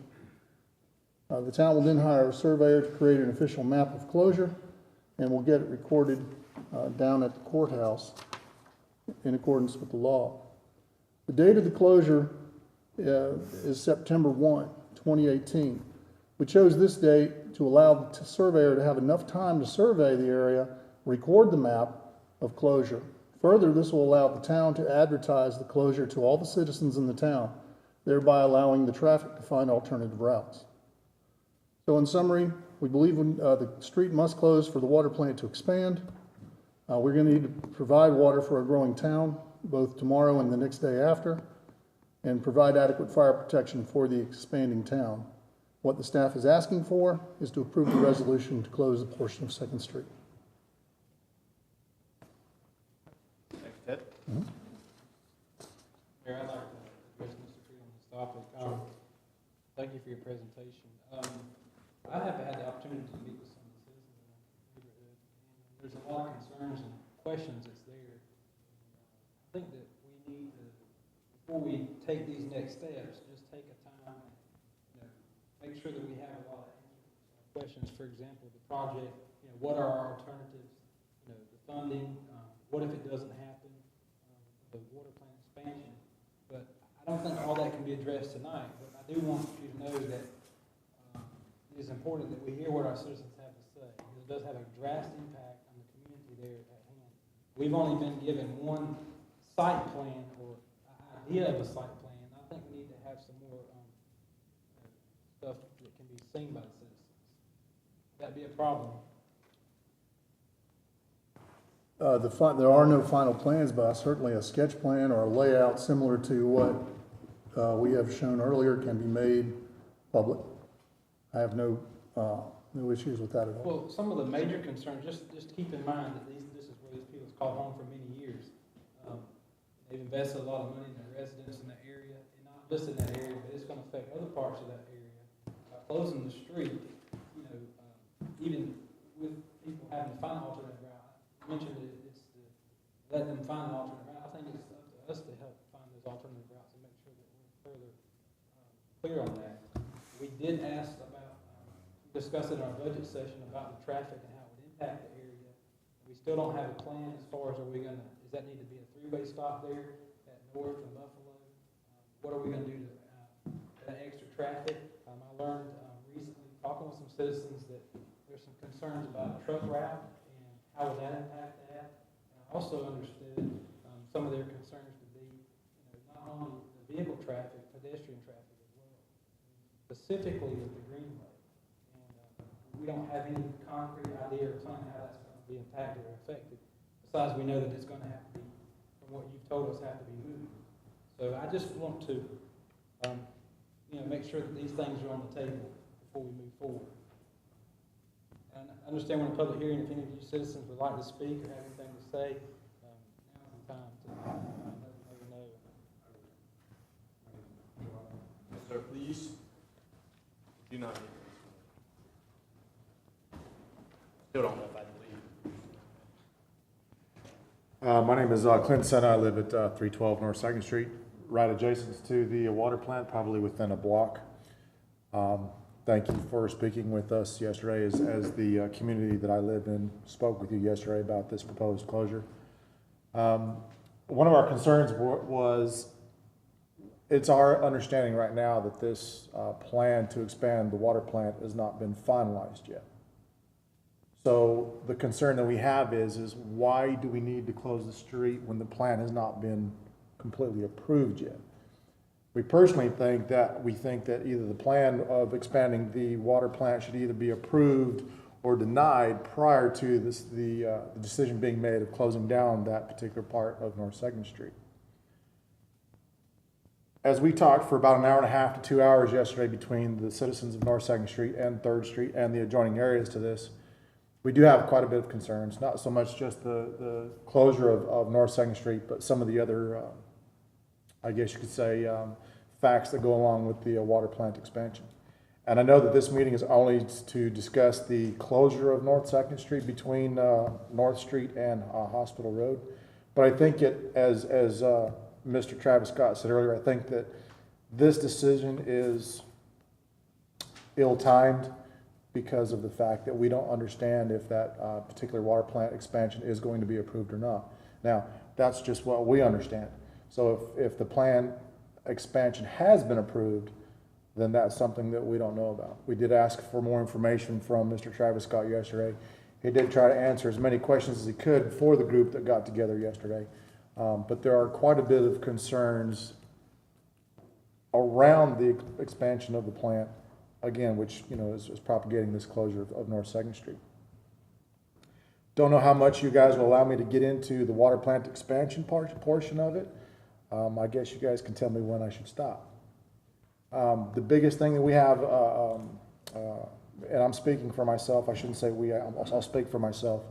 The town will then hire a surveyor to create an official map of closure, and will get it recorded down at the courthouse in accordance with the law. The date of the closure is September 1, 2018. We chose this date to allow the surveyor to have enough time to survey the area, record the map of closure. Further, this will allow the town to advertise the closure to all the citizens in the town, thereby allowing the traffic to find alternative routes. So in summary, we believe the street must close for the water plant to expand. We're going to need to provide water for a growing town, both tomorrow and the next day after, and provide adequate fire protection for the expanding town. What the staff is asking for is to approve the resolution to close a portion of 2nd Street. Thanks, Ted. Mayor, I'd like to address Mr. Tree on this topic. Thank you for your presentation. I have had the opportunity to meet with some of the citizens in the neighborhood, and there's a lot of concerns and questions that's there. I think that we need to, before we take these next steps, just take a time and make sure that we have a lot of questions. For example, the project, what are our alternatives? The funding, what if it doesn't happen? The water plant expansion. But I don't think all that can be addressed tonight, but I do want you to know that it is important that we hear what our citizens have to say, because it does have a drastic impact on the community there at hand. We've only been given one site plan or idea of a site plan. I think we need to have some more stuff that can be seen by the citizens. That'd be a problem. There are no final plans, but certainly a sketch plan or a layout similar to what we have shown earlier can be made public. I have no issues with that at all. Well, some of the major concerns, just keep in mind that this is where these people have called home for many years. They've invested a lot of money in their residents in that area, and not just in that area, but it's going to affect other parts of that area. By closing the street, even with people having to find an alternate route, I mentioned that it's to let them find an alternate route. I think it's up to us to help find those alternative routes and make sure that we're further clear on that. We did ask about, discuss in our budget session about the traffic and how it would impact the area. We still don't have a plan as far as does that need to be a three-way stop there at North and Buffalo? What are we going to do to that extra traffic? I learned recently, talking with some citizens, that there's some concerns about the truck route and how would that impact that. And I also understood some of their concerns to be not only the vehicle traffic, pedestrian traffic as well, specifically with the Greenway. We don't have any concrete idea or plan how that's going to be impacted or affected. Besides, we know that it's going to have to be, from what you've told us, have to be moved. So I just want to, make sure that these things are on the table before we move forward. And I understand we're in a public hearing. If any of you citizens would like to speak or have anything to say, now's the time to let them know. Yes, sir, please. Do not. Still don't know if I believe. My name is Clint Senna. I live at 312 North 2nd Street, right adjacent to the water plant, probably within a block. Thank you for speaking with us yesterday as the community that I live in spoke with you yesterday about this proposed closure. One of our concerns was it's our understanding right now that this plan to expand the water plant has not been finalized yet. So the concern that we have is why do we need to close the street when the plan has not been completely approved yet? We personally think that either the plan of expanding the water plant should either be approved or denied prior to the decision being made of closing down that particular part of North 2nd Street. As we talked for about an hour and a half to 2 hours yesterday between the citizens of North 2nd Street and 3rd Street and the adjoining areas to this, we do have quite a bit of concerns, not so much just the closure of North 2nd Street, but some of the other, I guess you could say, facts that go along with the water plant expansion. And I know that this meeting is only to discuss the closure of North 2nd Street between North Street and Hospital Road. But I think as Mr. Travis Scott said earlier, I think that this decision is ill-timed because of the fact that we don't understand if that particular water plant expansion is going to be approved or not. Now, that's just what we understand. So if the plan expansion has been approved, then that's something that we don't know about. We did ask for more information from Mr. Travis Scott yesterday. He did try to answer as many questions as he could for the group that got together yesterday. But there are quite a bit of concerns around the expansion of the plant, again, which is propagating this closure of North 2nd Street. Don't know how much you guys will allow me to get into the water plant expansion portion of it. I guess you guys can tell me when I should stop. The biggest thing that we have, and I'm speaking for myself, I shouldn't say we, I'll speak for myself.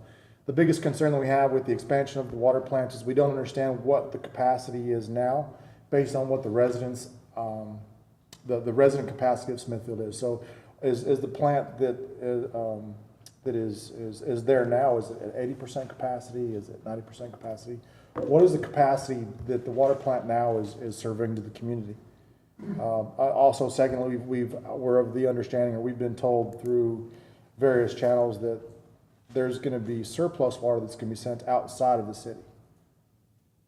The biggest concern that we have with the expansion of the water plant is we don't understand what the capacity is now based on what the residents, the resident capacity of Smithfield is. So is the plant that is there now, is it at 80% capacity? Is it 90% capacity? What is the capacity that the water plant now is serving to the community? Also, secondly, we're of the understanding, or we've been told through various channels, that there's going to be surplus water that's going to be sent outside of the city.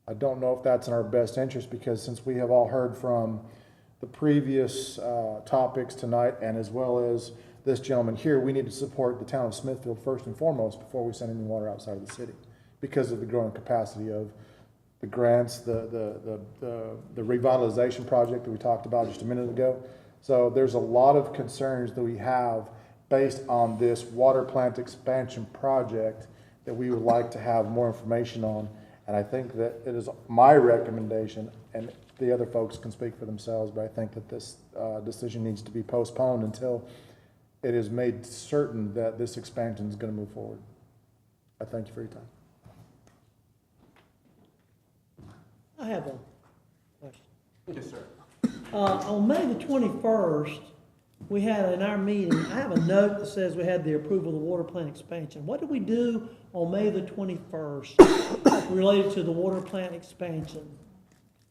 I don't know if that's in our best interest, because since we have all heard from the previous topics tonight, and as well as this gentleman here, we need to support the town of Smithfield first and foremost before we send any water outside of the city, because of the growing capacity of the grants, the revitalization project that we talked about just a minute ago. So there's a lot of concerns that we have based on this water plant expansion project that we would like to have more information on. And I think that it is my recommendation, and the other folks can speak for themselves, but I think that this decision needs to be postponed until it is made certain that this expansion is going to move forward. I thank you for your time. I have a question. Yes, sir. On May the 21st, we had in our meeting, I have a note that says we had the approval of the water plant expansion. What did we do on May the 21st related to the water plant expansion?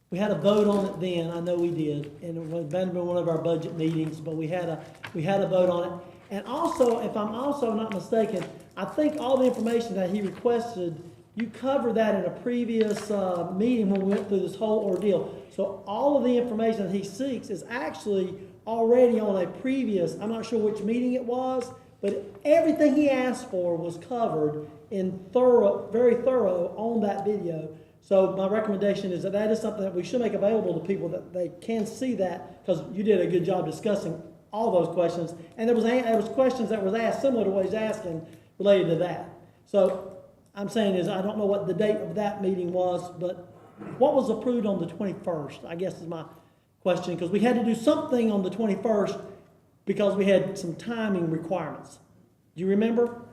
We had a vote on it then, I know we did, and it was been one of our budget meetings, but we had a vote on it. And also, if I'm also not mistaken, I think all the information that he requested, you covered that in a previous meeting when we went through this whole ordeal. So all of the information that he seeks is actually already on a previous, I'm not sure which meeting it was, but everything he asked for was covered in very thorough on that video. So my recommendation is that is something that we should make available to people, that they can see that, because you did a good job discussing all those questions. And there was questions that was asked similar to what he's asking related to that. So I'm saying is, I don't know what the date of that meeting was, but what was approved on the 21st, I guess is my question, because we had to do something on the 21st because we had some timing requirements. Do you remember?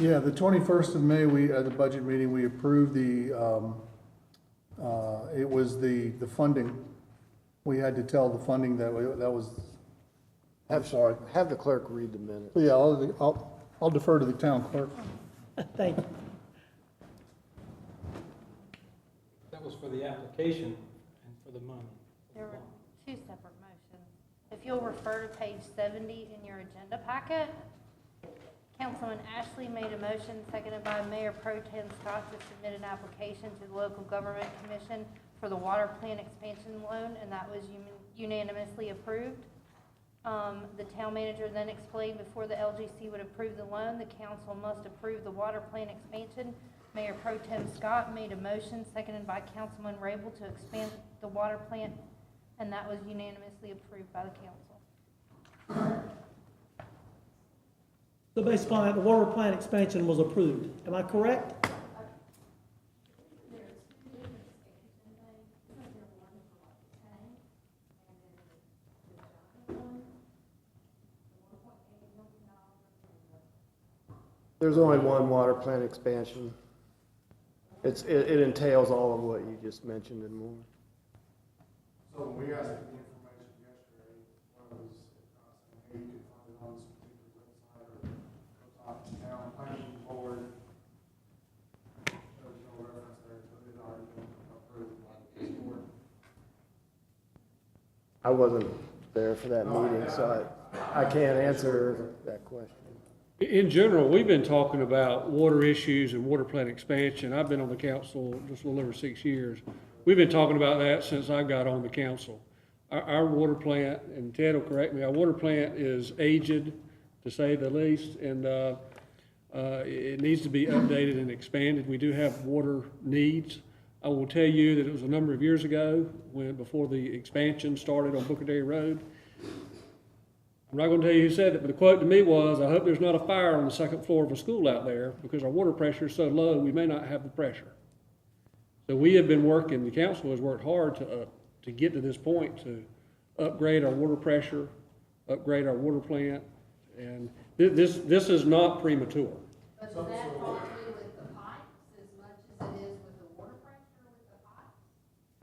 Yeah, the 21st of May, at the budget meeting, we approved it was the funding. We had to tell the funding that was. Have the clerk read the minutes. Yeah, I'll defer to the town clerk. Thank you. That was for the application and for the money. There were two separate motions. If if you'll refer to page 70 in your agenda packet, Councilman Ashley made a motion, seconded by Mayor Pro Tem Scott, to submit an application to the Local Government Commission for the water plant expansion loan, and that was unanimously approved. The town manager then explained before the LGC would approve the loan, the council must approve the water plant expansion. Mayor Pro Tem Scott made a motion, seconded by Councilman Rabel, to expand the water plant, and that was unanimously approved by the council. So based upon that, the water plant expansion was approved. Am I correct? There's only one water plant expansion. It entails all of what you just mentioned and more. So when we asked for the information yesterday, was, hey, you can find it on this particular website or go talk to town planning board. There's no reference there, but it already been approved by this board. I wasn't there for that meeting, so I can't answer that question. In general, we've been talking about water issues and water plant expansion. I've been on the council just a little over 6 years. We've been talking about that since I got on the council. Our water plant, and Ted will correct me, our water plant is aged, to say the least, and it needs to be updated and expanded. We do have water needs. I will tell you that it was a number of years ago, before the expansion started on Booker Dairy Road. I'm not going to tell you who said it, but the quote to me was, "I hope there's not a fire on the second floor of a school out there, because our water pressure is so low, we may not have the pressure." So we have been working, the council has worked hard to get to this point, to upgrade our water pressure, upgrade our water plant, and this is not premature. But does that all do with the pipes as much as it is with the water pressure with the pipes?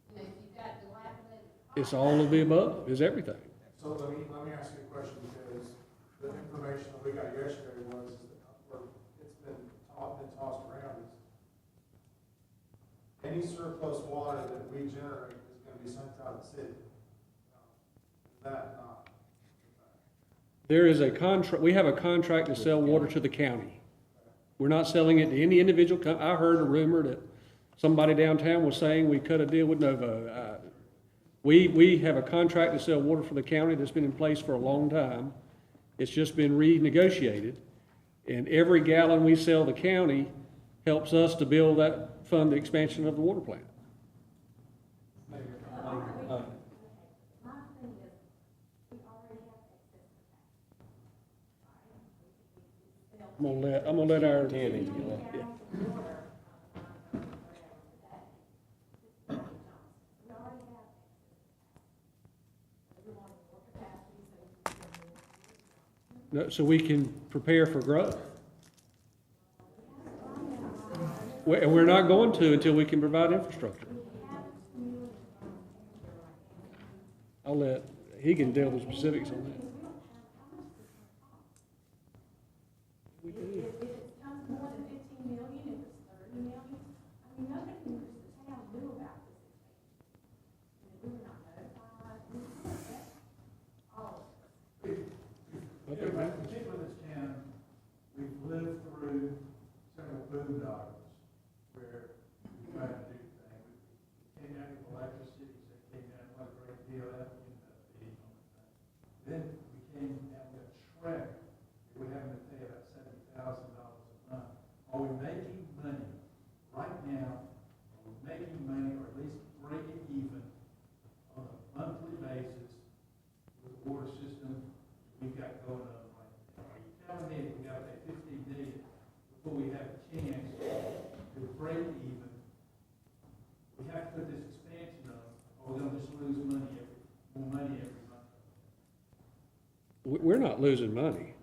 You know, if you've got dilapidated pipes. It's all of the above, is everything. So let me ask you a question, because the information that we got yesterday was, or it's been tossed around, is any surplus water that we generate is gonna be sent out of the city. Is that not? There is a contract, we have a contract to sell water to the county. We're not selling it to any individual I heard a rumor that somebody downtown was saying we cut a deal with Novo. We have a contract to sell water for the county that's been in place for a long time. It's just been renegotiated. And every gallon we sell the county helps us to fund the expansion of the water plant. I'm gonna let our. Yeah. No, so we can prepare for growth. And we're not going to until we can provide infrastructure. He can deal with specifics on that. Particularly this town, we've lived through several boondoggles where we tried to do things. We came down with electricity, so it came down like a great deal, that ended up being on the thing. Then we came down with a shred, we're having to pay about $70,000 a month. Are we making money right now? Are we making money, or at least breaking even on a monthly basis with the water system we've got going on right now? Are you telling me we got to pay $15 million before we have a chance to break even? We have to put this expansion on, or we're gonna just lose more money every month. We're not losing money.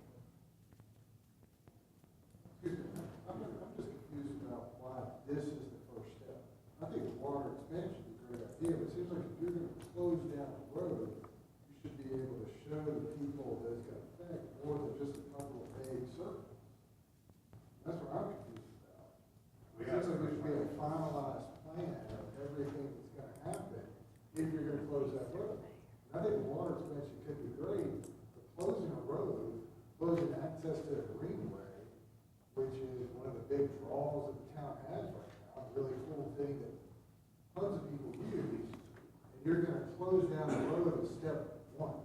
I'm just confused about why this is the first step. I think the water expansion is a great idea, but it seems like if you're gonna close down the road, you should be able to show the people that it's gonna affect more than just a couple of vague circles. That's what I'm confused about. It seems like there should be a finalized plan of everything that's gonna happen if you're gonna close that road. I think the water expansion could be great. road, closing access to a greenway, which is one of the big draws that the town has right now, a really cool thing that tons of people use, and you're gonna close down the road at step one.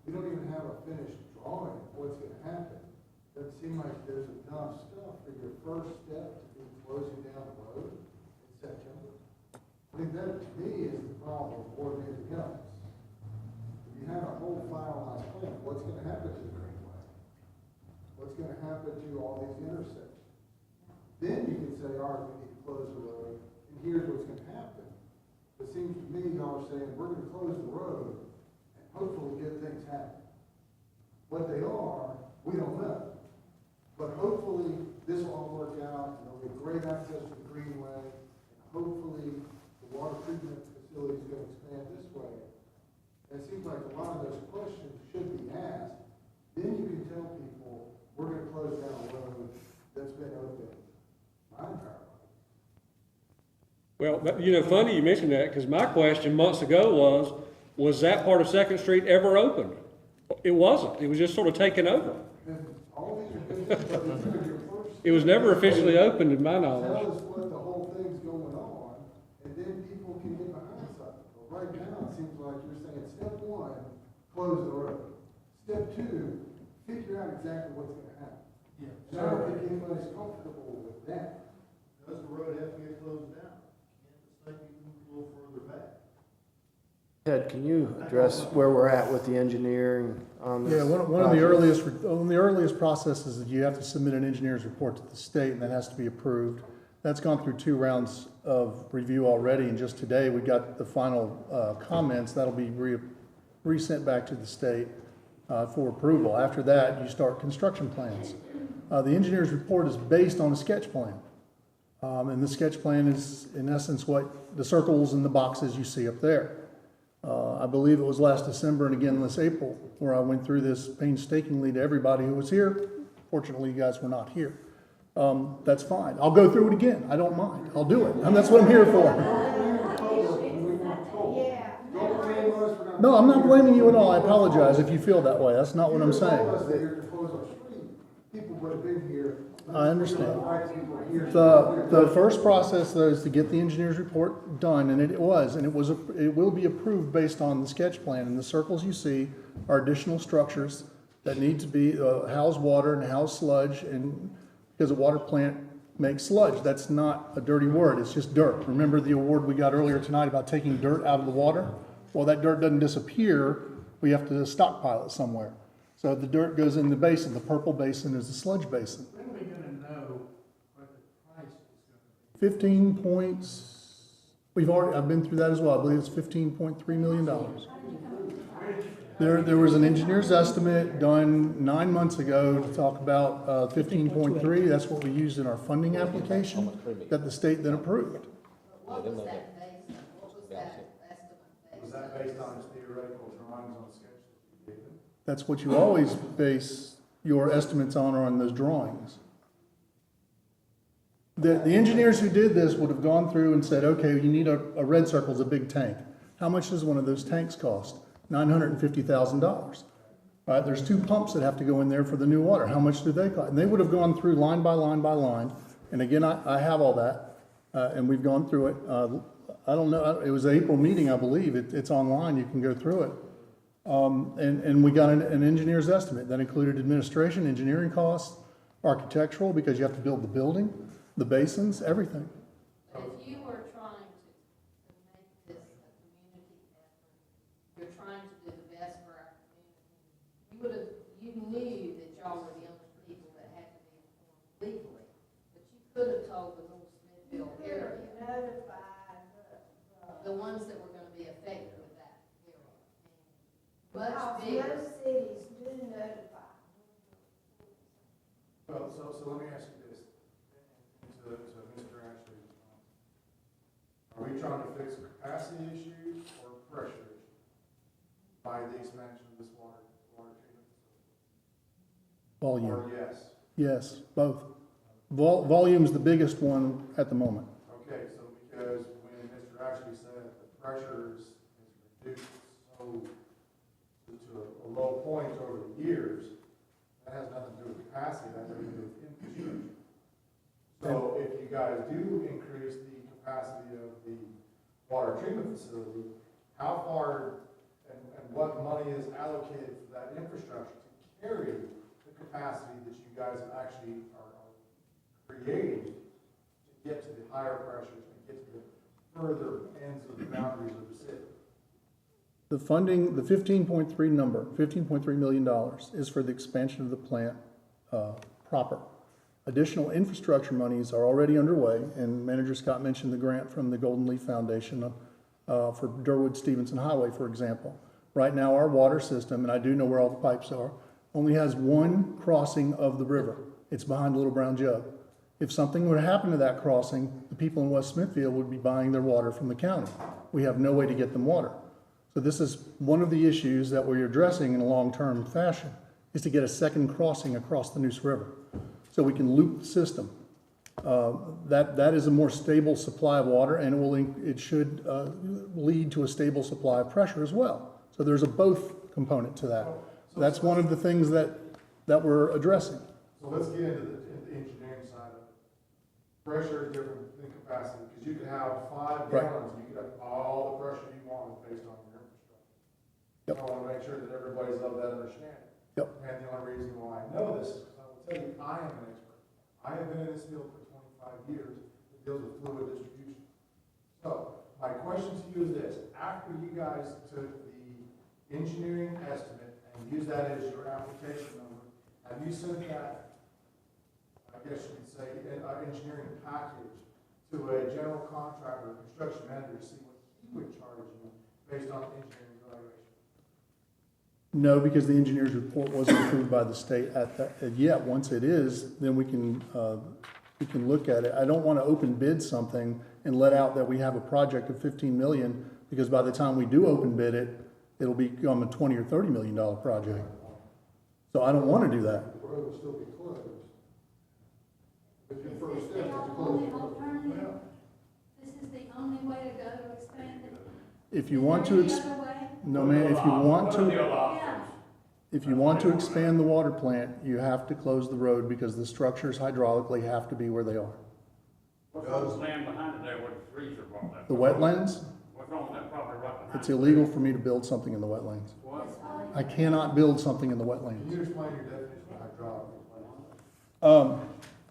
We don't even have a finished drawing of what's gonna happen. Doesn't seem like there's enough stuff for your first step to be closing down the road in September. I think that, to me, is the problem more than anything else. If you have a whole finalized plan, what's gonna happen to the greenway? What's gonna happen to all these intersections? Then you can say, all right, we need to close the road, and here's what's gonna happen. It seems to me, y'all are saying, we're gonna close the road, and hopefully good things happen. What they are, we don't know. But hopefully, this will all work out, and there'll be great access to the greenway, and hopefully, the water treatment facility is gonna expand this way. And it seems like a lot of those questions should be asked. Then you can tell people, we're gonna close down a road that's been open my entire life. Well, funny you mentioned that, because my question months ago was that part of Second Street ever opened? It wasn't. It was just sort of taken over. And all these are good things, but this is your first. It was never officially opened, in my knowledge. Tell us what the whole thing's going on, and then people can get behind something. But right now, it seems like you're saying, step one, close the road. Step two, figure out exactly what's gonna happen. Yeah. And I don't think anybody's comfortable with that. Does the road have to get closed down? Can't the site be moved a little further back? Ted, can you address where we're at with the engineering on this? Yeah, one of the earliest processes is you have to submit an engineer's report to the state, and that has to be approved. That's gone through 2 rounds of review already, and just today we got the final comments. That'll be resent back to the state for approval. After that, you start construction plans. The engineer's report is based on a sketch plan. And the sketch plan is, in essence, what the circles and the boxes you see up there. I believe it was last December and again this April where I went through this painstakingly to everybody who was here. Fortunately, you guys were not here. That's fine. I'll go through it again. I don't mind. I'll do it. And that's what I'm here for. No, I'm not blaming you at all. I apologize if you feel that way. That's not what I'm saying. People would have been here. I understand. The first process, though, is to get the engineer's report done, and it will be approved based on the sketch plan. And the circles you see are additional structures that need to be house water and house sludge, and because a water plant makes sludge. That's not a dirty word, it's just dirt. Remember the award we got earlier tonight about taking dirt out of the water? Well, that dirt doesn't disappear, we have to stockpile it somewhere. So the dirt goes in the basin. The purple basin is the sludge basin. When are we gonna know what the price is 15 points, I've been through that as well. I believe it's $15.3 million. There was an engineer's estimate done 9 months ago to talk about 15.3. That's what we used in our funding application that the state then approved. What was that based on? What was that estimate based on? Was that based on his theoretical drawings on sketch that you gave him? That's what you always base your estimates on those drawings. The engineers who did this would have gone through and said, okay, you need a red circle, it's a big tank. How much does one of those tanks cost? $950,000. Right, there's 2 pumps that have to go in there for the new water. How much do they cost? And they would have gone through line by line by line. And again, I have all that, and we've gone through it. I don't know, it was an April meeting, I believe. It's online, you can go through it. And we got an engineer's estimate that included administration, engineering costs, architectural, because you have to build the building, the basins, everything. But if you were trying to make this a community effort, you're trying to do the best for our community, you knew that y'all were the only people that had to be informed legally, but you could have told the North Smithfield area, the ones that were gonna be affected with that area. Much bigger. Most cities do notify. Well, so let me ask you this, to Mr. Ashley. Are we trying to fix a capacity issue or pressure issue by the expansion of this water treatment facility? Volume. Or yes? Yes, both. Volume's the biggest one at the moment. Okay, so because when Mr. Ashley said the pressures is reduced so to a low point over the years, that has nothing to do with capacity, that has everything to do with infrastructure. So if you guys do increase the capacity of the water treatment facility, how far and what money is allocated for that infrastructure to carry the capacity that you guys actually are creating to get to the higher pressures and get to the further ends of the boundaries of the city? The funding, the $15.3 million is for the expansion of the plant proper. Additional infrastructure monies are already underway, and Manager Scott mentioned the grant from the Golden Leaf Foundation for Durwood Stevenson Highway, for example. Right now, our water system, and I do know where all the pipes are, only has one crossing of the river. It's behind the Little Brown Jug. If something would happen to that crossing, the people in West Smithfield would be buying their water from the county. We have no way to get them water. So this is one of the issues that we're addressing in a long-term fashion, is to get a second crossing across the Neuse River so we can loop the system. That is a more stable supply of water, and it should lead to a stable supply of pressure as well. So there's a both component to that. So that's one of the things that we're addressing. So let's get into the engineering side of it. Pressure is different than capacity, because you could have 5 gallons, and you could have all the pressure you want based on your infrastructure. Yep. I want to make sure that everybody's of that understanding. Yep. And the only reason why I know this is because I will tell you, I am an expert. I have been in this field for 25 years that deals with fluid distribution. So my question to you is this: after you guys took the engineering estimate and used that as your application number, have you sent that, I guess you could say, engineering package to a general contractor, construction manager, to see what he would charge you based on engineering evaluation? No, because the engineer's report wasn't approved by the state yet. Once it is, then we can look at it. I don't want to open bid something and let out that we have a project of $15 million, because by the time we do open bid it, it'll become a $20 or $30 million project. So I don't want to do that. The road will still be closed. But your Is first this step the is to close only the road. alternative? This is the only way to go to expand it? If you want to, Is there any other way? no, ma'am, Yeah. if you want to expand the water plant, you have to close the road because the structures hydraulically have to be where they are. What's on the land behind it there where the trees are brought up? The wetlands, What's on that property right behind it? it's illegal for me to build something in the wetlands. What? I cannot build something in the Can wetlands. you explain your definition of hydraulic?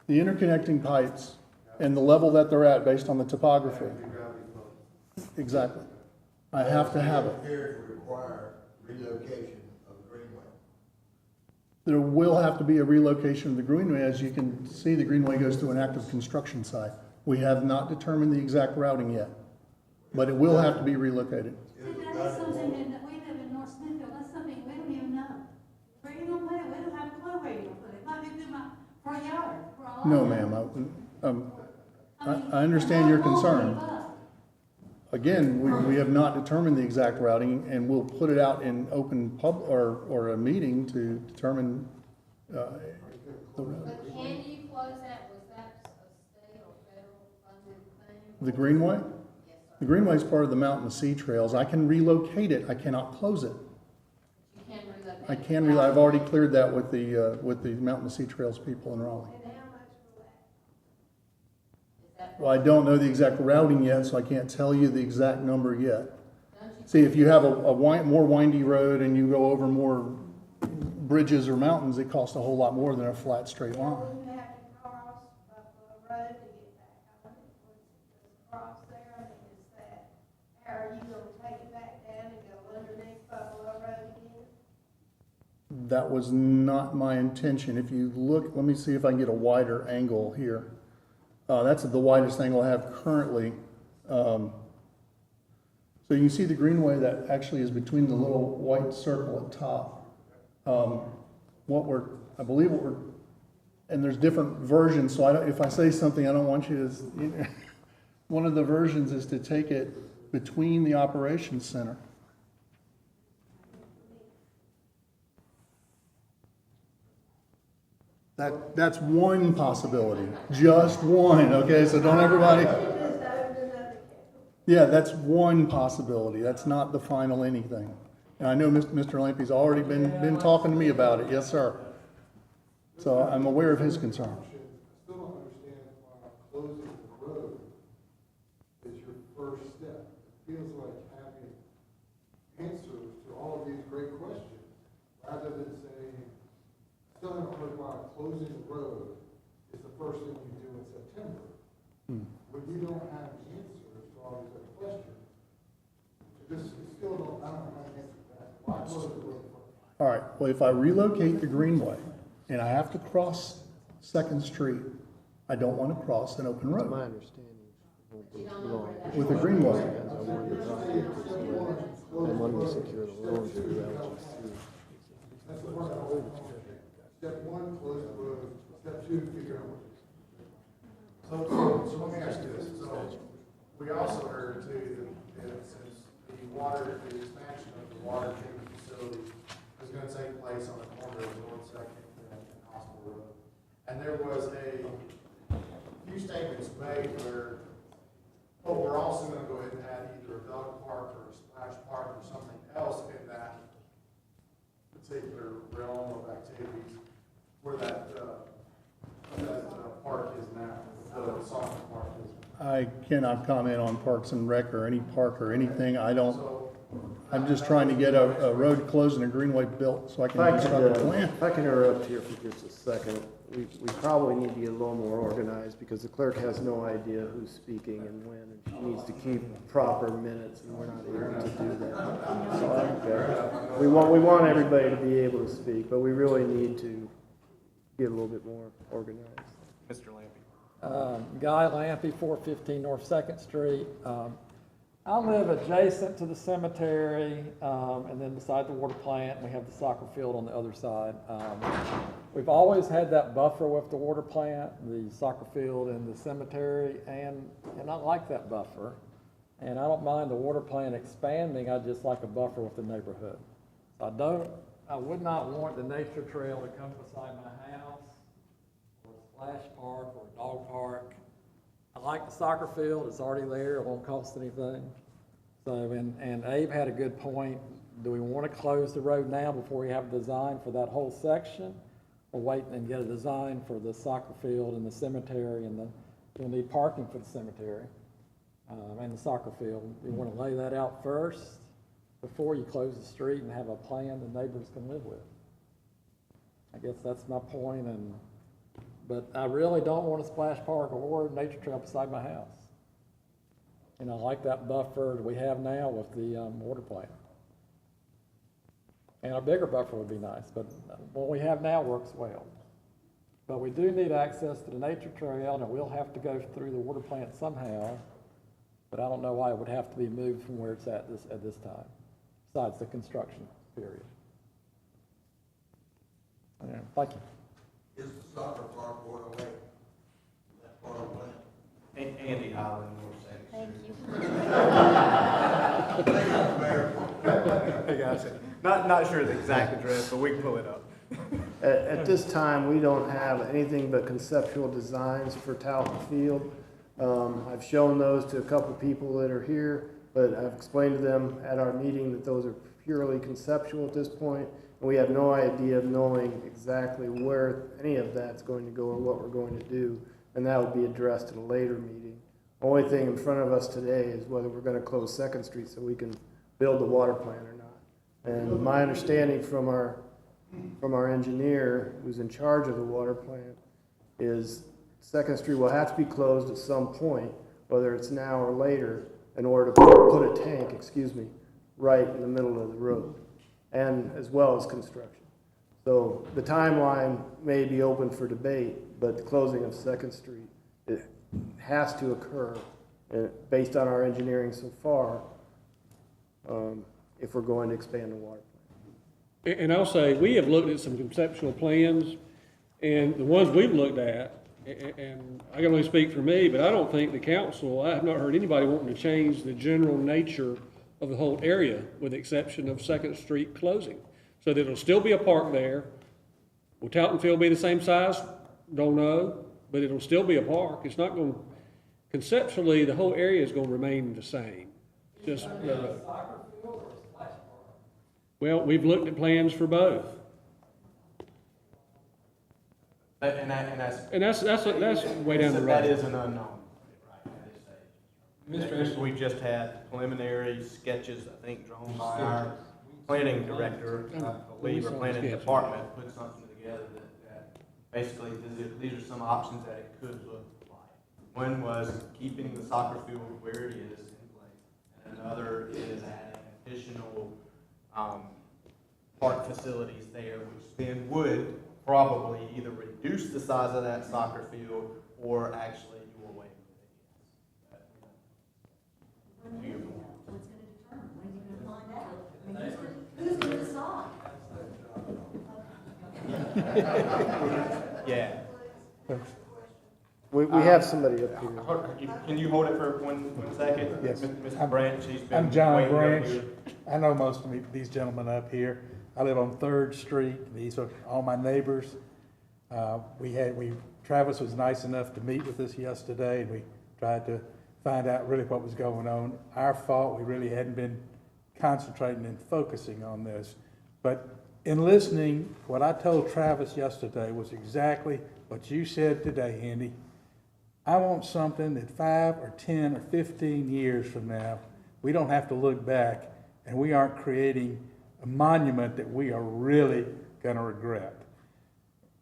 The interconnecting pipes and the level that they're at based on the topography. Exactly. I have to have it. Appears to require relocation of the greenway. There will have to be a relocation of the greenway. As you can see, the greenway goes to an active construction site. We have not determined the exact routing yet, but it will have to be relocated. See, that is something that we live in North Smithfield, that's something we don't even know. Where you gonna put it? We don't have a clue where you gonna put it. It might be through my front yard. for all I No, know. ma'am, I understand your concern. Again, we have not determined the exact routing, and we'll put it out in open or a meeting to determine, the routing. But can you close that, was that a state or federal funded thing? The greenway? Yes, sir. The greenway is part of the Mountain and Sea Trails. I can relocate it, I cannot close it. You can relocate. I can, I've already cleared that with the Mountain and Sea Trails people in Raleigh. And how much will that? Is that? Well, I don't know the exact routing yet, so I can't tell you the exact number yet. See, if you have a more windy road and you go over more bridges or mountains, it costs a whole lot more than a flat, straight line. Will you have to cross Buffalo Road to get back on it? Cross there, I mean, is that, how are you gonna take it back down and go underneath Buffalo Road again? That was not my intention. If you look, let me see if I can get a wider angle here. That's the widest angle I have currently. So you can see the greenway that actually is between the little white circle at top. I believe what we're, and there's different versions, so if I say something, I don't want you to, one of the versions is to take it between the operations center. That's one possibility, just one, okay, so don't everybody. Yeah, that's one possibility, that's not the final anything. And I know Mr. Lampy's already been talking to me about it, yes, sir. So I'm aware of his concerns. I still don't understand why closing the road is your first step. It feels like having answers to all of these great questions, rather than saying, I still haven't heard why closing the road is the first thing you do in September. When you don't have the answers to all these other questions, you still don't, I don't have an answer to that. Why close the road first? All right, well, if I relocate the Greenway and I have to cross Second Street, I don't want to cross an open road. My understanding. With the Greenway. I wanted to secure the loans through LGC. That's the part I don't understand. Step one, close the road. Step two, figure out what it is. So let me ask you this. So we also heard too that since the expansion of the water treatment facility is going to take place on the corner of North Second and Hospital Road. And there was a few statements made where, oh, we're also going to go ahead and add either a dog park or a splash park or something else in that particular realm of activities where that park is now, the soccer park is. I cannot comment on Parks and Rec or any park or anything. I'm just trying to get a road closed and a greenway built so I can construct a plan. If I can interrupt here for just a second, we probably need to get a little more organized because the clerk has no idea who's speaking and when, and she needs to keep proper minutes, and we're not able to do that. So, we want everybody to be able to speak, but we really need to get a little bit more organized. Mr. Lampy. Guy Lampy, 415 North 2nd Street. I live adjacent to the cemetery, and then beside the water plant, we have the soccer field on the other side. We've always had that buffer with the water plant, the soccer field, and the cemetery, and I like that buffer. And I don't mind the water plant expanding, I just like a buffer with the neighborhood. I would not want the nature trail to come beside my house, or a splash park, or a dog park. I like the soccer field, it's already there, it won't cost anything. So, and Abe had a good point, do we want to close the road now before we have a design for that whole section? Or wait and get a design for the soccer field and the cemetery, and you'll need parking for the cemetery, and the soccer field. You want to lay that out first before you close the street and have a plan the neighbors can live with. I guess that's my point, but I really don't want a splash park or a nature trail beside my house. And I like that buffer we have now with the water plant. And a bigger buffer would be nice, but what we have now works well. But we do need access to the nature trail, and we'll have to go through the water plant somehow, but I don't know why it would have to be moved from where it's at this time, besides the construction period. Yeah, thank you. Is the soccer park going away? That part of the plan? Andy Highland, North Second. Thank you. Hey guys, not sure the exact address, but we can pull it up. At this time, we don't have anything but conceptual designs for Talcott Field. I've shown those to a couple people that are here, but I've explained to them at our meeting that those are purely conceptual at this point, and we have no idea of knowing exactly where any of that's going to go or what we're going to do, and that will be addressed at a later meeting. The only thing in front of us today is whether we're going to close 2nd Street so we can build the water plant or not. And my understanding from our engineer who's in charge of the water plant is 2nd Street will have to be closed at some point, whether it's now or later, in order to put a tank, right in the middle of the road, and as well as construction. So the timeline may be open for debate, but the closing of 2nd Street, it has to occur based on our engineering so far, if we're going to expand the water plant. And I'll say, we have looked at some conceptual plans, and the ones we've looked at, and I can only speak for me, but I don't think the council, I have not heard anybody wanting to change the general nature of the whole area, with the exception of 2nd Street closing. So that it'll still be a park there. Will Talcott Field be the same size? Don't know, but it'll still be a park. It's not going, conceptually, the whole area is going to remain the same. Just Well, we've looked at plans for both. And that's That's way down the road. That is an unknown, right, at this stage. Mr. Ashley, We just had preliminary sketches, I think, drawn by our planning director, I believe, or planning department, put something together that basically, these are some options that it could look like. One was keeping the soccer field where it is in place, and another is adding additional park facilities there, which then would probably either reduce the size of that soccer field or actually do away with it. What's going to determine? When are you going to find out? I mean, who's going to decide? Yeah. We have somebody up here. Can you hold it for one second? Yes. Mr. Branch, he's been I'm John waiting up Branch. here. I know most of these gentlemen up here. I live on 3rd Street. These are all my neighbors. Travis was nice enough to meet with us yesterday, and we tried to find out really what was going on. Our fault, we really hadn't been concentrating and focusing on this. But in listening, what I told Travis yesterday was exactly what you said today, Andy. I want something that 5 or 10 or 15 years from now, we don't have to look back and we aren't creating a monument that we are really going to regret.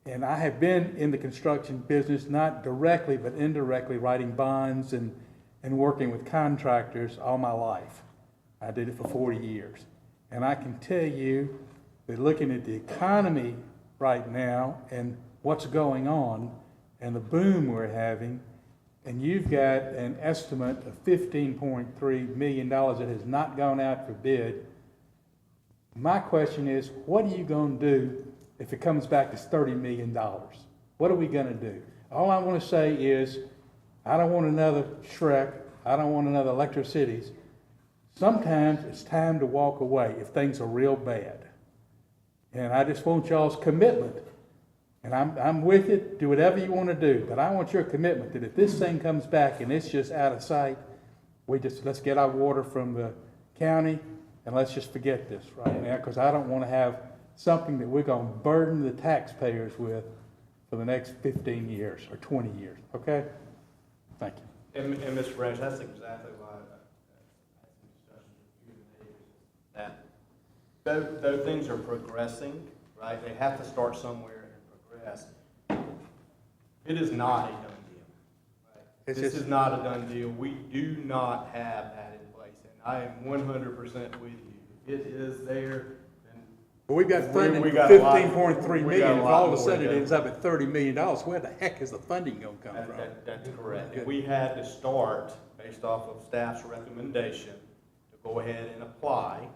And I have been in the construction business, not directly, but indirectly, writing bonds and working with contractors all my life. I did it for 40 years. And I can tell you that looking at the economy right now and what's going on and the boom we're having, and you've got an estimate of $15.3 million that has not gone out for bid. My question is, what are you going to do if it comes back as $30 million? What are we going to do? All I want to say is, I don't want another Shrek. I don't want another Electrocities. Sometimes it's time to walk away if things are real bad. And I just want y'all's commitment. And I'm with you, do whatever you want to do, but I want your commitment that if this thing comes back and it's just out of sight, let's get our water from the county and let's just forget this right now, because I don't want to have something that we're going to burden the taxpayers with for the next 15 years or 20 years, okay? Thank you. And Mr. Branch, that's exactly why I had some discussions with you today, that though things are progressing, right, they have to start somewhere. It is not a done deal. Right? This is not a done deal. We do not have that in place, and I am 100% with you. It is there. Well, we've got funding for $15.3 million. If all of a sudden it ends up at $30 million, where the heck is the funding going to come from? That's correct. And we had to start, based off of staff's recommendation, to go ahead and apply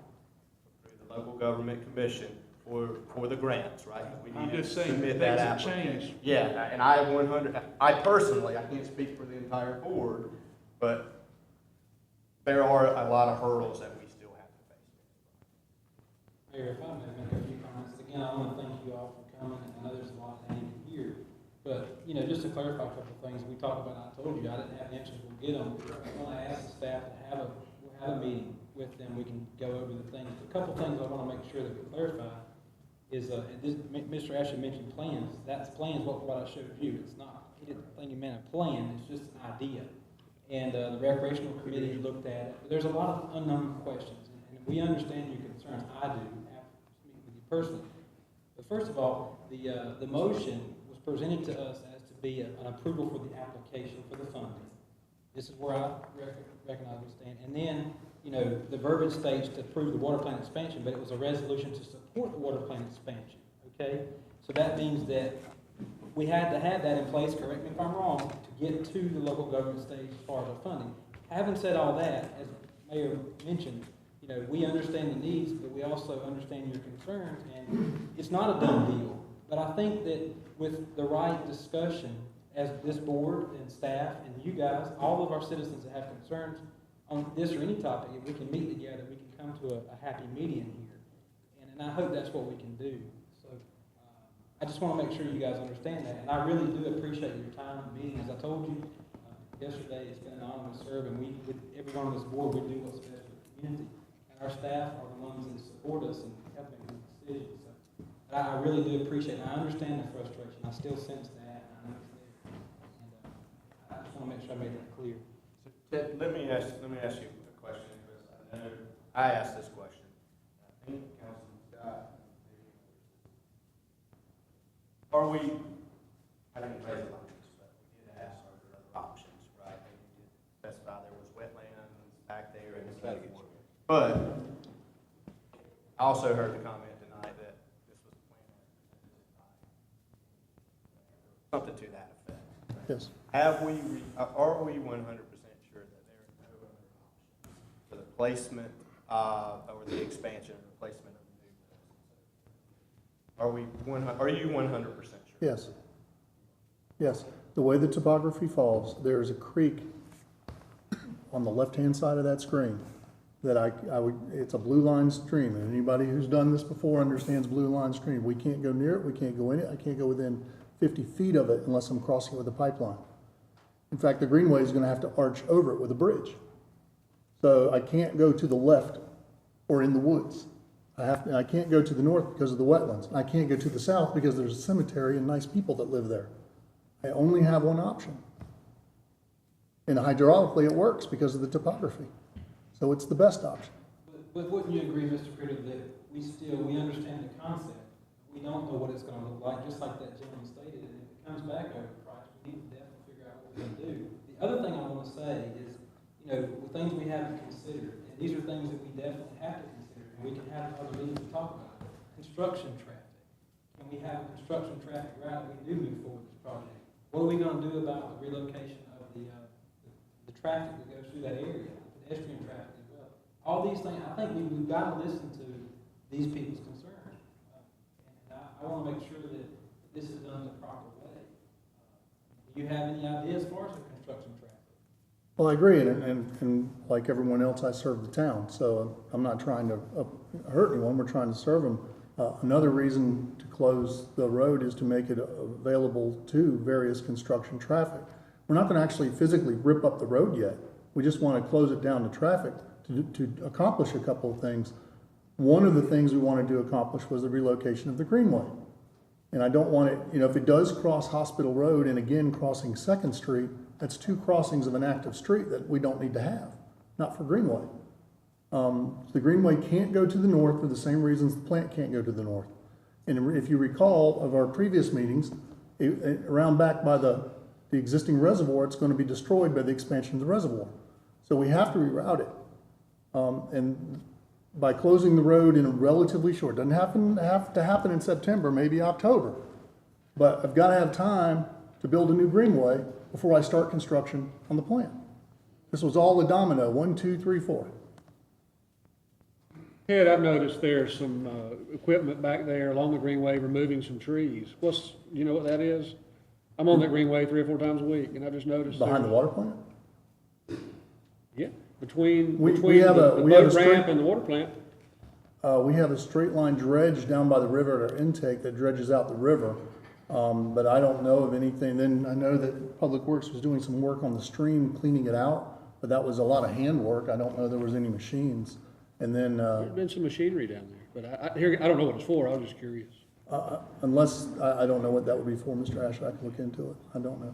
through the local government commission for the grants, right? We I'm need just to saying, submit things that have application. changed. Yeah, and I personally, I can't speak for the entire board, but there are a lot of hurdles that we still have to face. Mayor, if I may make a few comments, again, I want to thank you all for coming, and I know there's a lot that I need to hear. But, just to clarify a couple of things, we talked about, I told you, I didn't have the answers, we'll get them. I want to ask the staff to have a meeting with them, we can go over the things. A couple of things I want to make sure that we clarify is, Mr. Ashley mentioned plans. That's plans, what I showed you. It's not, he didn't think he meant a plan, it's just an idea. And the recreational committee looked at it. But there's a lot of unknown questions, and we understand your concerns. I do, after speaking with you personally. But first of all, the motion was presented to us as to be an approval for the application for the funding. This is where I recognize we stand. And then, the verbiage states to approve the water plant expansion, but it was a resolution to support the water plant expansion, okay? So that means that we had to have that in place, correct me if I'm wrong, to get to the local government stage as far as our funding. Having said all that, as Mayor mentioned, we understand the needs, but we also understand your concerns, and it's not a done deal. But I think that with the right discussion, as this board and staff and you guys, all of our citizens that have concerns on this or any topic, if we can meet together, we can come to a happy median here. And I hope that's what we can do. So I just want to make sure you guys understand that. And I really do appreciate your time and meeting. As I told you yesterday, it's been an honor to serve, and everyone on this board, we do what's best for the community. and our staff are the ones that support us in helping make these decisions. So, but I really do appreciate it, and I understand the frustration, I still sense that, and I know it's there. And I just want to make sure I made that clear. So Ted, let me ask you a question, Chris. I know I asked this question. I think Councilman Scott, are we, I didn't raise it like this, but we did ask, are there other options, right? They did specify there was wetlands back there and so forth. But I also heard the comment tonight that this was the plan as presented by, something to that effect. Yes. Are we 100% sure that there are no other options for the placement or the expansion or replacement of the new buildings? Are you 100% sure? Yes. Yes. The way the topography falls, there is a creek on the left-hand side of that screen that it's a blue line stream, and anybody who's done this before understands blue line stream. We can't go near it, we can't go in it, I can't go within 50 feet of it unless I'm crossing it with a pipeline. In fact, the greenway is gonna have to arch over it with a bridge. So I can't go to the left or in the woods. I can't go to the north because of the wetlands. I can't go to the south because there's a cemetery and nice people that live there. I only have one option. And hydraulically, it works because of the topography. So it's the best option. But wouldn't you agree, Mr. Critter, that we understand the concept, we don't know what it's gonna look like, just like that gentleman stated, and if it comes back overpriced, we need to definitely figure out what we're gonna do. The other thing I wanna say is, with things we haven't considered, and these are things that we definitely have to consider, and we can have other meetings to talk about. Construction traffic. Can we have a construction traffic route if we do move forward with this project? What are we gonna do about the relocation of the traffic that goes through that area, the pedestrian traffic as well? All these things, I think we've got to listen to these people's concerns. And I want to make sure that this is done the proper way. Do you have any ideas as far as the construction traffic? Well, I agree, and like everyone else, I serve the town, so I'm not trying to hurt anyone, we're trying to serve them. Another reason to close the road is to make it available to various construction traffic. We're not going to actually physically rip up the road yet. We just want to close it down to traffic to accomplish a couple of things. One of the things we wanted to accomplish was the relocation of the greenway. And I don't want it, if it does cross Hospital Road and again crossing 2nd Street, that's 2 crossings of an active street that we don't need to have, not for greenway. The greenway can't go to the north for the same reasons the plant can't go to the north. And if you recall of our previous meetings, around back by the existing reservoir, it's going to be destroyed by the expansion of the reservoir. So we have to reroute it. And by closing the road in a relatively short, doesn't have to happen in September, maybe October. But I've got to have time to build a new greenway before I start construction on the plant. This was all a domino, 1, 2, 3, 4. Ted, I've noticed there's some equipment back there along the greenway removing some trees. You know what that is? I'm on that greenway 3 or 4 times a week, and I just noticed. Behind the water plant? Yeah, between We the have a boat straight- ramp and the water plant. We have a straight line dredge down by the river at our intake that dredges out the river. But I don't know of anything. Then I know that Public Works was doing some work on the stream, cleaning it out, but that was a lot of handwork. I don't know there was any machines. And then, There's been some machinery down there, but I don't know what it's for. I was just curious. unless, I don't know what that would be for, Mr. Asher. I can look into it. I don't know.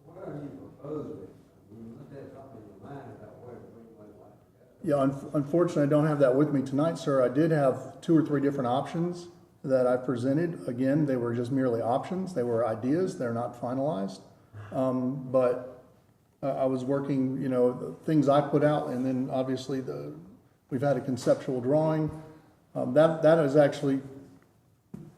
What are you proposing? When you look at something in your mind about where the greenway might go. Yeah, unfortunately, I don't have that with me tonight, sir. I did have 2 or 3 different options that I presented. Again, they were just merely options. They were ideas. They're not finalized. But I was working, the things I put out, and then obviously we've had a conceptual drawing. That is actually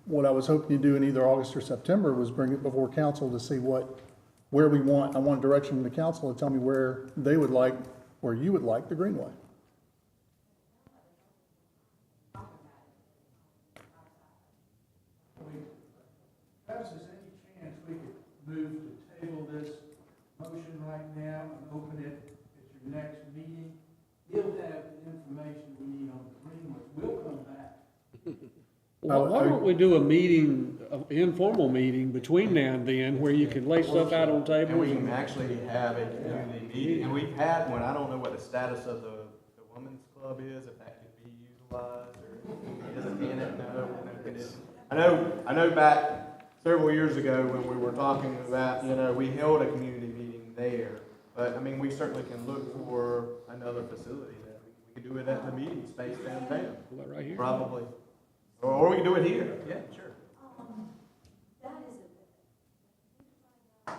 what I was hoping to do in either August or September, was bring it before council to see where we want. I want direction from the council to tell me where you would like the greenway. Perhaps there's any chance we could move to table this motion right now and open it at your next meeting? He'll have the information we need on the greenway. We'll come back. Why don't we do a meeting, an informal meeting between now and then, where you can lay stuff out on tables? And we can actually have a community meeting. And we've had one. I don't know what the status of the women's club club is, if that could be utilized, or is it in it, no condition. I know back several years ago when we were talking about, we held a community meeting there, but, I mean, we certainly can look for another facility there. We could do it at the meeting space downtown. Right here. Probably. Or we can do it here, yeah, sure. That is a, who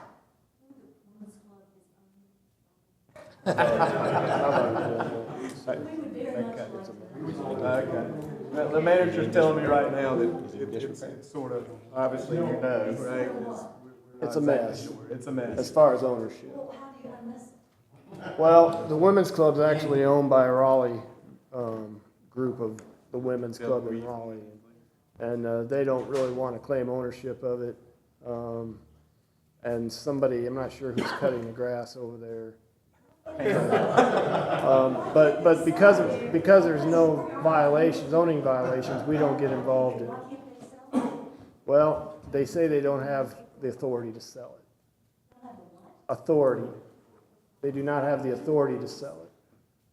the women's club is owned. We would very much like that. Okay. The manager's telling me right now that it's sort of, obviously, right? It's a mess. It's a mess. As far as ownership. Well, how do you unmess it? Well, the women's club's actually owned by a Raleigh, group of the women's club in Raleigh. And, they don't really want to claim ownership of it. And somebody, I'm not sure who's cutting the grass over there. But because there's no zoning violations, we don't get involved in it. Well, they say they don't have the authority to sell it. Authority. They do not have the authority to sell it.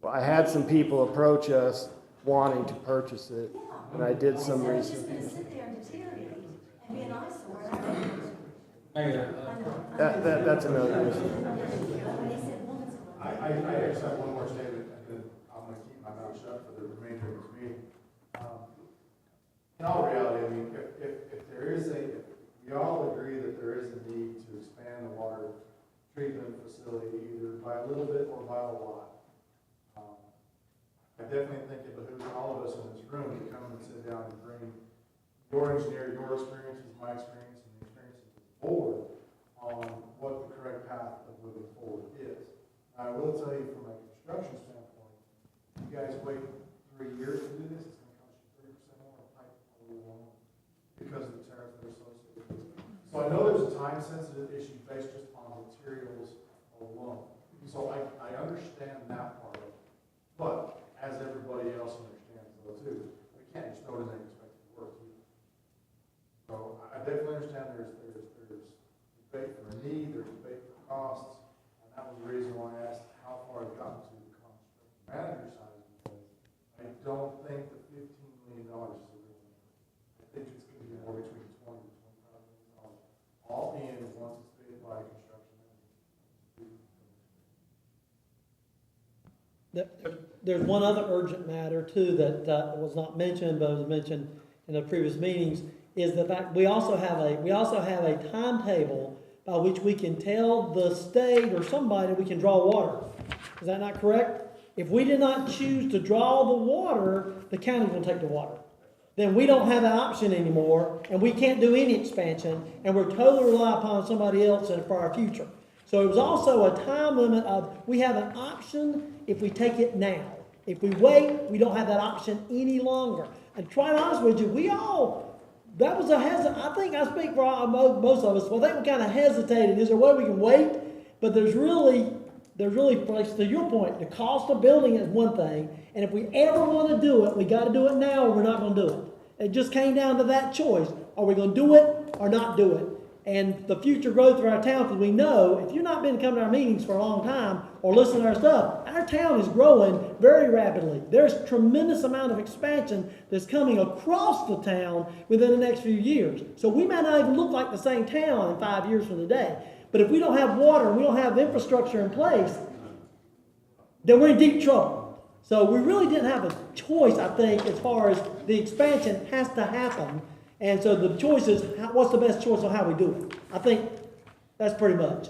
Well, I had some people approach us wanting to purchase it, and I did some research. It's just gonna sit there and deteriorate and be an eyesore. That's another issue. I just have one more statement, and then I'm gonna keep my mouth shut for the remainder of this meeting. In all reality, I mean, if there is if we all agree that there is a need to expand the water treatment facility either by a little bit or by a lot, I definitely think it behooves all of us in this room to come and sit down and bring your engineer, your experiences, my experience, and the experiences of the board on what the correct path of moving forward is. I will tell you from a construction standpoint, you guys wait 3 years to do this, it's going to cost you 30% more in pipe alone because of the tariffs that are associated with it. So I know there's a time-sensitive issue based just on materials alone. So I understand that part of it. But as everybody else understands though too, we can't just throw it in and expect it to work either. So I definitely understand there's debate for a need, there's debate for costs. That was the reason why I asked how far it got to the construction manager side, because I don't think the $15 million is a real number. I think it's going to be more between $20 to $25 million, all in once it's paid by a construction manager. There's one other urgent matter too that was not mentioned, but was mentioned in the previous meetings, is the fact we also have a timetable by which we can tell the state or somebody we can draw water. Is that not correct? If we did not choose to draw the water, the county will take the water. Then we don't have that option anymore, and we can't do any expansion, and we're totally relying upon somebody else for our future. So it was also a time limit of, we have an option if we take it now. If we wait, we don't have that option any longer. And to be honest with you, that was I think I speak for most of us. Well, I think we kind of hesitated. Is there a way we can wait? But there's really, to your point, the cost of building is one thing. And if we ever want to do it, we got to do it now or we're not going to do it. It just came down to that choice. Are we going to do it or not do it? And the future growth of our town, because we know, if you've not been coming to our meetings for a long time or listening to our stuff, our town is growing very rapidly. There's a tremendous amount of expansion that's coming across the town within the next few years. So we might not even look like the same town in 5 years from today. But if we don't have water and we don't have infrastructure in place, then we're in deep trouble. So we really didn't have a choice, I think, as far as the expansion has to happen. And so the choice is, what's the best choice on how we do it? I think that's pretty much.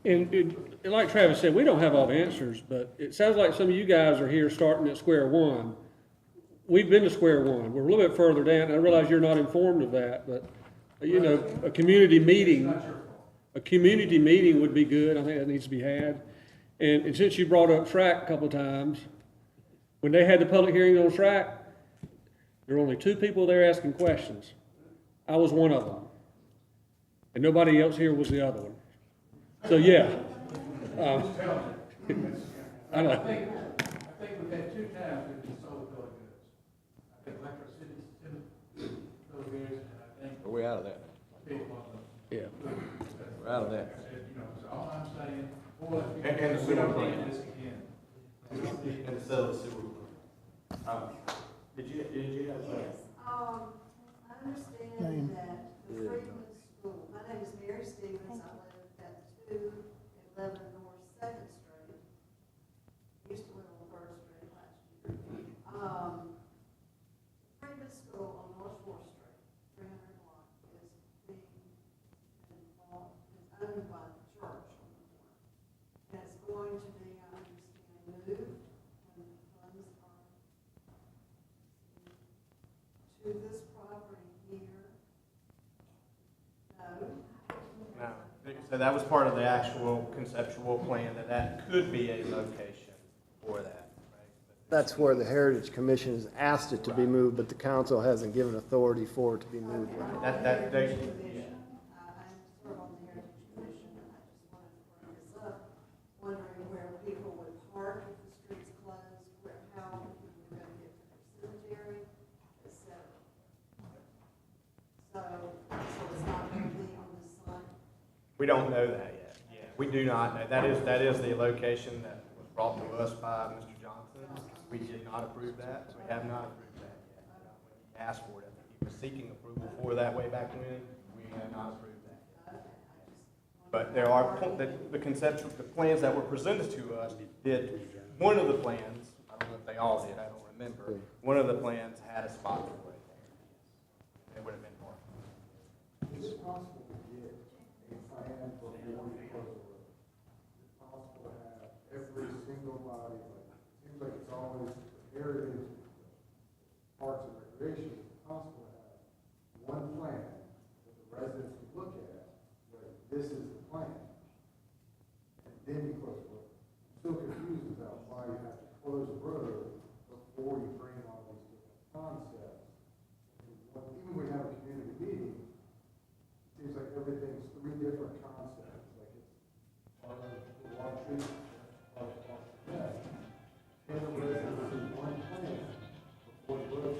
And like Travis said, we don't have all the answers, but it sounds like some of you guys are here starting at square one. We've been to square one. We're a little bit further down, and I realize you're not informed of that, but, a community meeting would be good. I think that needs to be had. And since you brought up Track a couple of times, when they had the public hearing on Track, there were only 2 people there asking questions. I was one of them. And nobody else here was the other one. So, yeah. I know. I think we've had 2 times we've been sold bill of goods. I think electricity is bill of goods, and I think. Are we out of that? Yeah. We're out of that. So all I'm saying, boy, And the sewer plant. this again. and the sewer. Did you have? Yes, I understand that the Freedman School, my name is Mary Stevens, I live at 211 North Second Street. Used to live on First Street last year. Freedman School on North Fourth Street, 300 block, is owned by the church on the corner. And it's going to be, I understand, moved when the funds are to this property here. No. So that was part of the actual conceptual plan, that could be a location for that, right? That's where the Heritage Commission has asked it to be moved, but the council hasn't given authority for it to be moved. They, I serve on the Heritage Commission, and I just wanted to bring this up, wondering where people would park if the street's closed, how people are going to get to their cemetery, etc. So it's not going to be on this site? We don't know that yet. Yeah, we do not know. That is the location that was brought to us by Mr. Johnson. We did not approve that. We have not approved that yet. When he asked for it, I think he was seeking approval for that way back when. We have not approved that yet. But there are, the conceptual, the plans that were presented to us did, one of the plans, I don't know if they all did, I don't remember, one of the plans had a spot for it there. It would have been more. Is it possible to get a plan for 40 Pleasant Road? Is it possible to have every single body, like, it seems like it's always heritage, parks and recreation, is it possible to have one plan that the residents can look at, like, this is the plan, and then you close the road? I'm still confused about why you have to close the road before you bring all these different concepts. Even when we have a community meeting, it seems like everything's three different concepts, like it's part of the water treatment, part of that. Can the residents see one plan before the road?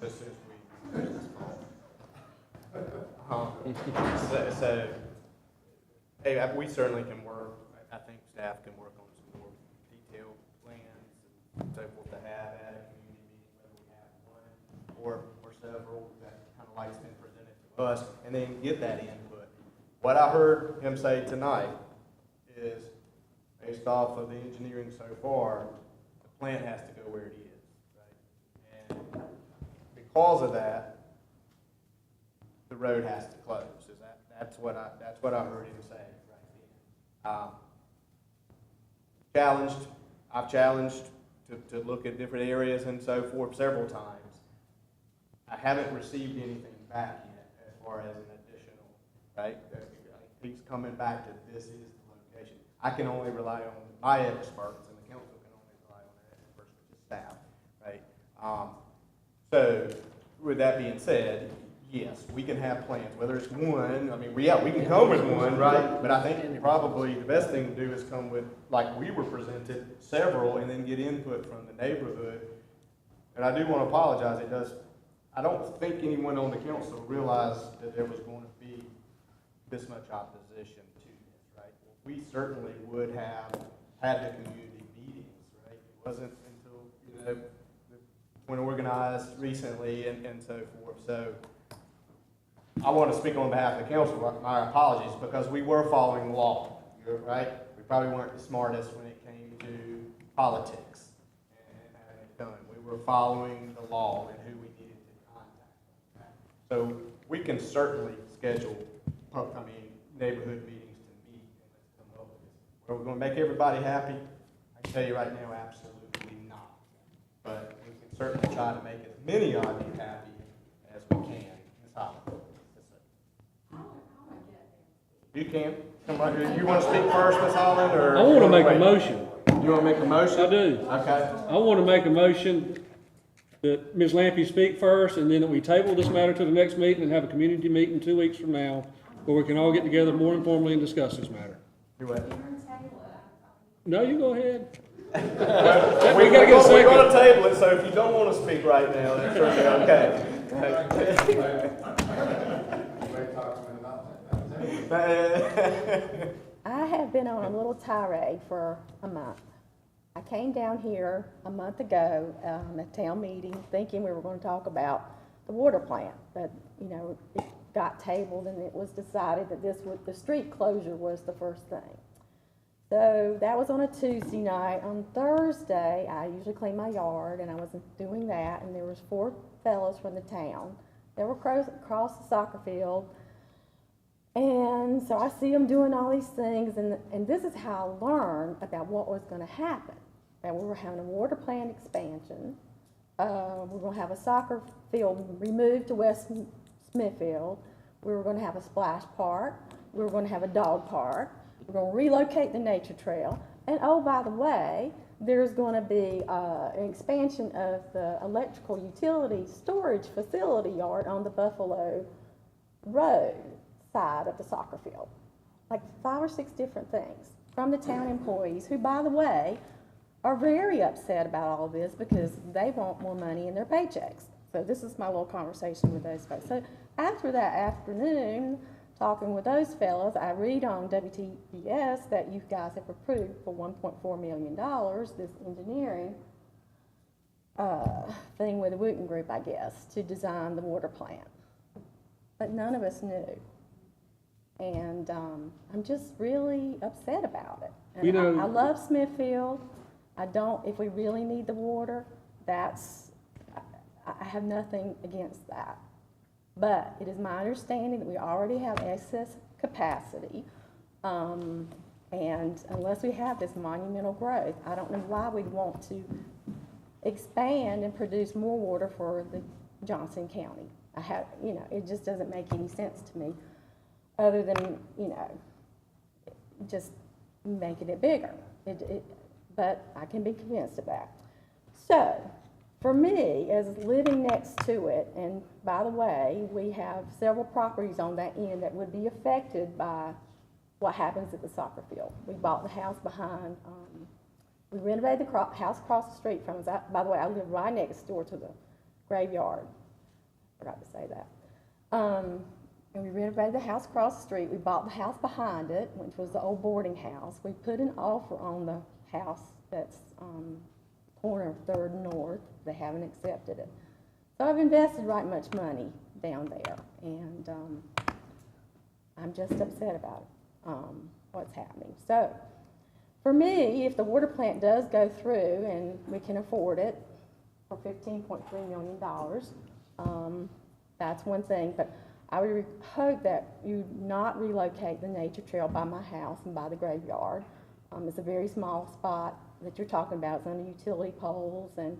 As soon as we finish this call. So, hey, we certainly can work, I think staff can work on some more detailed plans and so forth to have at a community meeting, whether we have one or several, that kind of like's been presented to us, and then get that input. What I heard him say tonight is, based off of the engineering so far, the plant has to go where it is, right? And because of that, the road has to close. Is that's what I heard him say right then. I've challenged to look at different areas and so forth several times. I haven't received anything back yet as far as an additional, right? He's coming back to this is the location. I can only rely on my experts, and the council can only rely on their experts, which is staff, right? So, with that being said, yes, we can have plans, whether it's one, I mean, we can come with one, right? But I think probably the best thing to do is come with, like we were presented, several, and then get input from the neighborhood. And I do want to apologize, I don't think anyone on the council realized that there was going to be this much opposition to this, right? We certainly would have had the community meetings, right? It wasn't until, when organized recently and so forth. So I want to speak on behalf of the council, my apologies, because we were following the law, right? We probably weren't the smartest when it came to politics and having it done. We were following the law and who we needed to contact. Okay? So we can certainly schedule, neighborhood meetings to meet and let's come up with this. Are we going to make everybody happy? I can tell you right now, absolutely not. But we can certainly try to make as many of you happy as we can. Ms. Holland. You can. Come right here. You want to speak first, Ms. Holland, or? I want to make a motion. You want to make a motion? I do. Okay. I want to make a motion that Ms. Lampe speak first, and then that we table this matter to the next meeting and have a community meeting 2 weeks from now, where we can all get together more informally and discuss this matter. Do what? No, you go ahead. We gotta get a second. We're going to table it, so if you don't want to speak right now, that's okay. No, I have been on a little tirade for a month. I came down here a month ago at town meeting thinking we were going to talk about the water plant, but you know, it got tabled and it was decided that the street closure was the first thing. So that was on a Tuesday night. On Thursday, I usually clean my yard, and I was doing that, and there was 4 fellows from the town. They were across the soccer field, and so I see them doing all these things, and this is how I learned about what was going to happen. That we were having a water plant expansion. We were going to have a soccer field removed to West Smithfield. We were going to have a splash park. We were going to have a dog park. We're going to relocate the nature trail. And oh, by the way, there's going to be an expansion of the electrical utility storage facility yard on the Buffalo Road side of the soccer field. Like 5 or 6 different things from the town employees who, by the way, are very upset about all this because they want more money in their paychecks. So this is my little conversation with those folks. So after that afternoon, talking with those fellows, I read on WTBS that you guys have approved for $1.4 million, this engineering thing with the Wooten Group, I guess, to design the water plant. But none of us knew. And I'm just really upset about it. And You know, I love Smithfield. I don't, if we really need the water, I have nothing against that. But it is my understanding that we already have excess capacity, and unless we have this monumental growth, I don't know why we'd want to expand and produce more water for the Johnson County. It just doesn't make any sense to me, other than, just making it bigger. But I can be convinced of that. So, for me, as living next to it, and by the way, we have several properties on that end that would be affected by what happens at the soccer field. We bought the house behind, we renovated the house across the street from us. By the way, I live right next door to the graveyard. Forgot to say that. And we renovated the house across the street. We bought the house behind it, which was the old boarding house. We put an offer on the house that's corner of 3rd and North. They haven't accepted it. So I've invested right much money down there, and I'm just upset about what's happening. So for me, if the water plant does go through and we can afford it for $15.3 million, that's one thing. But I would hope that you not relocate the nature trail by my house and by the graveyard. It's a very small spot that you're talking about. It's under utility poles, and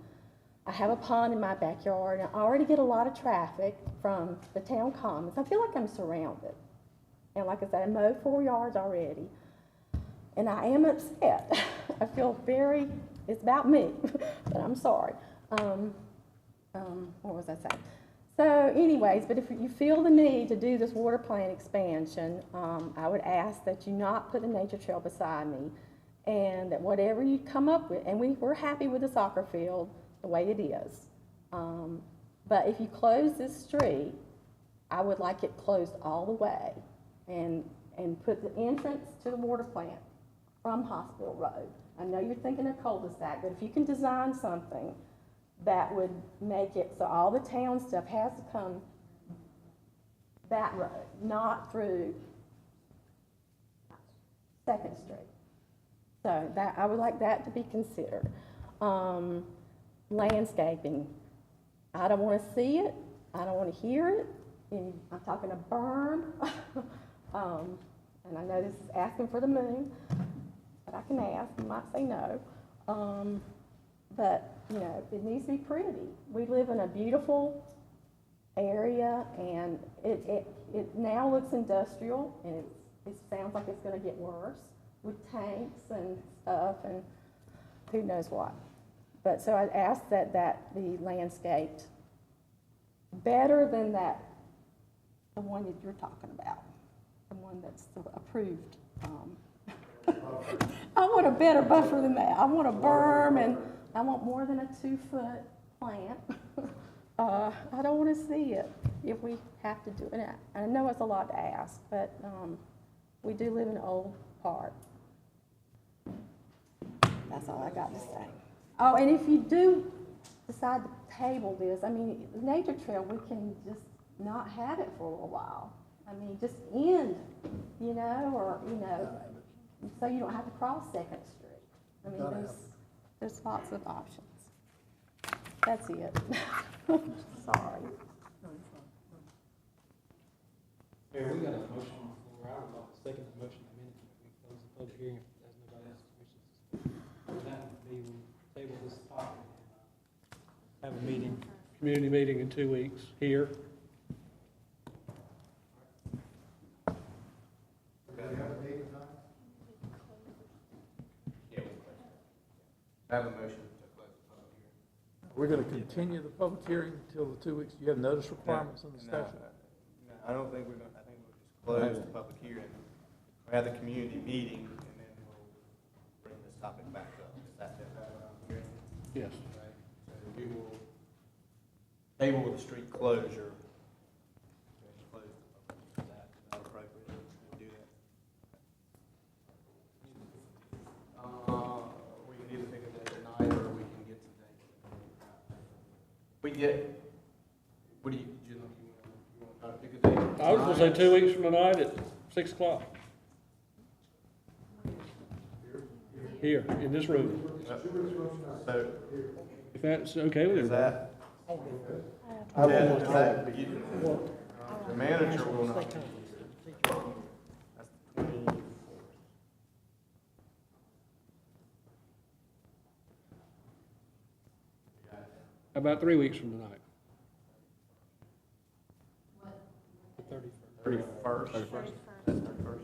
I have a pond in my backyard, and I already get a lot of traffic from the town commons. I feel like I'm surrounded. And like I said, I mowed 4 yards already, and I am upset. I feel it's about me, but I'm sorry. What was I saying? So anyways, but if you feel the need to do this water plant expansion, I would ask that you not put a nature trail beside me, and that whatever you come up with, and we're happy with the soccer field the way it is. But if you close this street, I would like it closed all the way, and put the entrance to the water plant from Hospital Road. I know you're thinking of cul-de-sac, but if you can design something that would make it so all the town stuff has to come that road, not through 2nd Street. So that, I would like that to be considered. Landscaping, I don't want to see it. I don't want to hear it. And I'm talking a berm. And I know this is asking for the moon, but I can ask. I might say no. But, it needs to be pretty. We live in a beautiful area, and it now looks industrial, and it sounds like it's going to get worse with tanks and stuff, and who knows what. But so I'd ask that be landscaped better than the one that you're talking about, the one that's approved. I want a better buffer than that. I want a berm, and I want more than a 2-foot plant. I don't want to see it if we have to do it. I know it's a lot to ask, but We do live in an old part. That's all I got to say. Oh, and if you do decide to table this, I mean, the nature trail, we can just not have it for a little while. I mean, just end, or, so you don't have to cross Second Street. I mean, there's lots of options. That's it. Sorry. Mayor, we got a motion on the floor. I would like to second the motion in a minute. We close the public hearing if there's nobody else wishes to speak. That would be, we table this topic and have a meeting. Community meeting in 2 weeks here. I have a motion to close the public hearing. We're gonna continue the public hearing until the 2 weeks. You have notice requirements in the statute? No, I don't think we're gonna, I think we'll just close the public hearing. We'll have the community meeting, and then we'll bring this topic back up. Is that what I'm hearing? Yes. Right. So we will table the street closure. Close the public. Is that appropriate to do that? We can either pick a day tonight, or we can get some dates. We get, what do you want to try to pick a date? I was gonna say 2 weeks from tonight at 6 o'clock. Here, in this room. So, If that's okay with you. is that? I Yeah, will is that, the manager will not. That's the 24th. How about 3 weeks from tonight? 31st. That's 31st.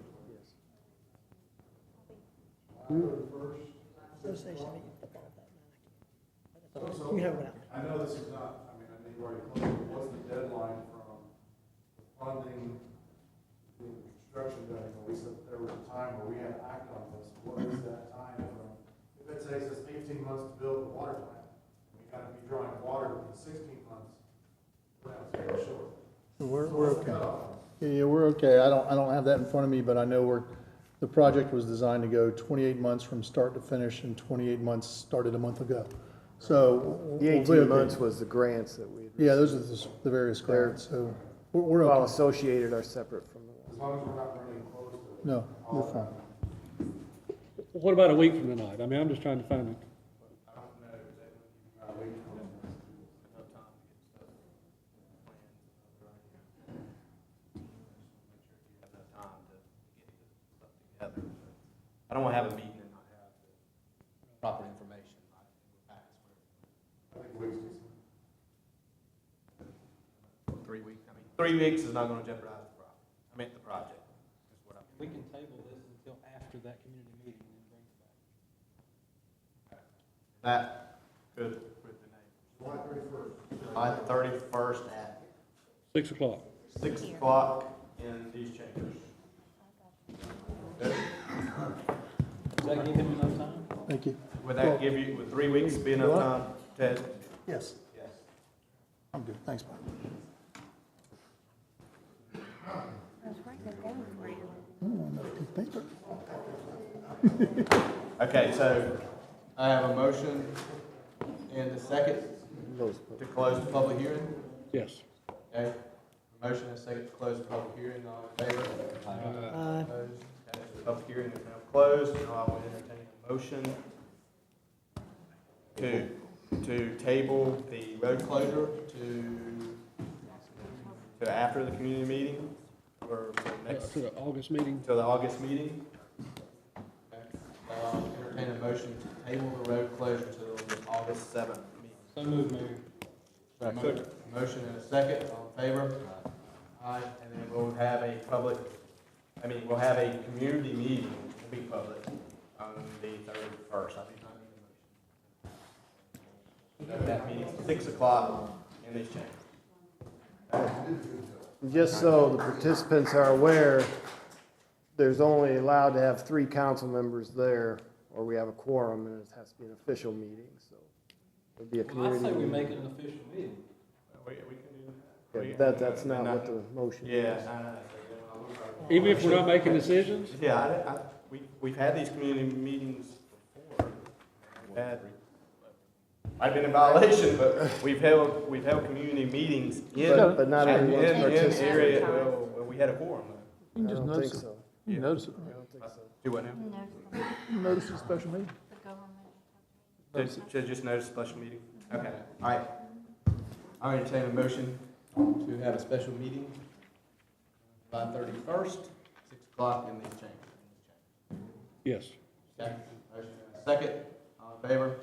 You have it out. I know this is not, I mean, I know you already closed, but what's the deadline from the funding, the construction done? We said there was a time where we had to act on this. What is that time from? If it takes us 18 months to build the water plant, we gotta be drawing water within 16 months, we're not very short. We're okay. Yeah, we're okay. I don't have that in front of me, but I know the project was designed to go 28 months from start to finish, and 28 months started a month ago. So. The 18 months was the grants that we. Yeah, those are the various grants, so we're All okay. associated are separate from the As long as we're not running close to it. No, we're fine. What about a week from tonight? I mean, I'm just trying to find it. I don't know, is that when you wait for enough time to get stuff planned? Make sure you have enough time to get stuff together. I don't want to have a meeting and not have the proper information. I think weeks. 3 weeks, I mean, 3 weeks is not going to jeopardize the project, is what I'm. We can table this until after that community meeting and then bring it back. That, good with the name. July 31st at 6 o'clock. 6 o'clock in these chambers. Good? Does that give him enough time? Thank you. Would that give you, would 3 weeks be enough time, Ted? Yes, Yes. I'm good. Thanks, Bob. Okay, so I have a motion and a second to close the public hearing. Yes. Okay, motion and a second to close the public hearing, all in favor? Opposed? Okay, the public hearing is now closed, and I will entertain a motion to table the road closure to after the community meeting, or next, To the August meeting. till the August meeting. Okay, I'll entertain a motion to table the road closure till the August 7th meeting. So moved, Mayor. Motion and a second, all in favor? Aye, and then we'll have a we'll have a community meeting, it'll be public, on the 31st, I think. That meeting's 6 o'clock in this chamber. Just so the participants are aware, there's only allowed to have 3 council members there, or we have a quorum, and it has to be an official meeting, so it'll be a Well, I community say we meeting. make it an official meeting. We can do that. Yeah, that's not what the motion is. Yeah, I know. Even if we're not making decisions? Yeah, we've had these community meetings before. I've been in violation, but we've held community meetings in. But not everyone's in participating. area, well, we had a quorum. You can I just don't notice think it. so. You can notice it. I don't think so. Do what now? Notice a special meeting. Should just notice special meeting? Okay, all right. I entertain a motion to have a special meeting July 31st, 6 o'clock in these chambers. Yes. Okay, motion and a second, all in favor?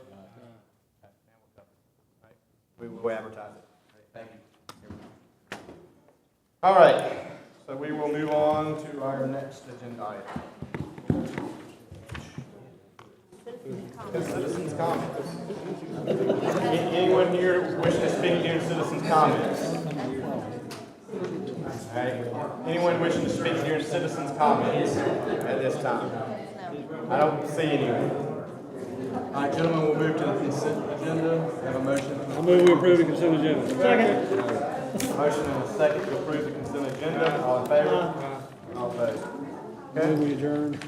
We will advertise it. Thank you. All right, so we will move on to our next agenda item. Citizens' comments. Anyone here wishing to speak during citizens' comments? All right, anyone wishing to speak during citizens' comments at this time? I don't see anyone. All right, gentlemen, we'll move to the consent agenda. Have a motion. I move we approve the consent agenda. Second. Motion and a second to approve the consent agenda. All in favor? All opposed? Okay. Move we adjourn.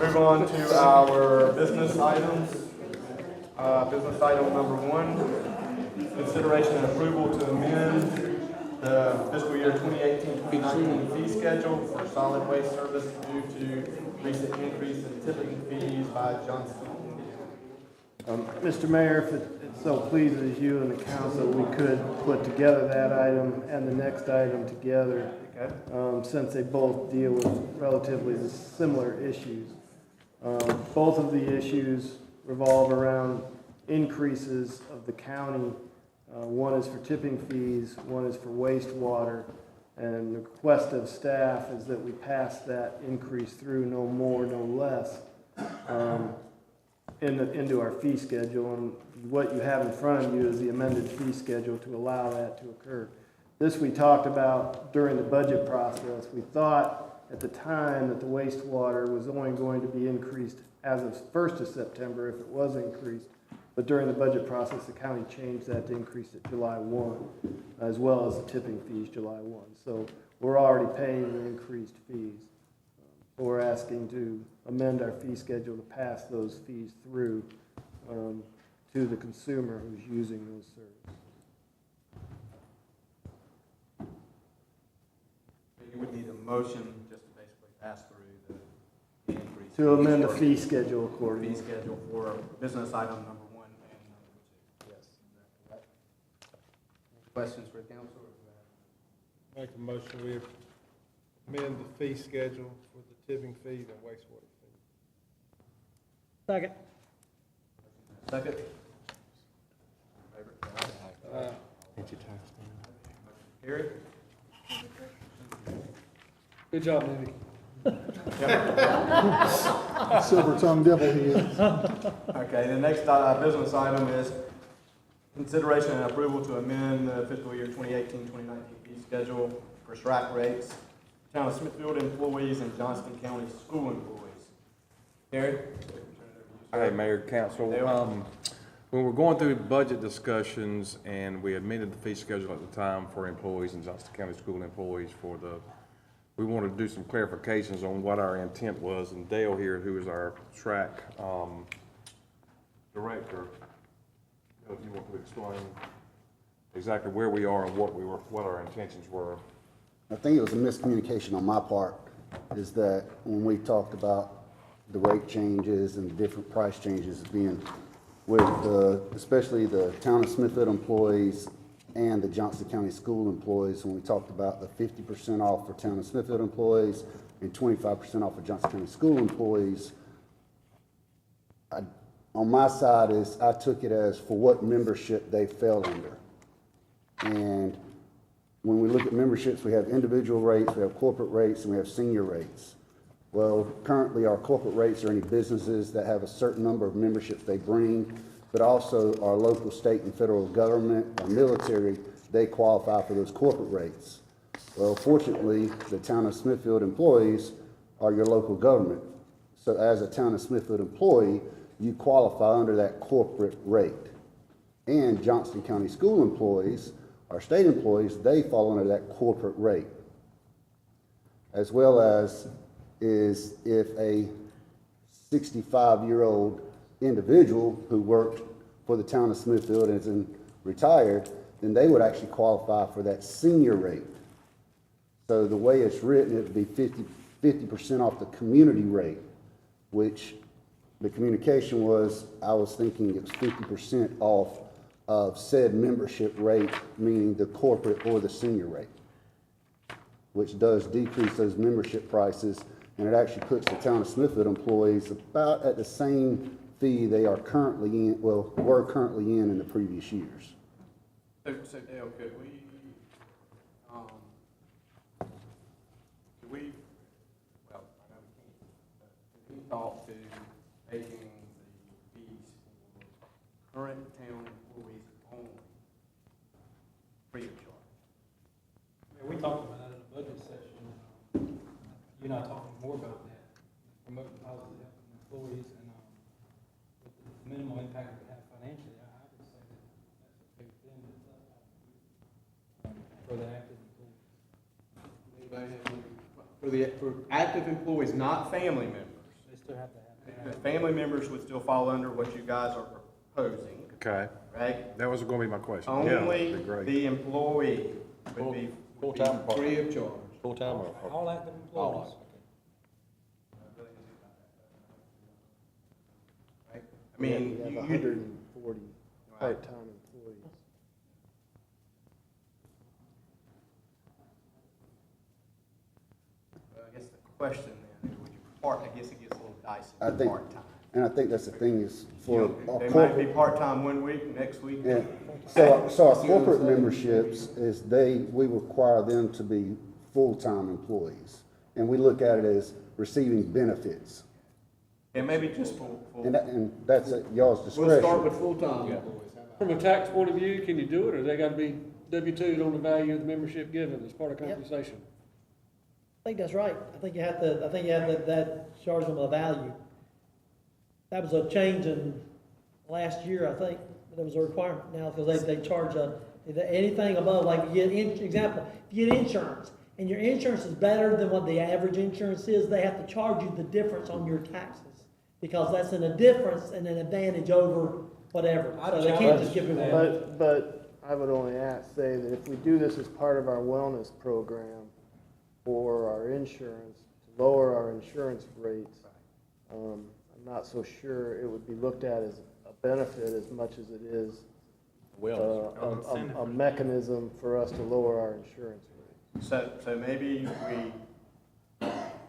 Move on to our business items. Business item number 1, consideration and approval to amend the fiscal year 2018-2019 fee schedule for solid waste service due to recent increase in tipping fees by Johnson. Mr. Mayor, if it so pleases you and the council, we could put together that item and the next item together, since they both deal with relatively similar issues. Both of the issues revolve around increases of the county. One is for tipping fees, one is for wastewater, and the request of staff is that we pass that increase through, no more, no less, into our fee schedule. And what you have in front of you is the amended fee schedule to allow that to occur. This we talked about during the budget process. We thought at the time that the wastewater was only going to be increased as of 1st of September if it was increased. But during the budget process, the county changed that to increase it July 1, as well as the tipping fees July 1. So we're already paying the increased fees. We're asking to amend our fee schedule to pass those fees through to the consumer who's using those services. You would need a motion just to basically pass through the increase. To amend the fee schedule accordingly. Fee schedule for business item number 1 and number 2. Yes. Any questions for the council? Make a motion, we amend the fee schedule for the tipping fees and wastewater fees. Second. Second. Gary? Good job, Nick. Silver-tongued devil he is. Okay, the next business item is consideration and approval to amend the fiscal year 2018-2019 fee schedule for strike rates, Town of Smithfield employees and Johnston County school employees. Gary? Hey, Mayor, Council. When we're going through budget discussions and we amended the fee schedule at the time for employees and Johnston County school employees we wanted to do some clarifications on what our intent was. And Dale here, who is our track director, if you want to explain exactly where we are and what our intentions were. I think it was a miscommunication on my part, is that when we talked about the rate changes and the different price changes being with especially the Town of Smithfield employees and the Johnston County school employees, when we talked about the 50% off for Town of Smithfield employees and 25% off for Johnston County school employees, on my side I took it as for what membership they fell under. And when we look at memberships, we have individual rates, we have corporate rates, and we have senior rates. Well, currently our corporate rates are any businesses that have a certain number of memberships they bring, but also our local, state, and federal government, our military, they qualify for those corporate rates. Well, fortunately, the Town of Smithfield employees are your local government. So as a Town of Smithfield employee, you qualify under that corporate rate. And Johnston County school employees, our state employees, they fall under that corporate rate. as well as is if a 65-year-old individual who worked for the town of Smithfield and is retired, then they would actually qualify for that senior rate. So the way it's written, it would be 50% off the community rate, which the communication was, I was thinking it was 50% off of said membership rate, meaning the corporate or the senior rate, which does decrease those membership prices, and it actually puts the town of Smithfield employees about at the same fee they are currently in, well, were currently in the previous years. So Dale, could we, well, I know we can't, but could we talk to making the fees for current town employees only free of charge? Yeah, we talked about that in the budget session. You and I talking more about that, promoting positive health of employees and with the minimal impact it would have financially. I would say that that's a big thing for the active employees. Anybody have any, for active employees, not family members? They still have to have. The family members would still fall under what you guys are proposing. Okay. Right? That was going to be my question. Only Yeah, that'd be great. the employee would be free of charge. Full-time or? All active employees. Right? I mean, We have you, 140 part-time employees. I guess the question then, would you I guess it gets a little dicey, I think, part-time. and I think that's the thing is for our They might be corporate, part-time one week, next week. yeah. So our corporate memberships is we require them to be full-time employees. And we look at it as receiving benefits. And maybe just full. And that's at y'all's discretion. We'll start with full-time employees. From a tax point of view, can you do it, or they gotta be W-2'd on the value of the membership given as part of compensation? I think that's right. I think you have that charge them a value. That was a change in last year, I think, there was a requirement now, because they charge anything above, like you get, example, if you get insurance, and your insurance is better than what the average insurance is, they have to charge you the difference on your taxes, because that's a difference and an advantage over whatever. So they can't just give you that. But I would only say that if we do this as part of our wellness program for our insurance, to lower our insurance rates, I'm not so sure it would be looked at as a benefit as much as it is a mechanism for us to lower our insurance rates. So maybe we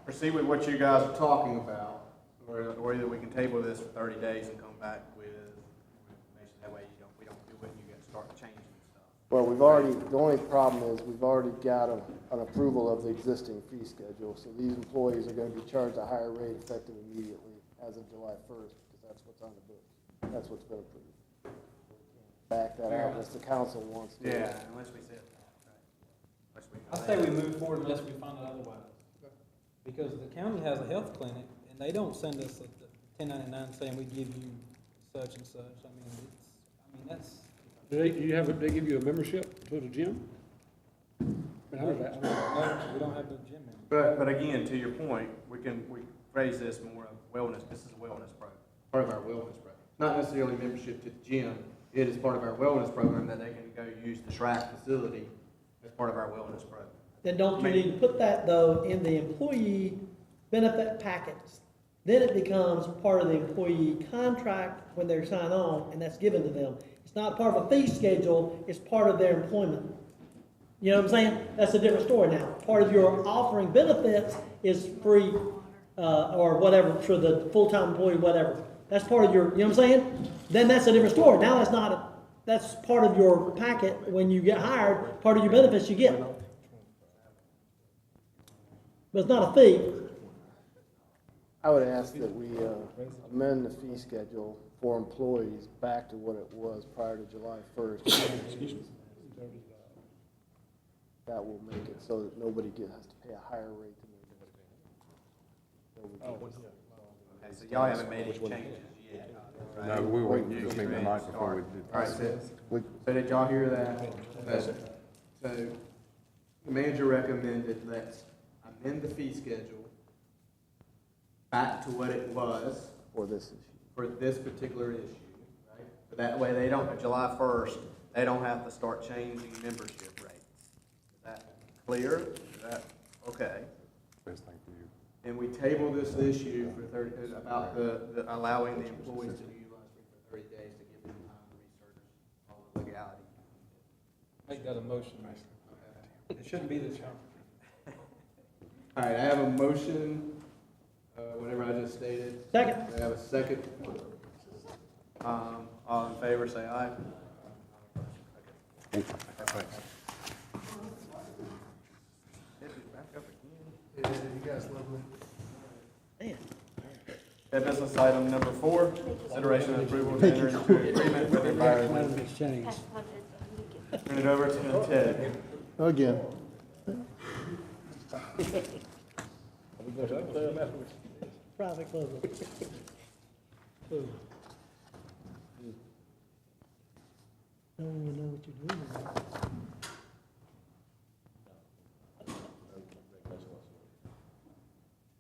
proceed with what you guys are talking about, or either we can table this for 30 days and come back with information. That way we don't do it and you guys start changing stuff. Well, the only problem is we've already got an approval of the existing fee schedule, so these employees are gonna be charged a higher rate effective immediately as of July 1st, because that's what's on the books. That's what's been approved. Back that out unless the council wants to. Yeah, unless we said that, right? I say we move forward unless we find out otherwise. Because the county has a health clinic, and they don't send us a 1099 saying we give you such and such. That's. Do they give you a membership to the gym? No, we don't have the gym member. But again, to your point, we phrase this more of wellness. This is a wellness program, part of our wellness program. Not necessarily membership to the gym. It is part of our wellness program that they can go use the SRAC facility as part of our wellness program. Then don't you need to put that, though, in the employee benefit packets? Then it becomes part of the employee contract when they sign on, and that's given to them. It's not part of a fee schedule, it's part of their employment. You know what I'm saying? That's a different story now. Part of your offering benefits is free, or whatever, for the full-time employee, whatever. That's part of your, you know what I'm saying? Then that's a different story. Now that's part of your packet when you get hired, part of your benefits you get. But it's not a fee. I would ask that we amend the fee schedule for employees back to what it was prior to July 1st. That will make it so that nobody has to pay a higher rate than they're doing. Okay, so y'all haven't made any changes yet, right? No, we were waiting for this meeting tonight before we did. All right, so did y'all hear that? So the manager recommended let's amend the fee schedule back to what it was For this issue. for this particular issue, right? But that way they don't, July 1st, they don't have to start changing membership rates. Is that clear? Is that, okay? Best thing for you. And we table this issue for 30, about the allowing the employees to utilize it for 30 days to give them time to research all the legality. Make that a motion. It shouldn't be this complicated. All right, I have a motion, whatever I just stated. Second. I have a second. All in favor, say aye. Thank you. Yeah, you guys love me. Okay, business item number 4, consideration and approval to enter into agreement with environment. Turn it over to Ted. Again. Private club. Don't even know what you're doing.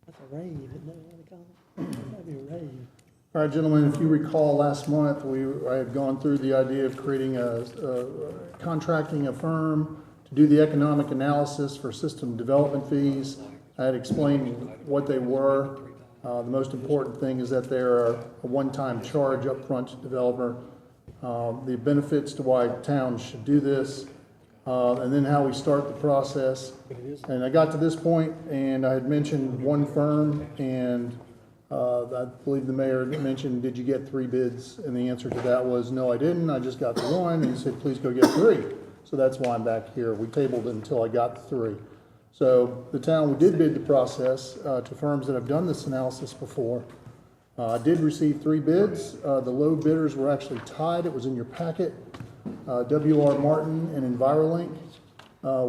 That's a rave, isn't that what they call it? That'd be a rave. All right, gentlemen, if you recall last month, I had gone through the idea of creating contracting a firm to do the economic analysis for system development fees. I had explained what they were. The most important thing is that they're a one-time charge upfront to developer. The benefits to why towns should do this, and then how we start the process. And I got to this point, and I had mentioned one firm, and I believe the mayor mentioned, did you get 3 bids? And the answer to that was, no, I didn't. I just got the 1. And he said, please go get 3. So that's why I'm back here. We tabled it until I got 3. So the town, we did bid the process to firms that have done this analysis before. I did receive 3 bids. The low bidders were actually tied. It was in your packet. W.R. Martin and EnviroLink.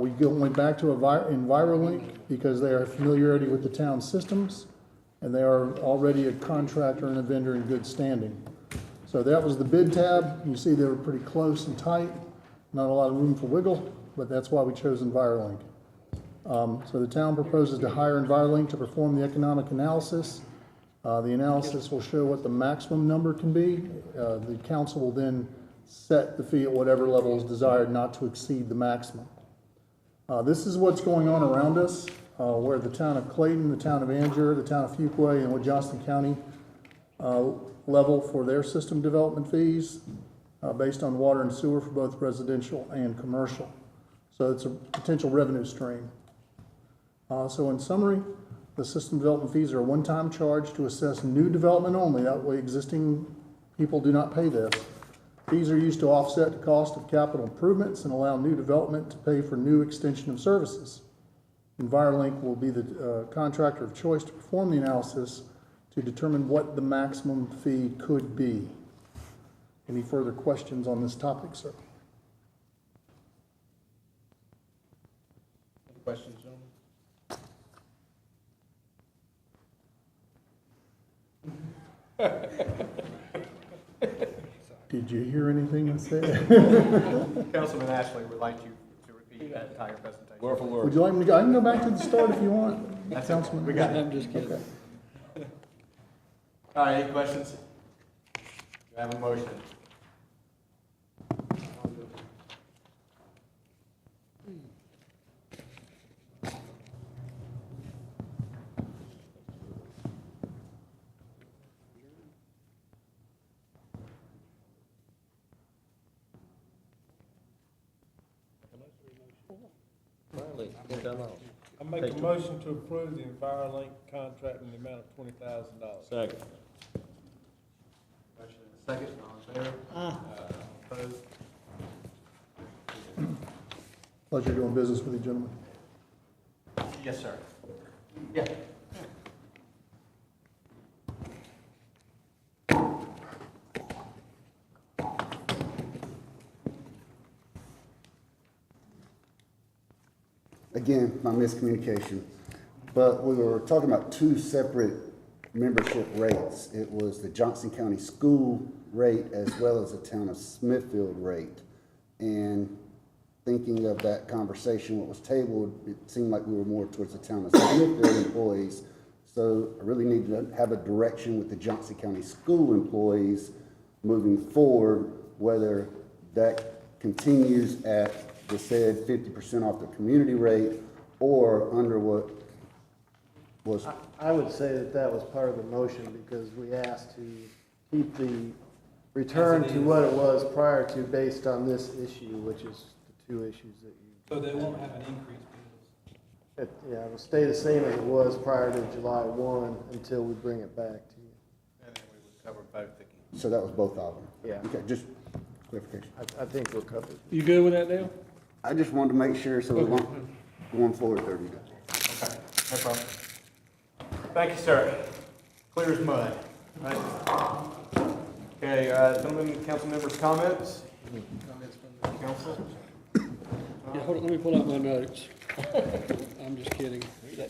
We went back to EnviroLink because they are familiarity with the town systems, and they are already a contractor and a vendor in good standing. So that was the bid tab. You see they were pretty close and tight. Not a lot of room for wiggle, but that's why we chose EnviroLink. So the town proposes to hire EnviroLink to perform the economic analysis. The analysis will show what the maximum number can be. The council will then set the fee at whatever level is desired, not to exceed the maximum. This is what's going on around us, where the town of Clayton, the town of Angier, the town of Fuquay, and what Johnston County level for their system development fees based on water and sewer for both residential and commercial. So it's a potential revenue stream. So in summary, the system development fees are a one-time charge to assess new development only. That way existing people do not pay this. Fees are used to offset the cost of capital improvements and allow new development to pay for new extension of services. EnviroLink will be the contractor of choice to perform the analysis to determine what the maximum fee could be. Any further questions on this topic, sir? Any questions, gentlemen? Did you hear anything I said? Councilman Ashley would like you to repeat that entire presentation. Word for word. Would you like me to go? I can go back to the start if you want. That's Councilman. okay. We got it. I'm just kidding. Okay. All right, any questions? Do I have a motion? I make a motion to approve the EnviroLink contract in the amount of $20,000. Second. Motion and a second, all in favor? Opposed? Pleasure doing business with you, gentlemen. Yes, sir. Yeah. Again, my miscommunication, but we were talking about 2 separate membership rates. It was the Johnston County School rate as well as the town of Smithfield rate. And thinking of that conversation, what was tabled, it seemed like we were more towards the town of Smithfield employees. So I really need to have a direction with the Johnson County school employees moving forward, whether that continues at the said 50% off the community rate or under what was. I would say that that was part of the motion because we asked to keep the return to what it was prior to based on this issue, which is the two issues that you. So they won't have an increase bills. Yeah, it will stay the same as it was prior to July 1 until we bring it back to you. And then we would cover both again. So that was both of them? Yeah. Okay, just clarification. I think we're covered. You good with that, Dale? I just wanted to make sure, so we won't, going forward, 30 days. Okay, no problem. Thank you, sir. Clear as mud. Right. Okay, gentlemen, council members' comments? Comments from the council? Yeah, hold on, let me pull out my notes. I'm just kidding.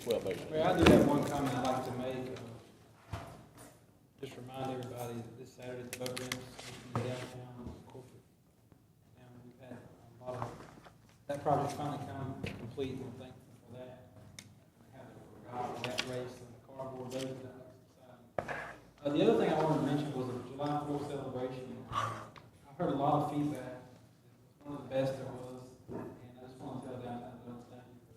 Well, I do have one comment I'd like to make. Just remind everybody that this Saturday, the boat ramps in downtown corporate. Now, we've had a lot of, that project's finally come complete, and we're thankful for that. We had a that race and the cardboard boat, that looks exciting. The other thing I wanted to mention was the July 4th celebration. I've heard a lot of feedback. It was one of the best there was, and I just want to tell downtown folks thank you for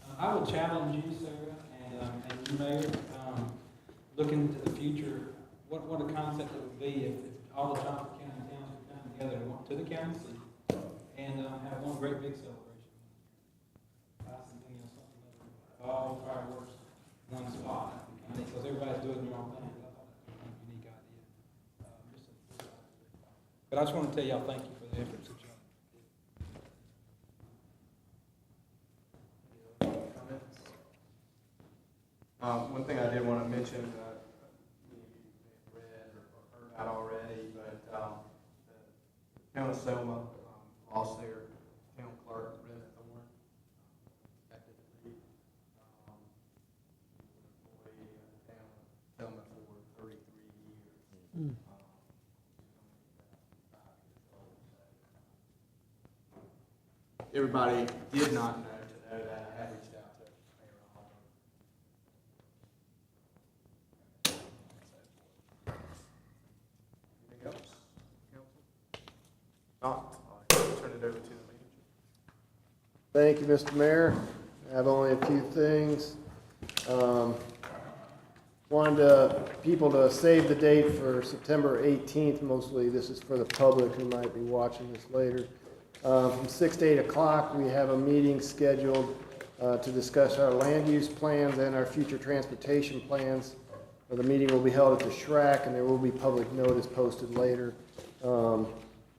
that. I would challenge you, Sarah, and you, Mayor, looking to the future, what a concept it would be if all the Johnson County towns would come together to the county seat and have one great big celebration. Something all fireworks in one spot, because everybody's doing their own thing. I thought that was a unique idea. But I just want to tell y'all thank you for the efforts that y'all did. Comments? One thing I did want to mention, you may have read or heard about already, but the town of Selma lost their town clerk, Brenda Thorne, effective leave. Employee in the town of Selma for 33 years. Everybody did not know to know that. I have reached out to Mayor Alden. Anything else, council? Not, I'll turn it over to the manager. Thank you, Mr. Mayor. I have only a few things. Wanted people to save the date for September 18th. Mostly this is for the public who might be watching this later. From 6 to 8 o'clock, we have a meeting scheduled to discuss our land use plans and our future transportation plans. The meeting will be held at the Schrack, and there will be public notice posted later.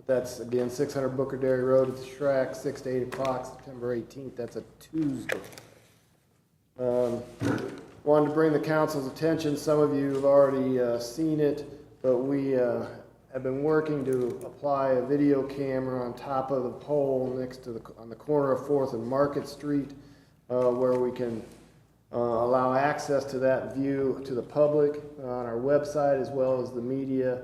That's, again, 600 Booker Dairy Road at the Schrack, 6 to 8 o'clock, September 18th. That's a Tuesday. Wanted to bring the council's attention. Some of you have already seen it, but we have been working to apply a video camera on top of the pole next to on the corner of 4th and Market Street, where we can allow access to that view to the public on our website as well as the media.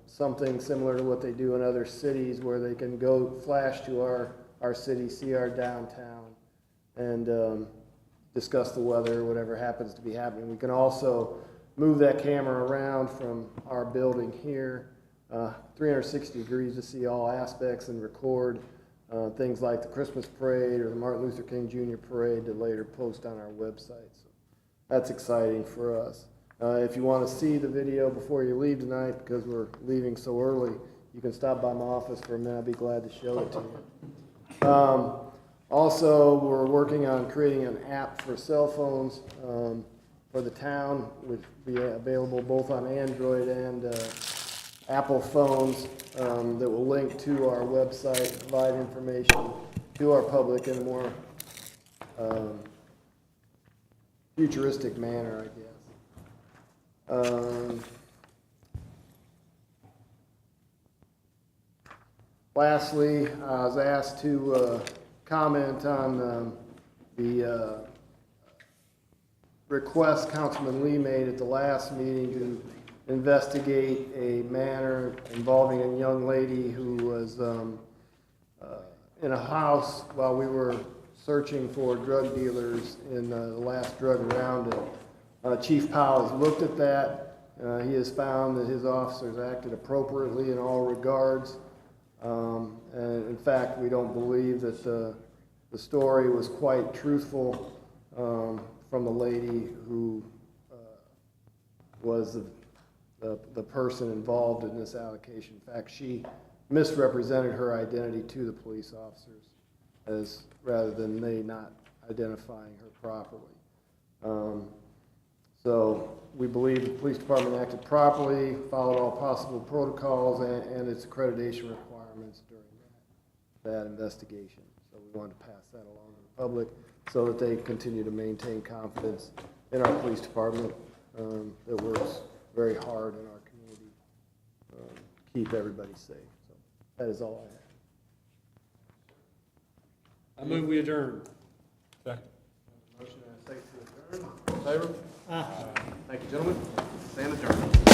Something similar to what they do in other cities, where they can go flash to our city, see our downtown, and discuss the weather, whatever happens to be happening. We can also move that camera around from our building here, 360 degrees, to see all aspects and record things like the Christmas parade or the Martin Luther King Jr. parade to later post on our website. So that's exciting for us. If you want to see the video before you leave tonight, because we're leaving so early, you can stop by my office for a minute. I'd be glad to show it to you. Also, we're working on creating an app for cell phones for the town, which will be available both on Android and Apple phones, that will link to our website, provide information to our public in a more futuristic manner, I guess. Lastly, I was asked to comment on the request Councilman Lee made at the last meeting to investigate a matter involving a young lady who was in a house while we were searching for drug dealers in the last drug round. Chief Powell has looked at that. He has found that his officers acted appropriately in all regards. And in fact, we don't believe that the story was quite truthful from the lady who was the person involved in this allocation. In fact, she misrepresented her identity to the police officers as rather than they not identifying her properly. So we believe the police department acted properly, followed all possible protocols and its accreditation requirements during that investigation. So we wanted to pass that along to the public so that they continue to maintain confidence in our police department that works very hard in our community to keep everybody safe. So that is all I have. I move we adjourn. Second. Motion and a second to adjourn. All in favor? Thank you, gentlemen. Stand adjourned.